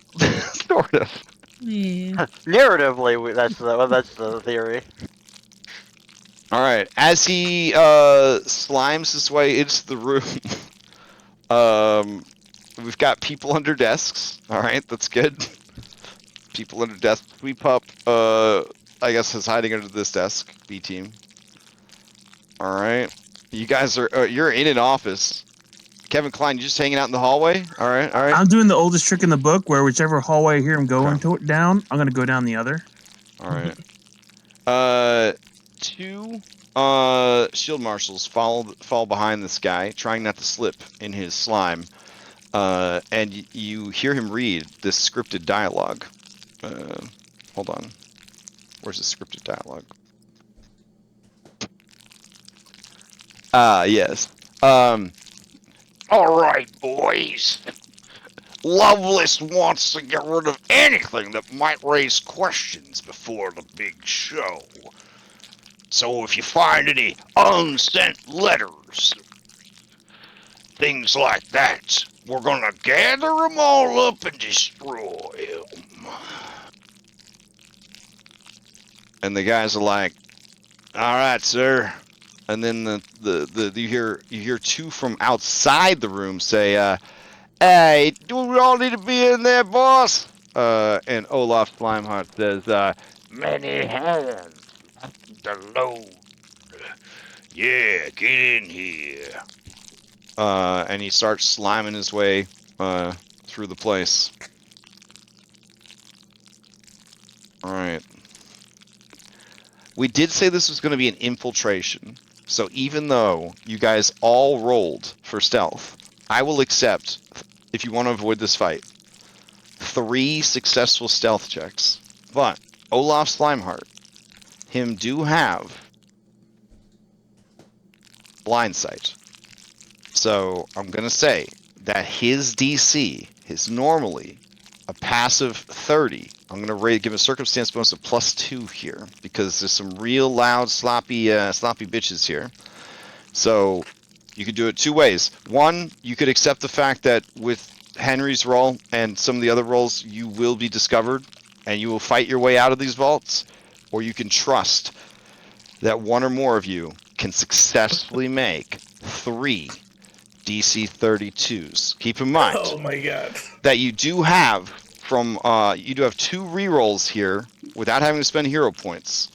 sort of. Yeah. Narratively, that's the theory. All right, as he slimes his way into the room, we've got people under desks. All right, that's good. People under desks. Sweep up, I guess, is hiding under this desk. B team. All right, you guys are you're in an office. Kevin Klein, you just hanging out in the hallway? All right. I'm doing the oldest trick in the book, where whichever hallway I hear him going down, I'm gonna go down the other. All right. Two shield marshals fall behind this guy, trying not to slip in his slime. And you hear him read this scripted dialogue. Hold on. Where's the scripted dialogue? Yes. All right, boys. Loveless wants to get rid of anything that might raise questions before the big show. So if you find any unsent letters, things like that, we're gonna gather them all up and destroy them. And the guys are like, "All right, sir." And then you hear two from outside the room say, "Hey, do we all need to be in there, boss?" And Olaf Slimeheart says, Many hands to load. Yeah, get in here. and he starts sliming his way through the place. All right. We did say this was going to be an infiltration. So even though you guys all rolled for stealth, I will accept, if you want to avoid this fight, 3 successful stealth checks. But Olaf Slimeheart, him do have blind sight. So I'm going to say that his DC is normally a passive 30. I'm going to give a circumstance bonus of +2 here because there's some real loud, sloppy bitches here. So you could do it 2 ways. One, you could accept the fact that with Henry's roll and some of the other rolls, you will be discovered and you will fight your way out of these vaults. Or you can trust that one or more of you can successfully make 3 DC 32s. Keep in mind Oh my god. that you do have 2 rerolls here without having to spend hero points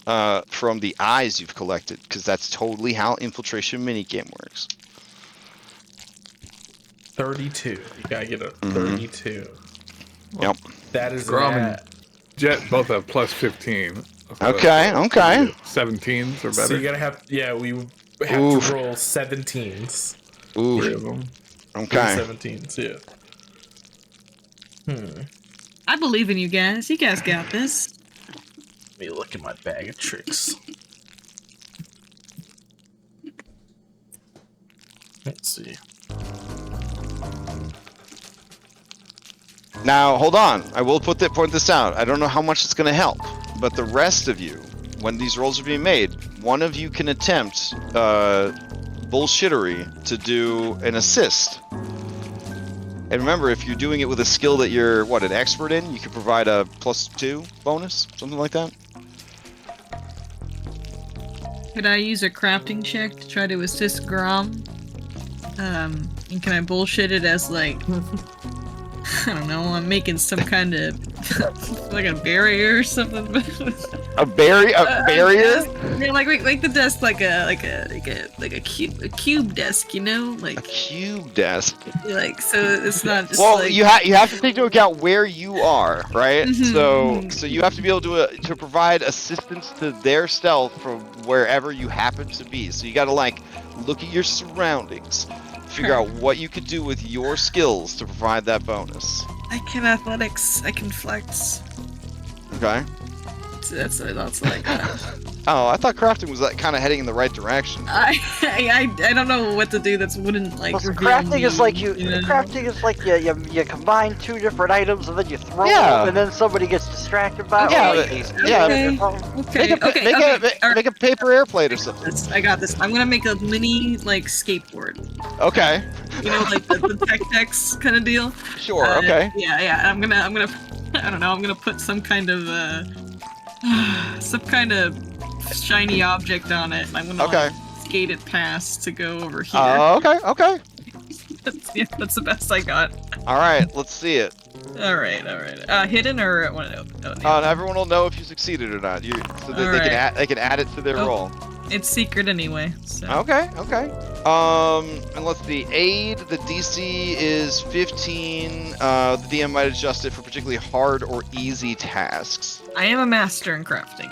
from the eyes you've collected, because that's totally how infiltration minigame works. 32. You gotta get a 32. Yep. That is Grom and that. Jet both have +15. Okay. 17s or better. So you gotta have, we have Oof. to roll 17s. 3 Ooh. of them. Okay. 17s, yeah. I believe in you guys. You guys got this. Let me look at my bag of tricks. Let's see. Now, hold on. I will point this out. I don't know how much it's going to help, but the rest of you, when these rolls are being made, one of you can attempt bullshittery to do an assist. And remember, if you're doing it with a skill that you're, an expert in, you can provide a +2 bonus, something like that. Could I use a crafting check to try to assist Grom? And can I bullshit it as like, I don't know, I'm making some kind of like a barrier or something. A barrier? Yeah, like the desk like a cube desk, you know, like A cube desk. like so it's not just Well, like... you have to take into account where you are, right? Mhm, So you have to be able to provide assistance to their stealth from wherever you happen to be. So you got to like look at your surroundings, figure out what you could do with your skills to provide that bonus. I can athletics, I can flex. Okay. So that's what I got. Oh, I thought crafting was like kind of heading in the right direction. I don't know what to do that wouldn't like. Well, so reveal crafting me, is like know? crafting is like you combine two different items and then you throw Yeah. them and then somebody gets distracted by it. Yeah, Or Okay. Make a paper airplane or something. I got this. I'm gonna make a mini like skateboard. Okay. You know, like the tech kind of deal. Sure. Okay. Yeah. I'm gonna. I don't know. I'm gonna put some kind of shiny object on it, and I'm gonna like, skate it past to go over here. Okay. That's the best I got. All right. Let's see it. All right. Hidden or what? Everyone will know if you succeeded or not. So that they can add it to their roll. It's secret anyway. So. Okay. And let's see. Aid. The DC is 15. The DM might adjust it for particularly hard or easy tasks. I am a master in crafting.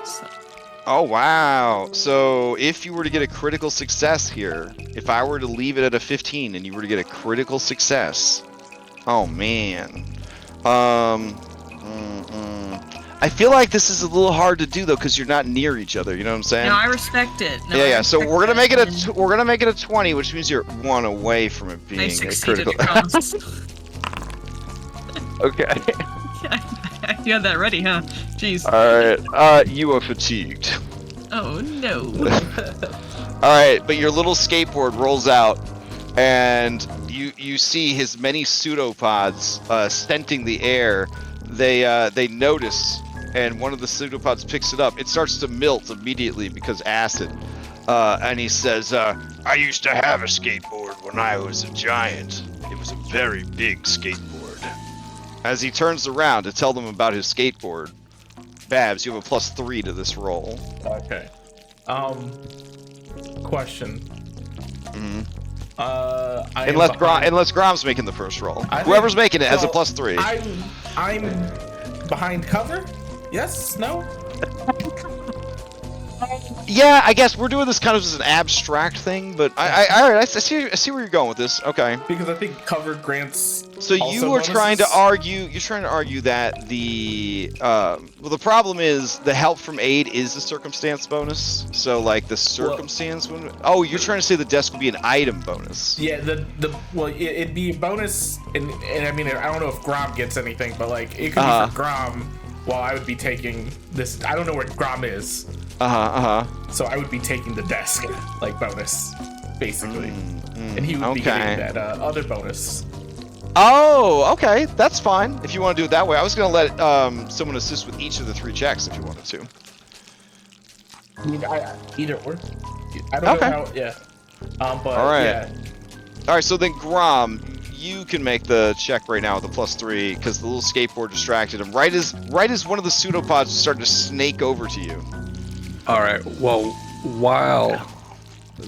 So. Oh wow. So if you were to get a critical success here, if I were to leave it at a 15 and you were to get a critical success, oh man. I feel like this is a little hard to do though because you're not near each other. You know what I'm saying? No, I respect it. No, yeah. So we're gonna make it a 20, which means you're 1 away from it being a critical. Okay. You had that ready, huh? Jeez. Alright, you are fatigued. Oh no. Alright, but your little skateboard rolls out, and you see his many pseudopods scenting the air. They notice, and one of the pseudopods picks it up. It starts to melt immediately because acid. And he says, I used to have a skateboard when I was a giant. It was a very big skateboard. as he turns around to tell them about his skateboard. Babs, you have a +3 to this roll. Okay. Question. Mm-hmm. Unless Grom's making the first roll. Whoever's making it has a +3. I'm behind cover? Yes? No? Yeah, I guess we're doing this kind of as an abstract thing, but I see where you're going with this. Okay. Because I think cover grants. So you were trying to argue. You're trying to argue that the the problem is the help from aid is the circumstance bonus. So like the circumstance. You're trying to say the desk would be an item bonus. Yeah. It'd be a bonus, and I mean I don't know if Grom gets anything, but like it could be for Grom. While I would be taking this, I don't know where Grom is. So I would be taking the desk, like bonus, basically, and he would be getting that other bonus. Oh, okay, that's fine. If you want to do it that way, I was gonna let someone assist with each of the 3 checks if you wanted to. I mean, either or. I don't know how. Yeah. But all right. Yeah. All right. So then, Grom, you can make the check right now with a +3 because the little skateboard distracted him. Right as one of the pseudopods started to snake over to you. All right. Well, while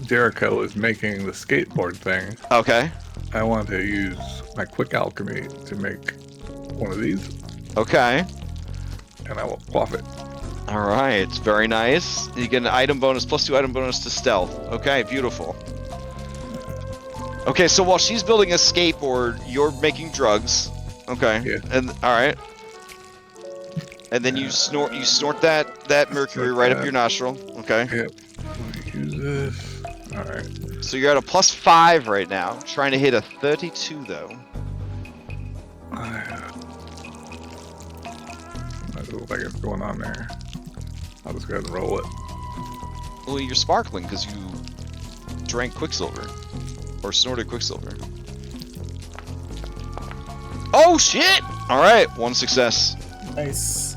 Jericho is making the skateboard thing, okay, I want to use my quick alchemy to make one of these. Okay. And I will quaff it. All right. Very nice. You get an item bonus, +2 item bonus to stealth. Okay. Beautiful. Okay. So while she's building a skateboard, you're making drugs. Okay. Yeah. And all right. And then you snort that mercury right up your nostril. Okay. Yep. Let me use this. All right. So you're at a +5 right now, trying to hit a 32 though. I have what I got going on there. I'll just go ahead and roll it. Well, you're sparkling because you drank Quicksilver. Or snorted Quicksilver. Oh, shit! Alright, 1 success. Nice.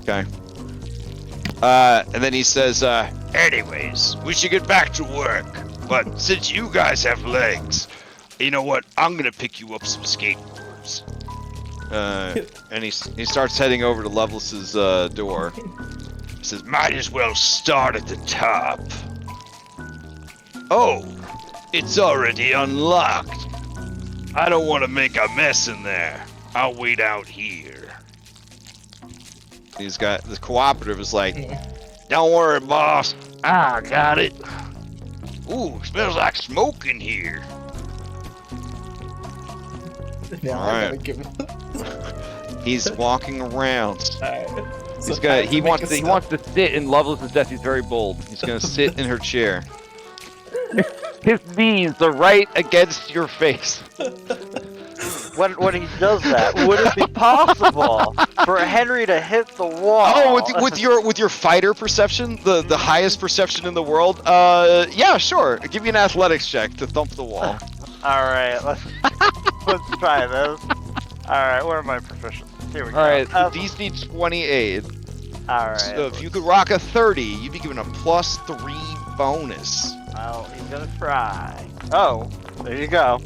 Okay. And then he says, Anyways, we should get back to work. But since you guys have legs, you know what? I'm gonna pick you up some skateboards. and he starts heading over to Lovelace's door. He says, might as well start at the top. Oh, it's already unlocked. I don't want to make a mess in there. I'll wait out here. He's got the cooperative is like, Don't worry, boss. I got it. Ooh, smells like smoke in here. Now All I right. gotta give him. he's walking around. Alright. So He's got. time He to wants. make a He wants to sit in Lovelace's desk. He's very bold. He's gonna sit in her chair. His knees are right against your face. When he does that, would it be possible for Henry to hit the wall? Oh, with your fighter perception, the highest perception in the world. Yeah, sure. Give me an athletics check to thump the wall. All right, let's try this. All right, where are my proficiencies? Here we go. All right, DC 28. All right. So if you could rock a 30, you'd be given a +3 bonus. Well, he's gonna try. Oh, there you go.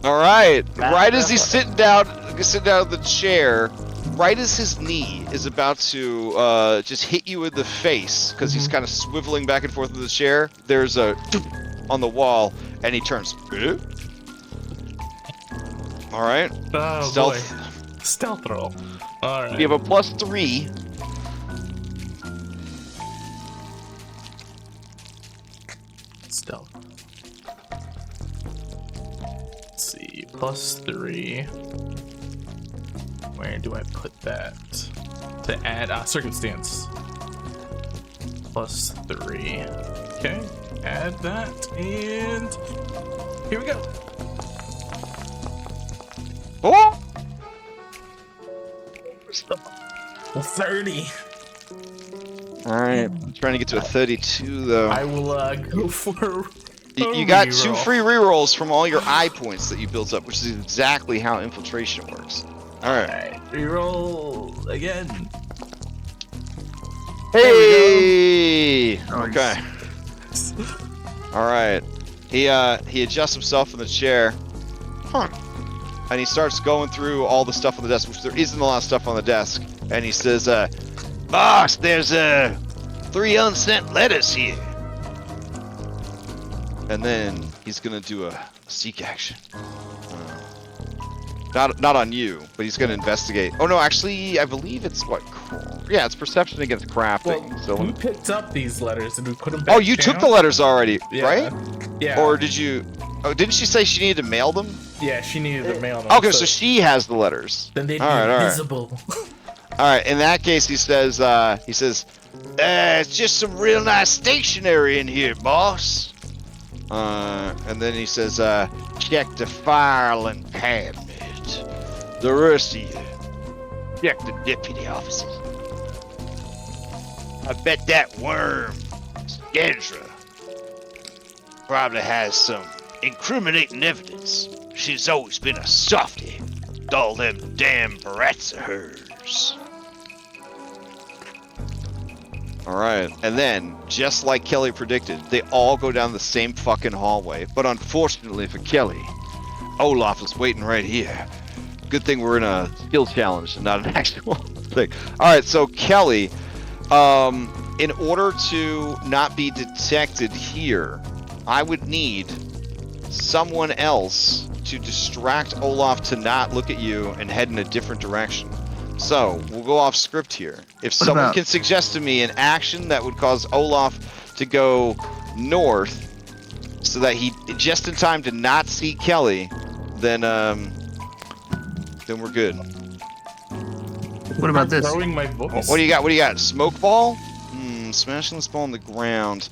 All right. That's Right as he's definitely- sitting down in the chair, right as his knee is about to just hit you in the face because he's kind of swiveling back and forth in the chair, there's a on the wall, and he turns. All right. Oh, Stealth. boy. Stealth roll. Alright. You have a +3. Stealth. Let's see. +3. Where do I put that? To add circumstance. +3. Okay. Add that and here we go. Oh! 30. All right. I'm trying to get to a 32 though. I will go for. You got reroll. 2 free rerolls from all your eye points that you built up, which is exactly how infiltration works. All right. Alright, reroll again. Hey! Nice. Okay. All right. He adjusts himself in the chair. And he starts going through all the stuff on the desk, which there isn't a lot of stuff on the desk. And he says, Boss, there's 3 unsent letters here. and then he's gonna do a seek action. Not on you, but he's gonna investigate. Oh no, actually, I believe it's what? Yeah, it's perception against crafting. Well, so. we picked up these letters and we put them back Oh, you took the down. letters already, Yeah. right? Yeah. Or did you? Oh, didn't she say she needed to mail them? Yeah, she needed to mail them. Okay, so she has the letters. then they'd all right, be all right. visible. All right. In that case, he says, It's just some real nice stationery in here, boss. and then he says, Check the file and cabinet. The rest of you, check the deputy offices. I bet that worm, Skandra, probably has some incriminating evidence. She's always been a softie. with all them damn brats of hers. all right. And then, just like Kelly predicted, they all go down the same fucking hallway. But unfortunately for Kelly, Olaf is waiting right here. Good thing we're in a skill challenge and not an actual thing. All right, so Kelly, in order to not be detected here, I would need someone else to distract Olaf to not look at you and head in a different direction. So, we'll go off script here. If someone about- can suggest to me an action that would cause Olaf to go north so that he, just in time to not see Kelly, then we're good. What about this? Throwing my voice. What do you got? What do you got? Smoke ball? Smashing this ball on the ground.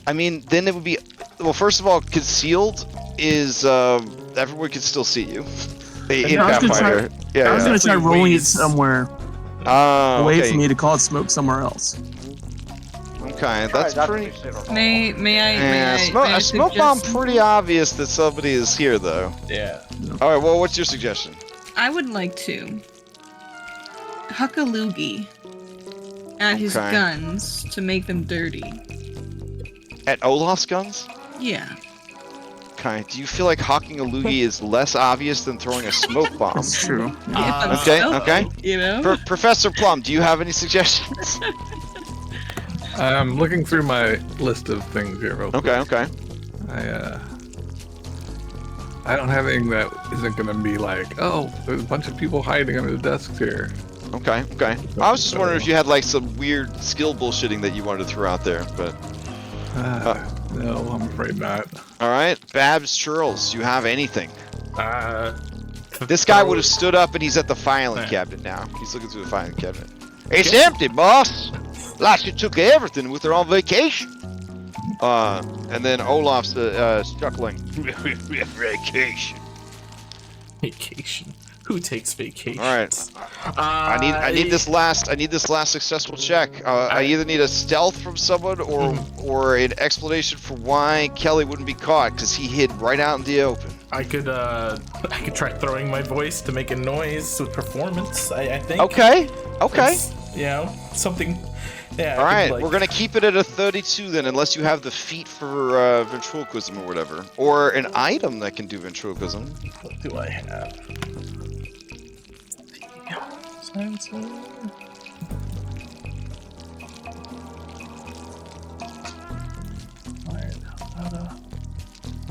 I mean, then it would be... Well, first of all, concealed is... everyone can still see you. In I was gonna Pathfinder. I Yeah, was yeah. gonna try Definitely rolling it ways. somewhere Wait okay. for me to call it smoke somewhere else. Okay, that's pretty. May I? A smoke bomb pretty obvious that somebody is here though. Yeah. All right, well, what's your suggestion? I would like to huck a loogie at his Okay. guns to make them dirty. At Olaf's guns? Yeah. Okay. Do you feel like hawking a loogie is less obvious than throwing a smoke bomb? That's true. Okay, okay. You know? Professor Plum, do you have any suggestions? I'm looking through my list of things here. Real quick. Okay. I don't have anything that isn't gonna be like, oh, there's a bunch of people hiding under the desks here. Okay. I was just wondering if you had like some weird skill bullshitting that you wanted to throw out there, but. No, I'm afraid not. All right, Babs Churls, do you have anything? This throw- guy would have stood up and he's at the filing cabinet now. He's looking through the filing cabinet. It's empty, boss. Like she took everything with her on vacation. And then Olaf's chuckling. Vacation. Vacation. Who takes vacation? All right. I need this last successful check. I either need a stealth from someone or an explanation for why Kelly wouldn't be caught because he hid right out in the open. I could try throwing my voice to make a noise with performance. I think. Okay. It's, something. Yeah. All right, like, we're gonna keep it at a 32 then, unless you have the feat for ventriloquism or whatever, or an item that can do ventriloquism. What do I have?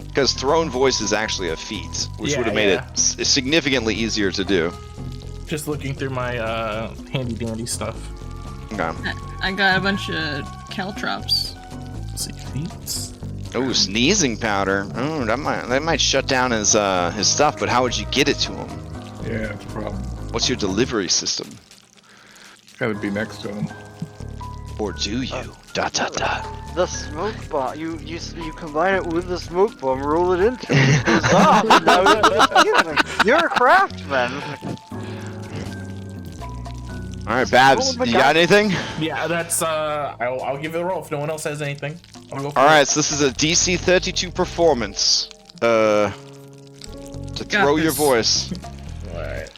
Because thrown voice is actually a feat, which would have made it significantly easier to do. Just looking through my handy dandy stuff. Okay. I got a bunch of caltrops. Let's see, feats. Oh, sneezing powder. Oh, that might shut down his stuff. But how would you get it to him? Yeah, it's a problem. What's your delivery system? Gotta be next to him. Or do you? The smoke bomb. You combine it with the smoke bomb, roll it into it. It goes off. And now you're a craftsman. All right, Babs, you got anything? Yeah, that's I'll give it a roll if no one else has anything. I'll go for All right, it. so this is a DC 32 performance. To throw your this. voice. All right.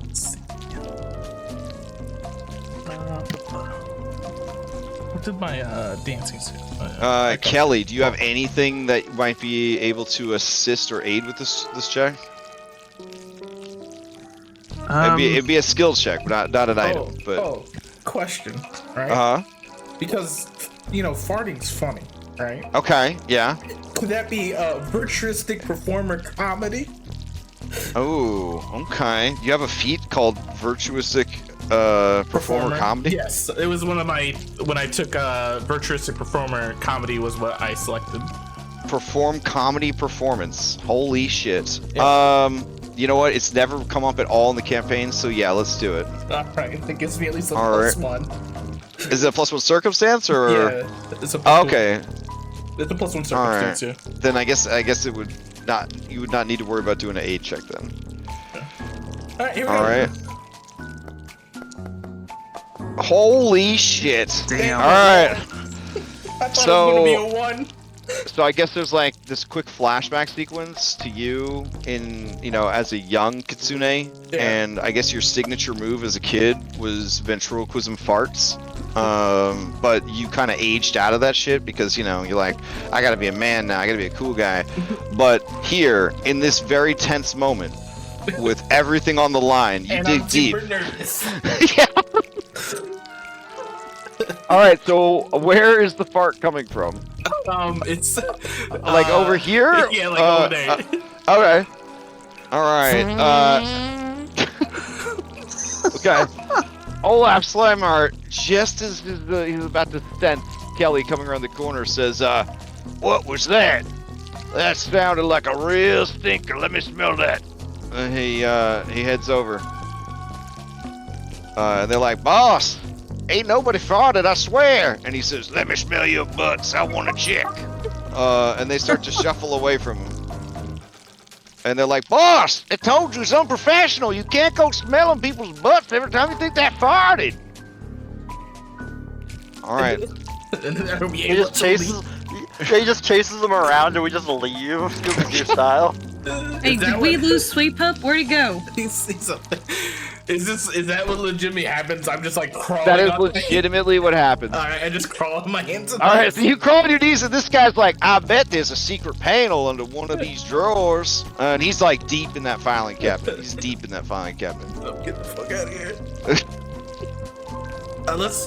Let's see. What did my dancing suit? Kelly, do you have anything that might be able to assist or aid with this check? It'd be a skill check, but not an item. But Question, right? Because farting's funny, right? Okay, yeah. Could that be a virtuistic performer comedy? Oh, okay. You have a feat called virtuistic performer comedy? Yes, it was one of my when I took virtuistic performer comedy was what I selected. Perform comedy performance. Holy shit. Yeah. You know what? It's never come up at all in the campaign, so yeah, let's do it. All right, that gives me at least a All plus right. one. Is it a +1 circumstance or? Yeah, it's a Oh, okay. It's a +1 All circumstance. right. Yeah. Then I guess it would not. You would not need to worry about doing an aid check then. All right, here we All go. right. Holy shit! Damn. All right. I thought So- it was gonna be a 1. So I guess there's like this quick flashback sequence to you as a young Kitsune, and I guess your signature move as a kid was ventriloquism farts. But you kind of aged out of that shit because you're like, I gotta be a man now, I gotta be a cool guy. But here, in this very tense moment, with everything on the line, you And dig I'm deep. super nervous. Yeah. All right, so where is the fart coming from? It's Like over here? Yeah, like over there. Okay. All right. Okay. Olaf Slimart, just as he's about to sense Kelly coming around the corner, says, What was that? That sounded like a real stinker. Let me smell that. he heads over. And they're like, boss, ain't nobody farted, I swear. And he says, Let me smell your butts. I want to check. and they start to shuffle away from him. And they're like, boss, I told you it's unprofessional. You can't go smelling people's butts every time you think they farted. All right. And then are we He able just to chases. leave? He just chases them around, and we just leave, Scooby-Doo style. Hey, Is that did we what- lose Sweet Pup? Where'd he go? Is that what legitimately happens? I'm just like crawling. That is on my- legitimately what happens. All right, I just crawl on my hands. And All right, legs. so you crawl on your knees, and this guy's like, I bet there's a secret panel under one of these drawers. And he's like deep in that filing cabinet. He's deep in that filing cabinet. Oh, get the fuck out of here. Let's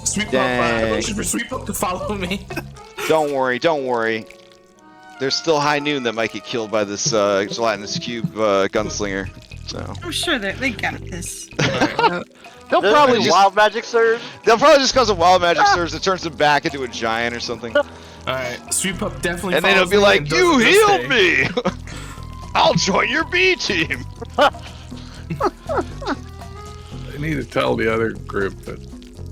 sweep up. Dang. For sweep up to follow me. Don't worry, don't worry. There's still high noon that might get killed by this gelatinous cube gunslinger. So I'm sure they got this. they'll This probably is just wild magic surge. they'll probably just cause of wild magic surge that turns him back into a giant or something. All right, sweep up definitely. And then he'll follows be me like, and "You doesn't healed stay." me. I'll join your B team." They need to tell the other group that,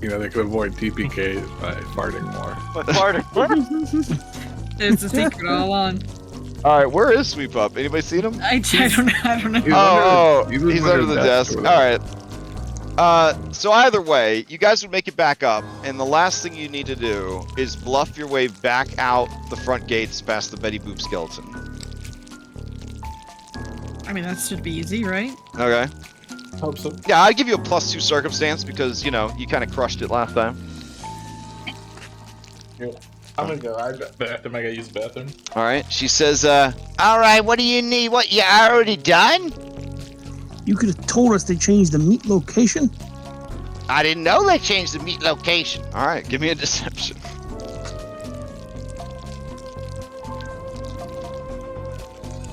you know, they could avoid TPKs by farting more. But farting. It's a secret all along. All right, where is Sweep Up? Anybody seen him? I don't know. I don't know. He's Oh, under- he's under the desk. over All there. right. So either way, you guys would make it back up, and the last thing you need to do is bluff your way back out the front gates past the Betty Boop skeleton. I mean, that should be easy, right? Okay. Hope so. Yeah, I'd give you a +2 circumstance because, you know, you kind of crushed it last time. I'm gonna go. I gotta use the bathroom. All right. She says, All right, what do you need? What, you already done? You could have told us they changed the meat location. I didn't know they changed the meat location. all right, give me a deception.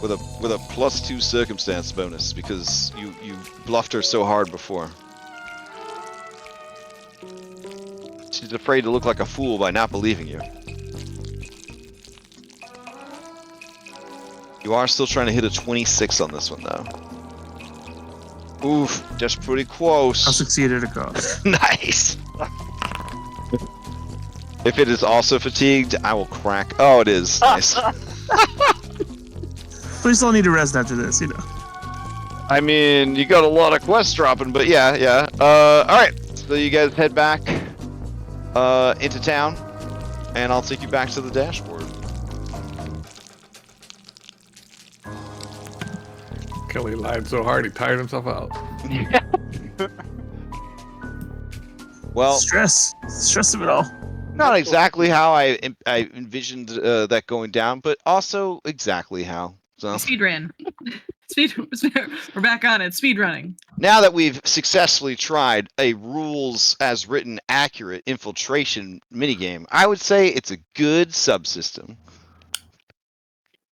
With a +2 circumstance bonus because you bluffed her so hard before. She's afraid to look like a fool by not believing you. You are still trying to hit a 26 on this one though. Oof, just pretty I'll close. succeed at a cost. Nice. If it is also fatigued, I will crack. Oh, it is. Nice. We still need to rest after this, you know. I mean, you got a lot of quests dropping, but yeah. All right. So you guys head back into town, and I'll take you back to the dashboard. Kelly lied so hard he tired himself out. Well, Stress of it all. not exactly how I envisioned that going down, but also exactly how. So Speed ran. We're back on it. Speed running. now that we've successfully tried a rules as written accurate infiltration minigame, I would say it's a good subsystem.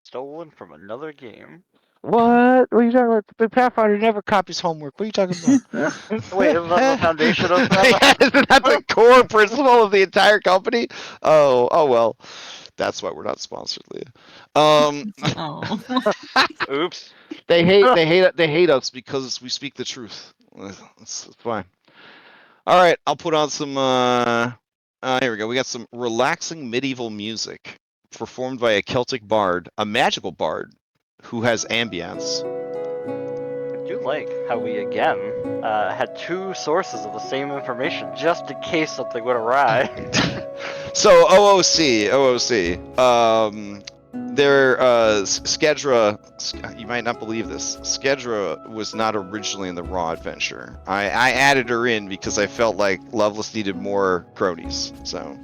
Stolen from another game. What? What are you talking about? The Pathfinder never copies homework. What are you talking about? Wait, isn't that the foundation of that? Isn't that the core principle of the entire company? Oh well. That's why we're not sponsored, Leah. Oh. Oops. They hate us because we speak the truth. That's fine. All right, I'll put on some. Here we go. We got some relaxing medieval music performed by a Celtic bard, a magical bard, who has ambience. I do like how we again had two sources of the same information just in case something went awry. So OOC, Skedra, you might not believe this. Skedra was not originally in the Raw adventure. I added her in because I felt like Loveless needed more cronies. So,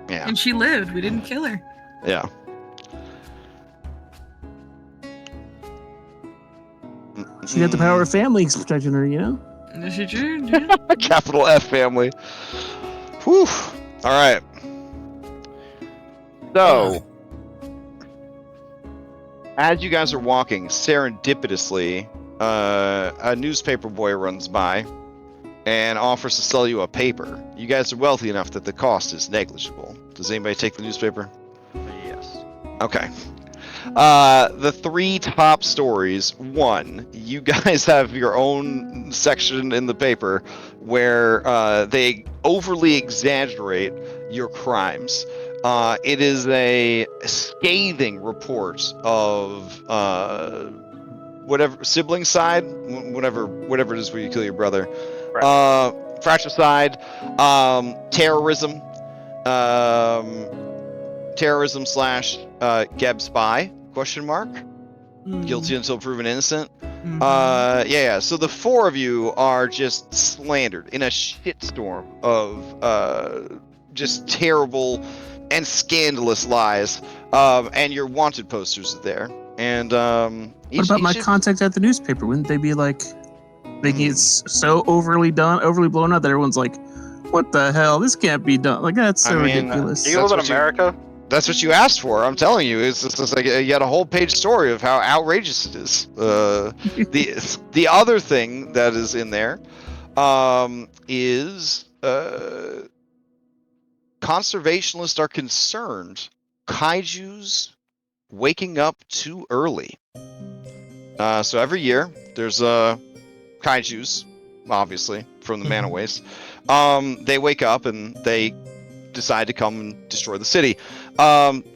yeah, And she lived. We didn't kill her. yeah. She got the power of family protecting her, you know? Is she true? Yeah. Capital F family. Whew. All right. So, as you guys are walking, serendipitously, a newspaper boy runs by and offers to sell you a paper. You guys are wealthy enough that the cost is negligible. Does anybody take the newspaper? Yes. Okay. The three top stories. One, you guys have your own section in the paper where they overly exaggerate your crimes. It is a scathing report of whatever sibling side, whatever it is where you kill your brother, fratricide, terrorism, terrorism / Geb spy ? Guilty until proven innocent. Yeah. So the four of you are just slandered in a shitstorm of just terrible and scandalous lies. And your wanted posters are there. And What about my contact at the newspaper? Wouldn't they be like making it so overly blown out that everyone's like, "What the hell? This can't be done." Like that's so ridiculous. Do you live in America? That's what you asked for. I'm telling you, it's just like you had a whole page story of how outrageous it is. The other thing that is in there is conservationists are concerned kaijus waking up too early. So every year there's kaijus, obviously from the mana waste. They wake up and they decide to come and destroy the city.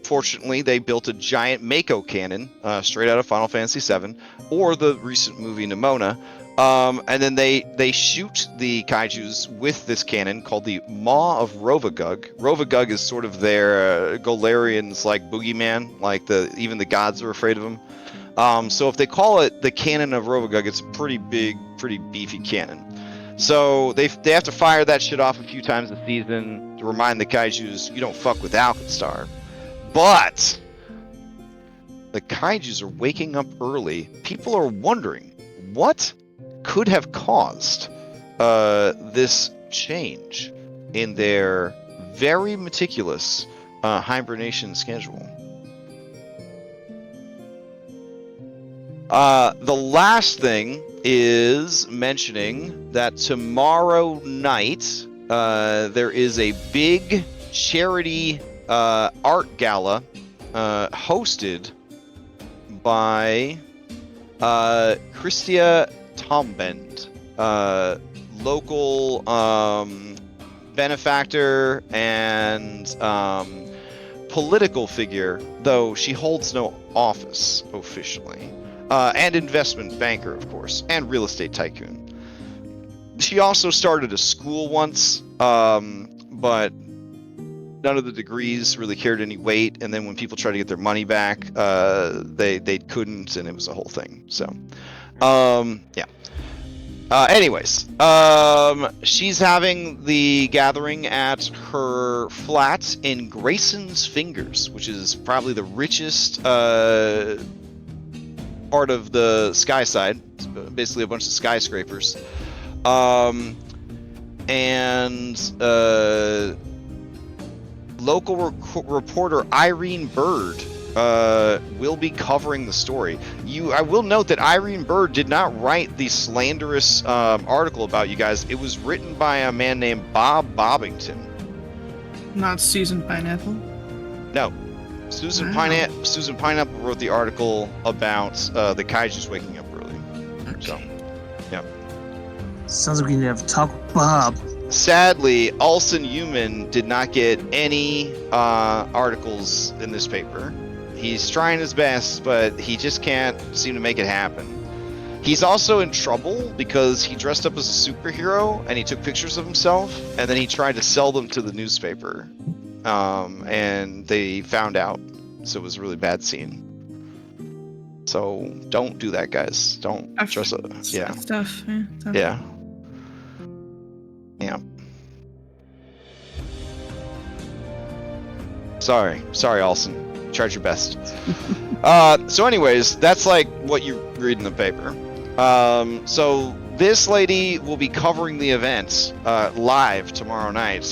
Fortunately, they built a giant Mako cannon straight out of Final Fantasy VII or the recent movie Nimona. And then they shoot the kaijus with this cannon called the Maw of Rovagug. Rovagug is sort of their Golarian's like boogeyman, like even the gods are afraid of him. So if they call it the Cannon of Rovagug, it's a pretty big, pretty beefy cannon. So they have to fire that shit off a few times a season to remind the kaijus, you don't fuck with Alkenstar. But the kaijus are waking up early. People are wondering what could have caused this change in their very meticulous hibernation schedule. The last thing is mentioning that tomorrow night there is a big charity art gala hosted by Christia Tombend, local benefactor and political figure, though she holds no office officially. And investment banker, of course, and real estate tycoon. She also started a school once, but none of the degrees really carried any weight. And then when people tried to get their money back, they couldn't, and it was a whole thing. So, yeah. Anyways, she's having the gathering at her flat in Grayson's Fingers, which is probably the richest part of the sky side. It's basically a bunch of skyscrapers. Local reporter Irene Bird will be covering the story. I will note that Irene Bird did not write the slanderous article about you guys. It was written by a man named Bob Bobbington. Not Susan Pineapple? No. Susan Pineapple wrote the article about the kaijus waking up early. Okay. So, yeah. Sounds like we need to have a talk with Bob. Sadly, Ulson Human did not get any articles in this paper. He's trying his best, but he just can't seem to make it happen. He's also in trouble because he dressed up as a superhero and he took pictures of himself and then he tried to sell them to the newspaper. And they found out, so it was a really bad scene. So don't do that, guys. Don't dress up. Yeah. Stuff. Yeah. Yeah. Sorry, Olsen. Tried your best. So anyways, that's like what you read in the paper. So this lady will be covering the event live tomorrow night.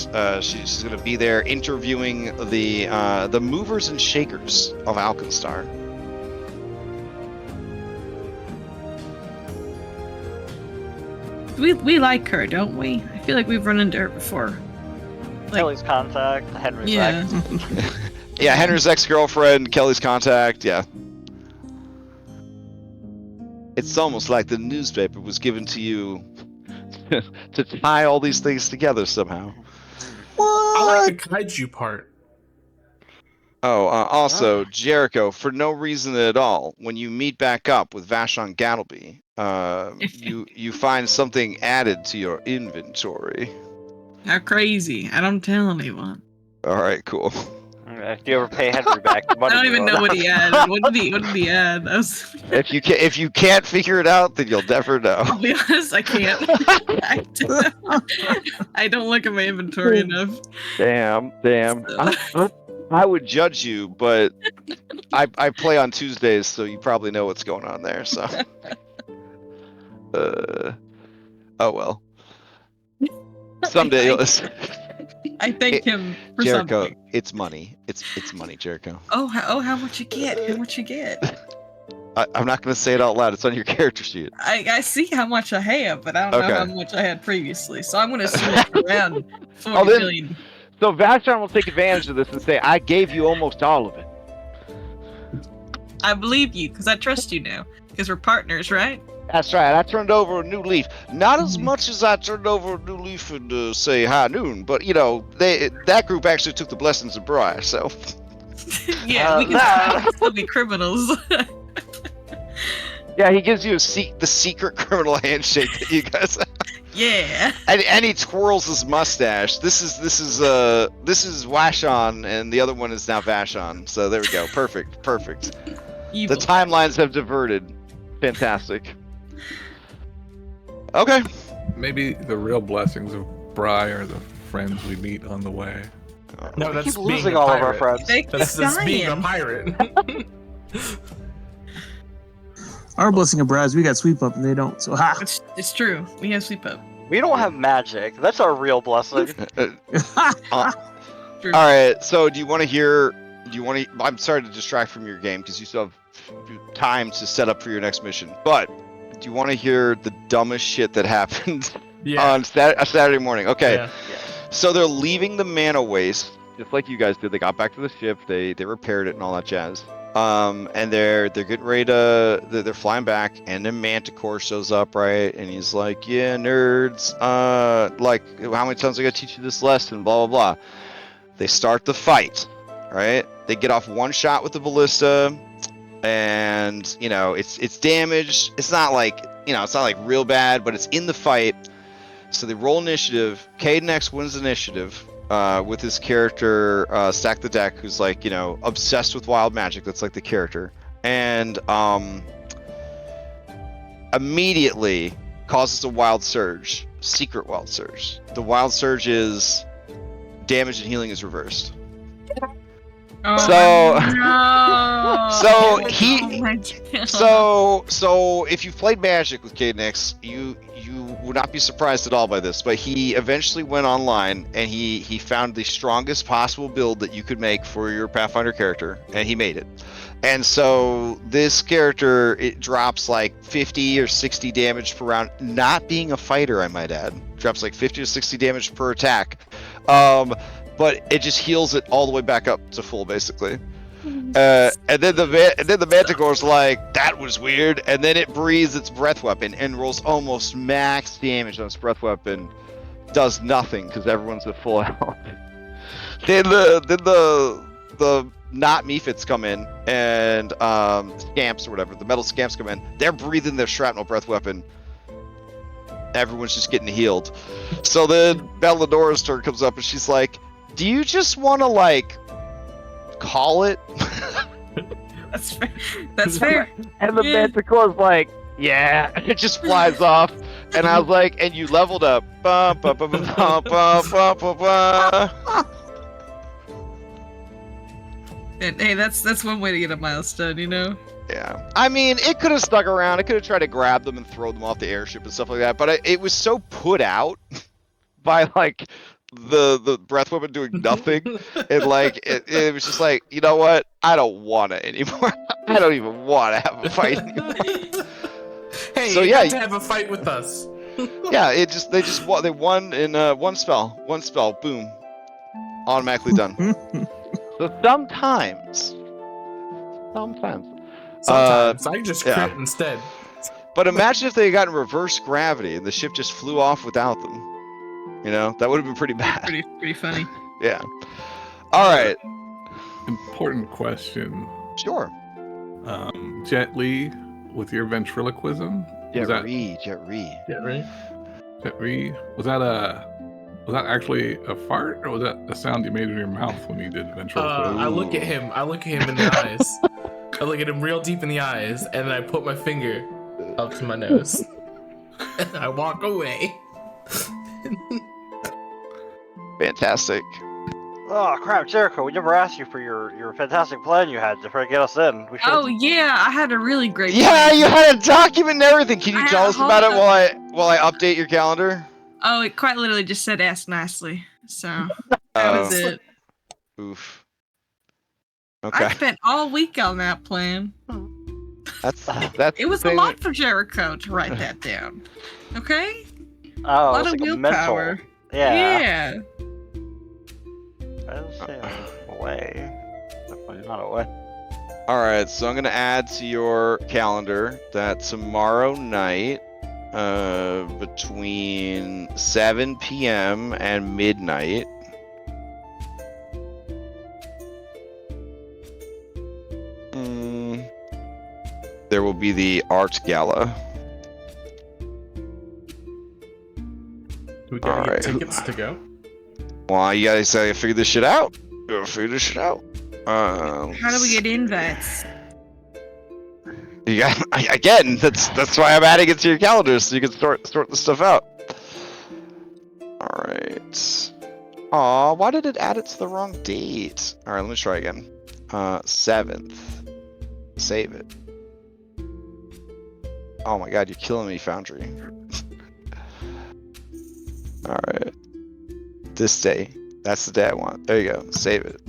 She's going to be there interviewing the movers and shakers of Alkenstar. We like her, don't we? I feel like we've run into her before. Kelly's contact, Henry's ex. Yeah, Henry's ex-girlfriend, Kelly's contact, yeah. It's almost like the newspaper was given to you to tie all these things together somehow. I like the kaiju part. Oh, also, Jericho, for no reason at all, when you meet back up with Vashon Gattleby, you find something added to your inventory. How crazy. I don't tell anyone. All right, cool. If you ever pay Henry back the money, I don't you even owe. know what he had. What did he add? If you can't figure it out, then you'll never know. I'll be honest, I can't. I don't look at my inventory enough. Damn. I would judge you, but I play on Tuesdays, so you probably know what's going on there. So, oh well. Someday you'll. I thank him for Jericho, something. it's money. It's money, Jericho. How much you get? How much you get? I'm not going to say it out loud. It's on your character sheet. I see how much I have, but I don't know how much I had previously. So I'm going to assume it's around 40 million. So Vashon will take advantage of this and say, I gave you almost all of it. I believe you, because I trust you now. Because we're partners, right? That's right. I turned over a new leaf. Not as much as I turned over a new leaf in, say, High Noon, but, you know, that group actually took the blessings of Bri, so... Yeah, we can still be criminals. Yeah, he gives you the secret criminal handshake that you guys have. Yeah. And he twirls his mustache. This is Washon, and the other one is now Vashon. So there we go. Perfect. Evil. The timelines have diverted. Fantastic. Okay. Maybe the real blessings of Bri are the friends we meet on the way. No, We that's keep being losing a all of our pirate. friends. That's being a pirate. Our blessing of Braz, we got sweep up and they don't. So ha. It's true. We have sweep up. We don't have magic. That's our real blessing. True. All right. So do you want to hear? I'm sorry to distract from your game because you still have time to set up for your next mission. But do you want to hear the dumbest shit that happened on Saturday morning? Okay. Yeah. So they're leaving the Mana Waste, just like you guys did. They got back to the ship. They repaired it and all that jazz. And they're getting ready to they're flying back, and then Manticore shows up, right? And he's like, "Yeah, nerds. Like, how many times I gotta teach you this lesson? Blah blah blah." They start the fight, right? They get off one shot with the ballista, and you know it's damaged. It's not like real bad, but it's in the fight. So they roll initiative. Caden X wins initiative. With his character, Stack the Deck, who's like, you know, obsessed with wild magic. That's like the character. And immediately causes a wild surge, secret wild surge. The wild surge is damage and healing is reversed. So if you've played Magic with Caden X, you would not be surprised at all by this, but he eventually went online and he found the strongest possible build that you could make for your Pathfinder character, and he made it. And so this character, it drops like 50 or 60 damage per round, not being a fighter, I might add. Drops like 50 or 60 damage per attack. But it just heals it all the way back up to full, basically. And then the Manticore's like, that was weird. And then it breathes its breath weapon and rolls almost max damage on its breath weapon. Does nothing because everyone's at full health. Then the not Mephits come in, and scamps or whatever, the metal scamps come in. They're breathing their shrapnel breath weapon. Everyone's just getting healed. So then Belladora's turn comes up and she's like, do you just want to like call it? That's fair. That's fair. And the Manticore's like, yeah. It just flies off. And I was like, and you leveled up. Ba, ba, ba, ba, ba, ba, ba, ba, ba. And hey, that's one way to get a milestone, you know? Yeah. I mean, it could have stuck around. It could have tried to grab them and throw them off the airship and stuff like that. But it was so put out by like the breath weapon doing nothing. And like it was just like, you know what? I don't want it anymore. I don't even want to have a fight anymore. Hey, so you yeah, got to have a fight with us. Yeah, they won in one spell, boom, automatically done. So sometimes I can just crit instead. But imagine if they had gotten reverse gravity and the ship just flew off without them. You know, that would have been pretty bad. Pretty funny. Yeah. All right. important question. Sure. Jet Li, with your ventriloquism, Jet that Li. Yeah, right. Jet Li, was that actually a fart, or was that a sound you made in your mouth when you did ventriloquism? I look at him. I look at him in the eyes. I look at him real deep in the eyes, and then I put my finger up to my nose, and I walk away. Fantastic. Oh crap, Jericho! We never asked you for your fantastic plan you had to try to get us in. We Oh yeah, I had a really great. Yeah, plan. you had a document and everything. Can you I tell had us a about it whole- while I update your calendar? Oh, it quite literally just said "ask nicely," so that was it. Oof. I Okay. spent all week on that plan. That's It was the a thing lot for Jericho to write that down. Okay, Oh, a lot it's of like a willpower. mental. Yeah. Yeah. I was saying away. Definitely not away. All right, so I'm gonna add to your calendar that tomorrow night, between 7 p.m. and midnight, there will be the art gala. We gotta Alright. get tickets to go. Well, you guys gotta figure this shit out. You gotta figure this shit out. How do we get invites? You got again. That's why I'm adding it to your calendar so you can sort the stuff out. All right. Aw, why did it add it to the wrong date? All right, let me try again. 7th. Save it. Oh my God, you're killing me, Foundry. All right. This day. That's the day I want. There you go. Save it.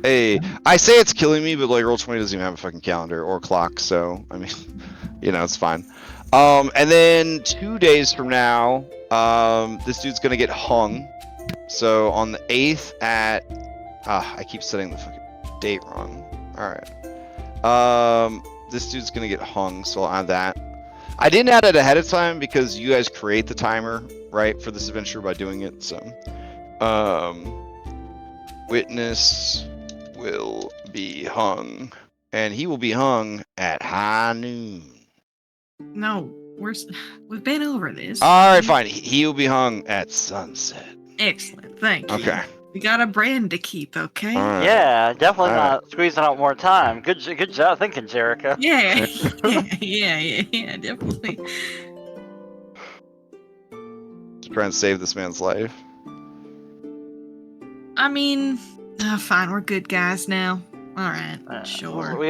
Hey, I say it's killing me, but like Roll20 doesn't even have a fucking calendar or clock, so I mean, you know, it's fine. And then 2 days from now, this dude's gonna get hung. So on the 8th at, I keep setting the fucking date wrong. All right. This dude's gonna get hung, so I'll add that. I didn't add it ahead of time because you guys create the timer, right, for this adventure by doing it. So, witness will be hung, and he will be hung at high noon. No, we've been over this. All right, fine. He will be hung at sunset. Excellent, thank you. Okay. We got a brand to keep, okay? All right. Yeah, definitely All right. not squeezing out more time. Good job thinking, Jericho. Yeah, yeah, definitely. Try and save this man's life. I mean, fine, we're good guys now. All right, sure. We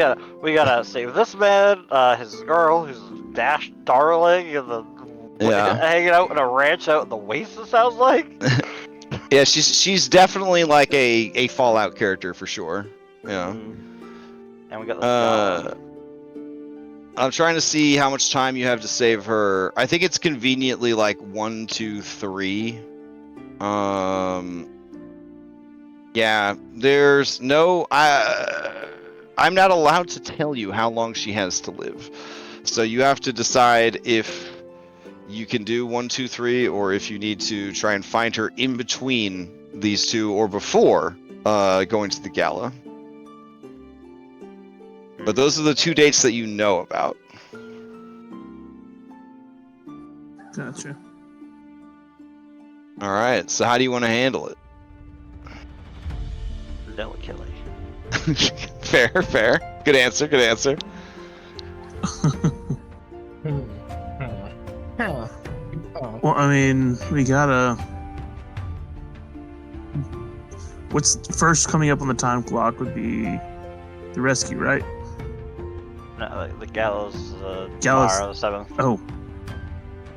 gotta save this man, his girl, who's Dash Darling, and hanging out in a ranch out in the waste. It sounds like. Yeah, she's definitely like a Fallout character for sure. Yeah. And we got the I'm trying to see how much time you have to save her. I think it's conveniently like 1, 2, 3. Yeah, there's no. I'm not allowed to tell you how long she has to live, so you have to decide if you can do 1, 2, 3, or if you need to try and find her in between these two or before going to the gala. But those are the 2 dates that you know about. Gotcha. All right. So how do you want to handle it? delicately. Fair. Good answer. Well, I mean, we gotta. What's first coming up on the time clock would be the rescue, right? No, the gallows. Gallows. Tomorrow, the 7th. Oh,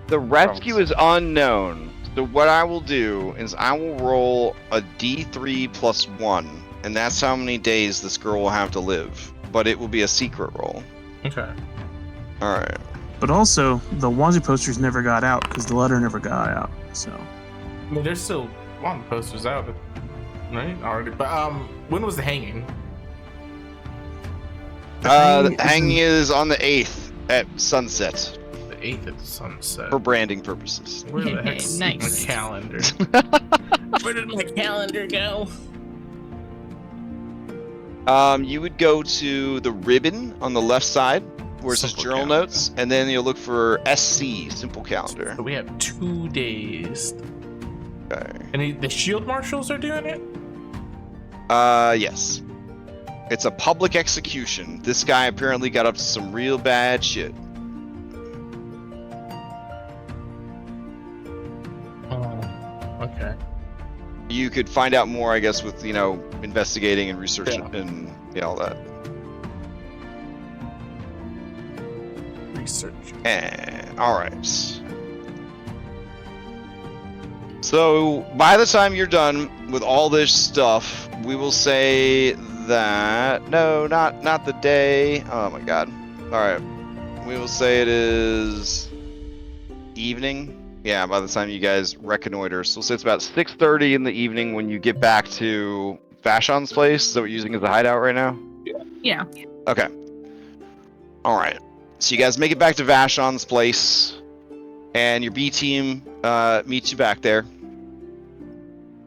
The rescue is unknown. So what I will do is I will roll a D3 plus 1, and that's how many days this girl will have to live. But it will be a secret roll. Okay. All right. but also the onesie posters never got out because the letter never got out. So I mean, there's still one posters out, right? Already. But when was the hanging? The hanging is on the 8th at sunset The 8th at sunset. for branding purposes. Where the heck's Nice. my calendar? Where did my calendar go? You would go to the ribbon on the left side where it says Simple journal calendar. notes, and then you'll look for SC, simple calendar. So we have 2 days. Okay. And the shield marshals are doing it? Yes. It's a public execution. This guy apparently got up to some real bad shit. Oh, okay. You could find out more, I guess, with, investigating and research Yeah. and all that. Research. And, all right. So by the time you're done with all this stuff, we will say that not the day. Oh my god. All right. We will say it is evening. Yeah, by the time you guys reconnoiter. So we'll say it's about 6:30 in the evening when you get back to Vashon's place that we're using as a hideout right now. Yeah. Okay. All right. So you guys make it back to Vashon's place, and your B team meets you back there.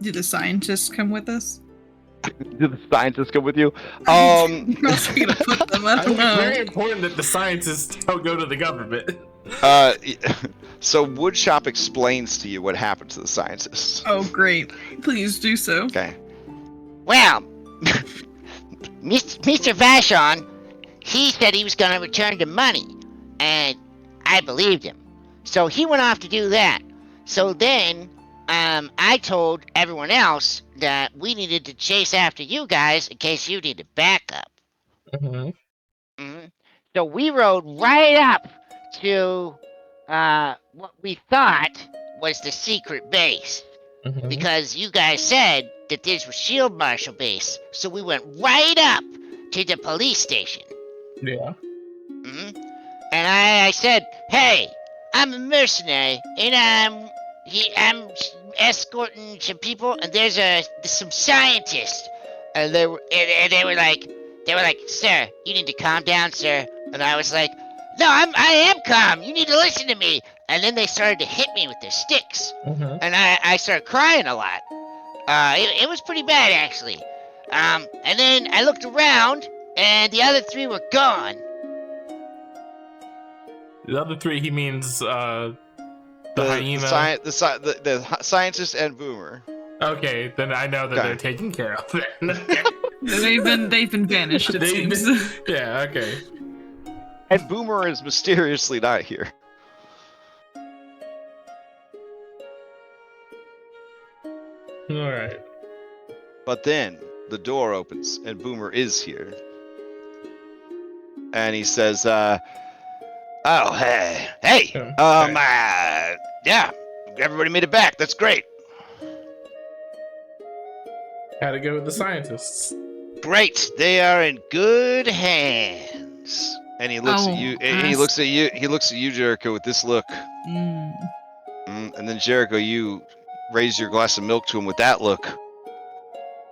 Do the scientists come with us? Do the scientists come with you? Where else are we gonna put them? I I don't think it's very know. important that the scientists don't go to the government. So Woodshop explains to you what happened to the scientists. Oh, great. Please do so. Okay. Well, Mr. Vashon, he said he was going to return the money, and I believed him. So he went off to do that. So then, I told everyone else that we needed to chase after you guys in case you needed backup. So we rode right up to what we thought was the secret base. Because you guys said that this was Shield Marshal base. So we went right up to the police station. Yeah. And I said, hey, I'm a mercenary, and I'm escorting some people, and there's some scientists. And they were like, sir, you need to calm down, sir. And I was like, no, I am calm. You need to listen to me. And then they started to hit me with their sticks. And I started crying a lot. It was pretty bad, actually. And then I looked around, and the other 3 were gone. The other 3, he means the hyena. The scientist and Boomer. Okay, then I know that Okay. they're taken care of. They've been vanished, it seems. Yeah, okay. And Boomer is mysteriously not here. Alright. But then the door opens and Boomer is here. And he says, oh, hey, yeah, everybody made it back. That's great. How'd it go with the scientists? Great. They are in good hands. And he looks at you, and he looks at you, Jericho, with this look. And then Jericho, you raise your glass of milk to him with that look.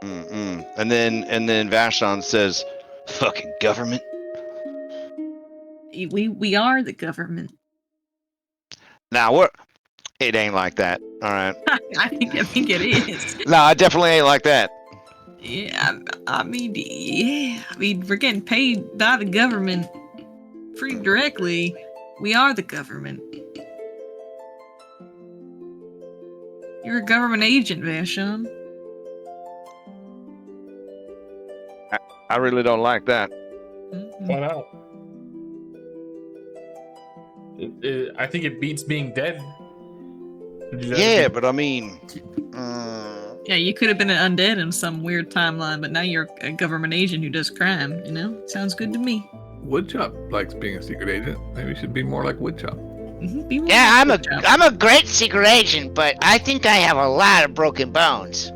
And then Vashon says, fucking government. We are the government. Now what? It ain't like that. All right. I think it is. No, I definitely ain't like that. Yeah, I mean, we're getting paid by the government pretty directly. We are the government. You're a government agent, Vashon. I really don't like that. Why not? I think it beats being dead. Yeah, but I mean... Yeah, you could have been an undead in some weird timeline, but now you're a government agent who does crime, you know? Sounds good to me. Woodchop likes being a secret agent. Maybe we should be more like Woodchop. Be more Yeah, like Woodchop. I'm a great secret agent, but I think I have a lot of broken bones.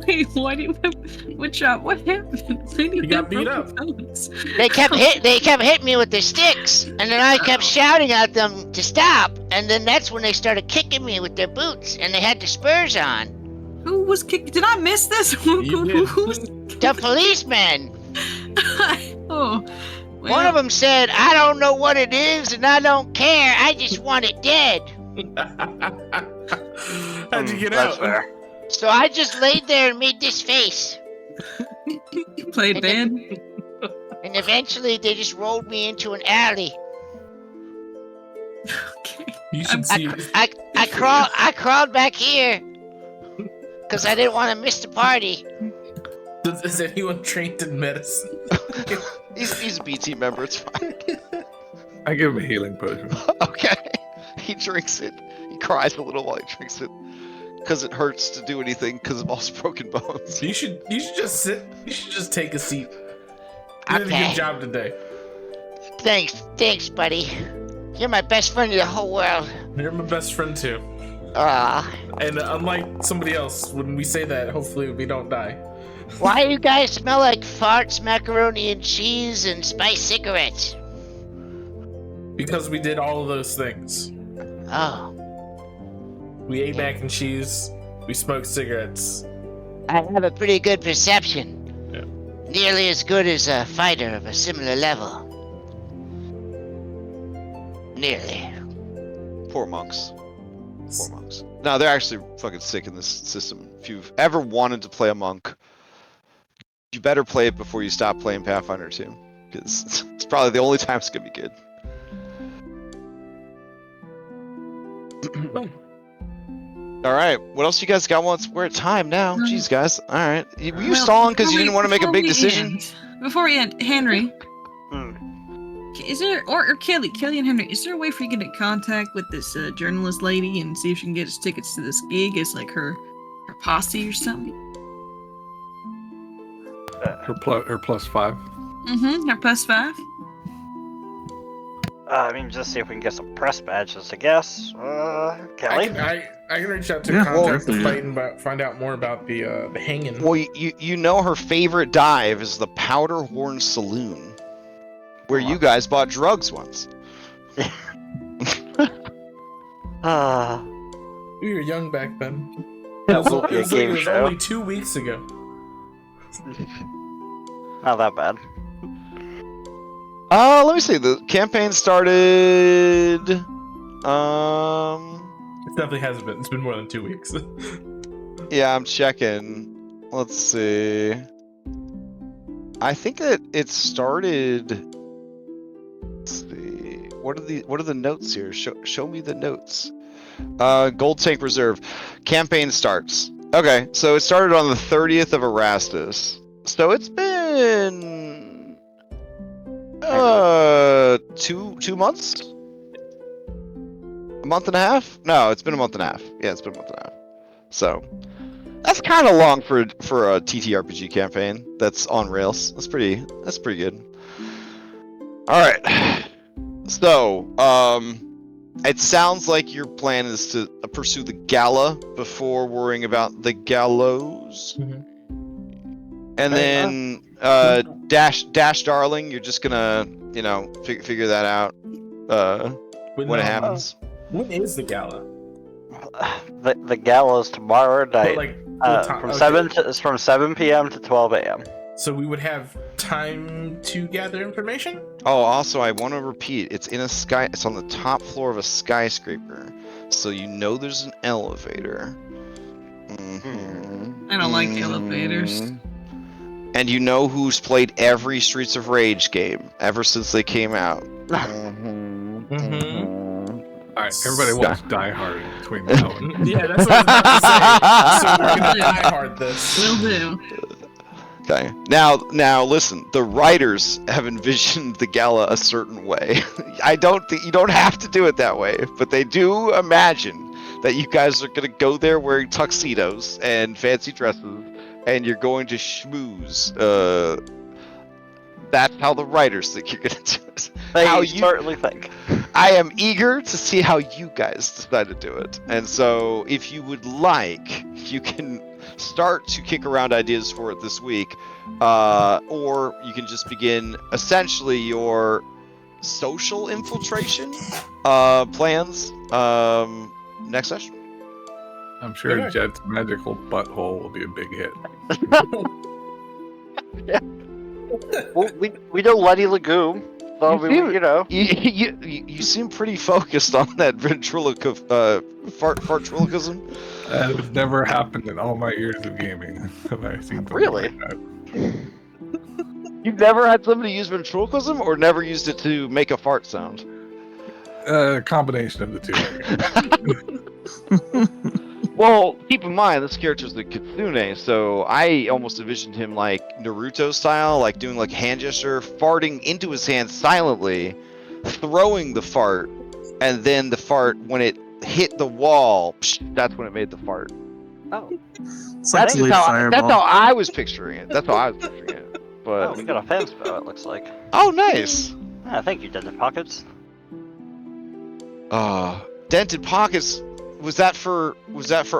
Wait, why do you have Woodchop? What happened? He got beat up. They kept hitting me with their sticks, and then I kept shouting at them to stop, and then that's when they started kicking me with their boots, and they had the spurs on. Who was kicked? Did I miss this? You did. Who was... The policemen. Oh. Well, One of them said, I don't know what it is, and I don't care. I just want it dead. How'd you get That's out? fair. So I just laid there and made this face. You played band? And eventually they just rolled me into an alley. Okay. You should see. I crawled back here because I didn't want to miss the party. Is anyone trained in medicine? He's a BT member. It's fine. I give him a healing potion. Okay. He drinks it. He cries a little while he drinks it because it hurts to do anything because of all his broken bones. You should just sit. You should just take a seat. You did a Okay. good job today. Thanks, buddy. You're my best friend in the whole world. You're my best friend too. And And unlike somebody else, when we say that, hopefully we don't die. why do you guys smell like farts, macaroni and cheese, and spiced cigarettes? Because we did all of those things. Oh, We ate mac and cheese. We smoked cigarettes. I have a pretty good perception. Yeah. Nearly as good as a fighter of a similar level. Nearly. Poor monks. Poor monks. No, they're actually fucking sick in this system. If you've ever wanted to play a monk, you better play it before you stop playing Pathfinder 2. Because it's probably the only time it's gonna be good. Alright, what else you guys got? We're at time now. Jeez, guys. Alright. Were you Well, stalling because you before didn't want to make a before big we decision? end- Before we end, Henry, is there or Kelly and Henry, is there a way for you to get in contact with this journalist lady and see if she can get us tickets to this gig as like her posse or something? Her plus 5. Mm-hmm. Her +5. I mean, just see if we can get some press badges, I guess. Kelly? I can reach out to Yeah, contact the definitely. fight and find out more about the hanging. Well, you know her favorite dive is the Powder Horn Saloon, where you guys bought drugs once. We were young back then. That will It be a was, like, game it was show. only 2 weeks ago. Not that bad. Let me see. The campaign started. It definitely hasn't been. It's been more than 2 weeks. Yeah, I'm checking. Let's see. I think that it started. Let's see. What are the notes here? Show me the notes. Gold Tank Reserve. Campaign starts. Okay, so it started on the 30th of Erastus. So it's been 2 months? A month and a half? No, it's been a month and a half. Yeah, it's been a month and a half. So that's kind of long for a TTRPG campaign that's on rails. That's pretty good. All right. So, it sounds like your plan is to pursue the gala before worrying about the gallows. Mhm. And then Dash Darling, you're just gonna, figure that out when it happens. When is the gala? The gala's tomorrow night. Like, what time? From Okay. it's from 7 p.m. to 12 a.m. So we would have time to gather information? Oh, also, I want to repeat, it's on the top floor of a skyscraper, so you know there's an elevator. I don't like elevators. And you know who's played every Streets of Rage game ever since they came out. Alright, everybody wants Die Hard in between now and. Yeah, that's what I was about to say. So we're gonna die hard this. Will do. Okay. Now listen. The writers have envisioned the gala a certain way. I don't think you don't have to do it that way, but they do imagine that you guys are gonna go there wearing tuxedos and fancy dresses, and you're going to schmooze. That's how the writers think you're gonna do it. They certainly think. I am eager to see how you guys decide to do it. And so, if you would like, you can start to kick around ideas for it this week, or you can just begin essentially your social infiltration plans next session. I'm sure Okay. Jet's magical butthole will be a big hit. Well, we know Letty Lagoon. So you know. You seem pretty focused on that fartriloquism. That would never happen in all my years of gaming. Have I seen something Really? like that? You've never had somebody use ventriloquism, or never used it to make a fart sound? Combination of the two. Well, keep in mind this character's the Kitsune, so I almost envisioned him like Naruto style, like doing like hand gesture, farting into his hand silently, throwing the fart, and then the fart, when it hit the wall, that's when it made the fart. Oh. It's like That's delayed how fireball. I was picturing it. That's how I was picturing it. Oh, we But got a fan spell, it looks like. oh, nice. Yeah, thank you, Dented Pockets. Dented Pockets. Was that for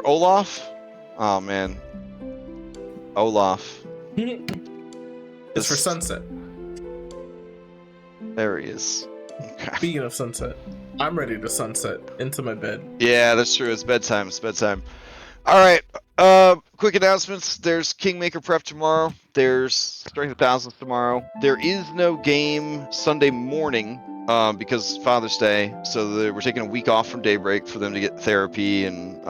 Olaf? Oh man, Olaf. It's for sunset. There he is. Okay. Speaking of sunset, I'm ready to sunset into my bed. Yeah, that's true. It's bedtime. It's bedtime. All right. Quick announcements. There's Kingmaker Prep tomorrow. There's Strength of Thousands tomorrow. There is no game Sunday morning because Father's Day. So we're taking a week off from Daybreak for them to get therapy and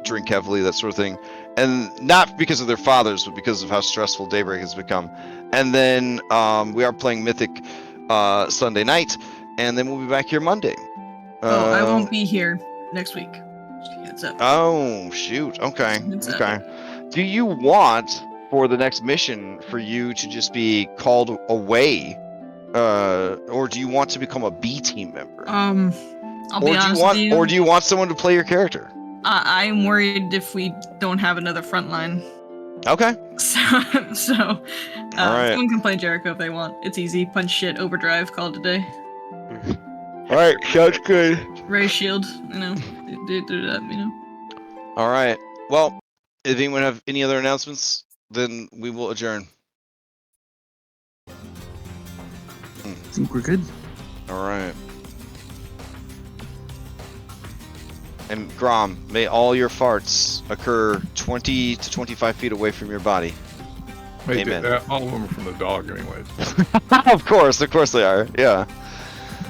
drink heavily, that sort of thing. And not because of their fathers, but because of how stressful Daybreak has become. And then we are playing Mythic Sunday night, and then we'll be back here Monday. I won't be here next week. Heads up. Oh, shoot. Okay. Heads up. Okay. Do you want for the next mission for you to just be called away? Or do you want to become a B team member? I'll be honest with you. Or do you want someone to play your character? I'm worried if we don't have another front line. Okay. So Alright. someone can play Jericho if they want. It's easy. Punch shit, overdrive, call it a day. Alright, sounds good. Raise shield, do that, Alright. Well, if anyone have any other announcements, then we will adjourn. I think we're good. Alright. And Grom, may all your farts occur 20 to 25 feet away from your body. Wait, Amen. all of them are from the dog, anyways. Of course they are. Yeah.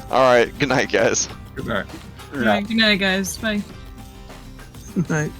Alright, good night, guys. Good night. Alright, good night, guys. Bye. Good night.